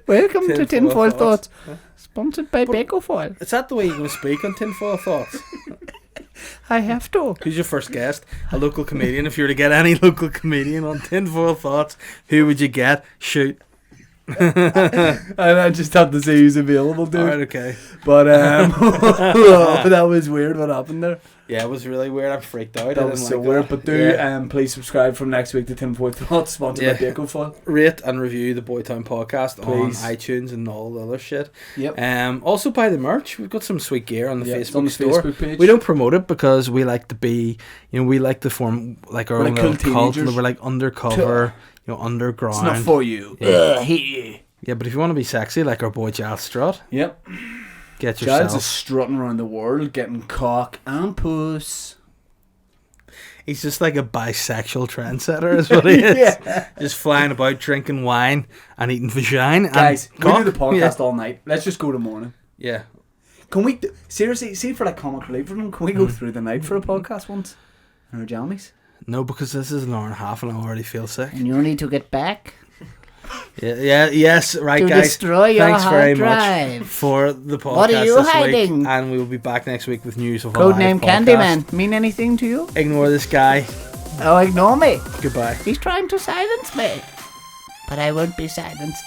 [SPEAKER 3] Welcome to
[SPEAKER 2] Tinfoil
[SPEAKER 3] Tinfoil
[SPEAKER 2] Thoughts.
[SPEAKER 3] Thoughts. Sponsored by Bacofoil.
[SPEAKER 2] Is that the way you're going to speak on Tinfoil Thoughts?
[SPEAKER 3] I have to.
[SPEAKER 2] Who's your first guest? A local comedian. If you were to get any local comedian on Tinfoil Thoughts, who would you get? Shoot.
[SPEAKER 1] I just have to say who's available, dude.
[SPEAKER 2] Alright, okay.
[SPEAKER 1] But that was weird. What happened there?
[SPEAKER 2] Yeah, it was really weird. I'm freaked out. I
[SPEAKER 1] That
[SPEAKER 2] didn't
[SPEAKER 1] was so
[SPEAKER 2] like
[SPEAKER 1] weird.
[SPEAKER 2] that.
[SPEAKER 1] But do
[SPEAKER 2] Yeah.
[SPEAKER 1] please subscribe from next week to Tinfoil Thoughts, sponsored by
[SPEAKER 2] Yeah.
[SPEAKER 1] Bacofoil.
[SPEAKER 2] Rate and review the Boytown podcast
[SPEAKER 1] Please.
[SPEAKER 2] on iTunes and all the other shit.
[SPEAKER 1] Yep.
[SPEAKER 2] Also buy the merch. We've got some sweet gear on the
[SPEAKER 1] Yeah, it's
[SPEAKER 2] Facebook
[SPEAKER 1] on the
[SPEAKER 2] store.
[SPEAKER 1] Facebook page.
[SPEAKER 2] We don't promote it because we like to be, we like to form like our
[SPEAKER 1] We're
[SPEAKER 2] own
[SPEAKER 1] like
[SPEAKER 2] little
[SPEAKER 1] cool
[SPEAKER 2] cult.
[SPEAKER 1] teenagers.
[SPEAKER 2] We're like undercover, underground.
[SPEAKER 1] It's not for you.
[SPEAKER 2] Yeah.
[SPEAKER 1] Here.
[SPEAKER 2] Yeah, but if you want to be sexy like our boy Giles Strut,
[SPEAKER 1] Yep.
[SPEAKER 2] get
[SPEAKER 1] Giles
[SPEAKER 2] yourself.
[SPEAKER 1] is strutting around the world, getting cock and puss.
[SPEAKER 2] He's just like a bisexual trendsetter, is what he is.
[SPEAKER 1] Yeah.
[SPEAKER 2] Just flying about, drinking wine and eating vagina.
[SPEAKER 1] Guys,
[SPEAKER 2] and
[SPEAKER 1] we
[SPEAKER 2] cock.
[SPEAKER 1] do the podcast all night. Let's just go to morning.
[SPEAKER 2] Yeah.
[SPEAKER 1] Can we seriously see for like comic relief for them? Can we go through the night for a podcast once? In our jammies?
[SPEAKER 2] No, because this is an hour and a half and I already feel sick.
[SPEAKER 3] And you need to get back
[SPEAKER 2] Yes, right,
[SPEAKER 3] to
[SPEAKER 2] guys.
[SPEAKER 3] destroy your
[SPEAKER 2] Thanks very
[SPEAKER 3] hard drive.
[SPEAKER 2] much for the podcast
[SPEAKER 3] What are you
[SPEAKER 2] this
[SPEAKER 3] hiding?
[SPEAKER 2] week, and we will be back next week with news of a live
[SPEAKER 3] Codename
[SPEAKER 2] podcast.
[SPEAKER 3] Candyman. Mean anything to you?
[SPEAKER 2] Ignore this guy.
[SPEAKER 3] Oh, ignore me.
[SPEAKER 2] Goodbye.
[SPEAKER 3] He's trying to silence me. But I won't be silenced.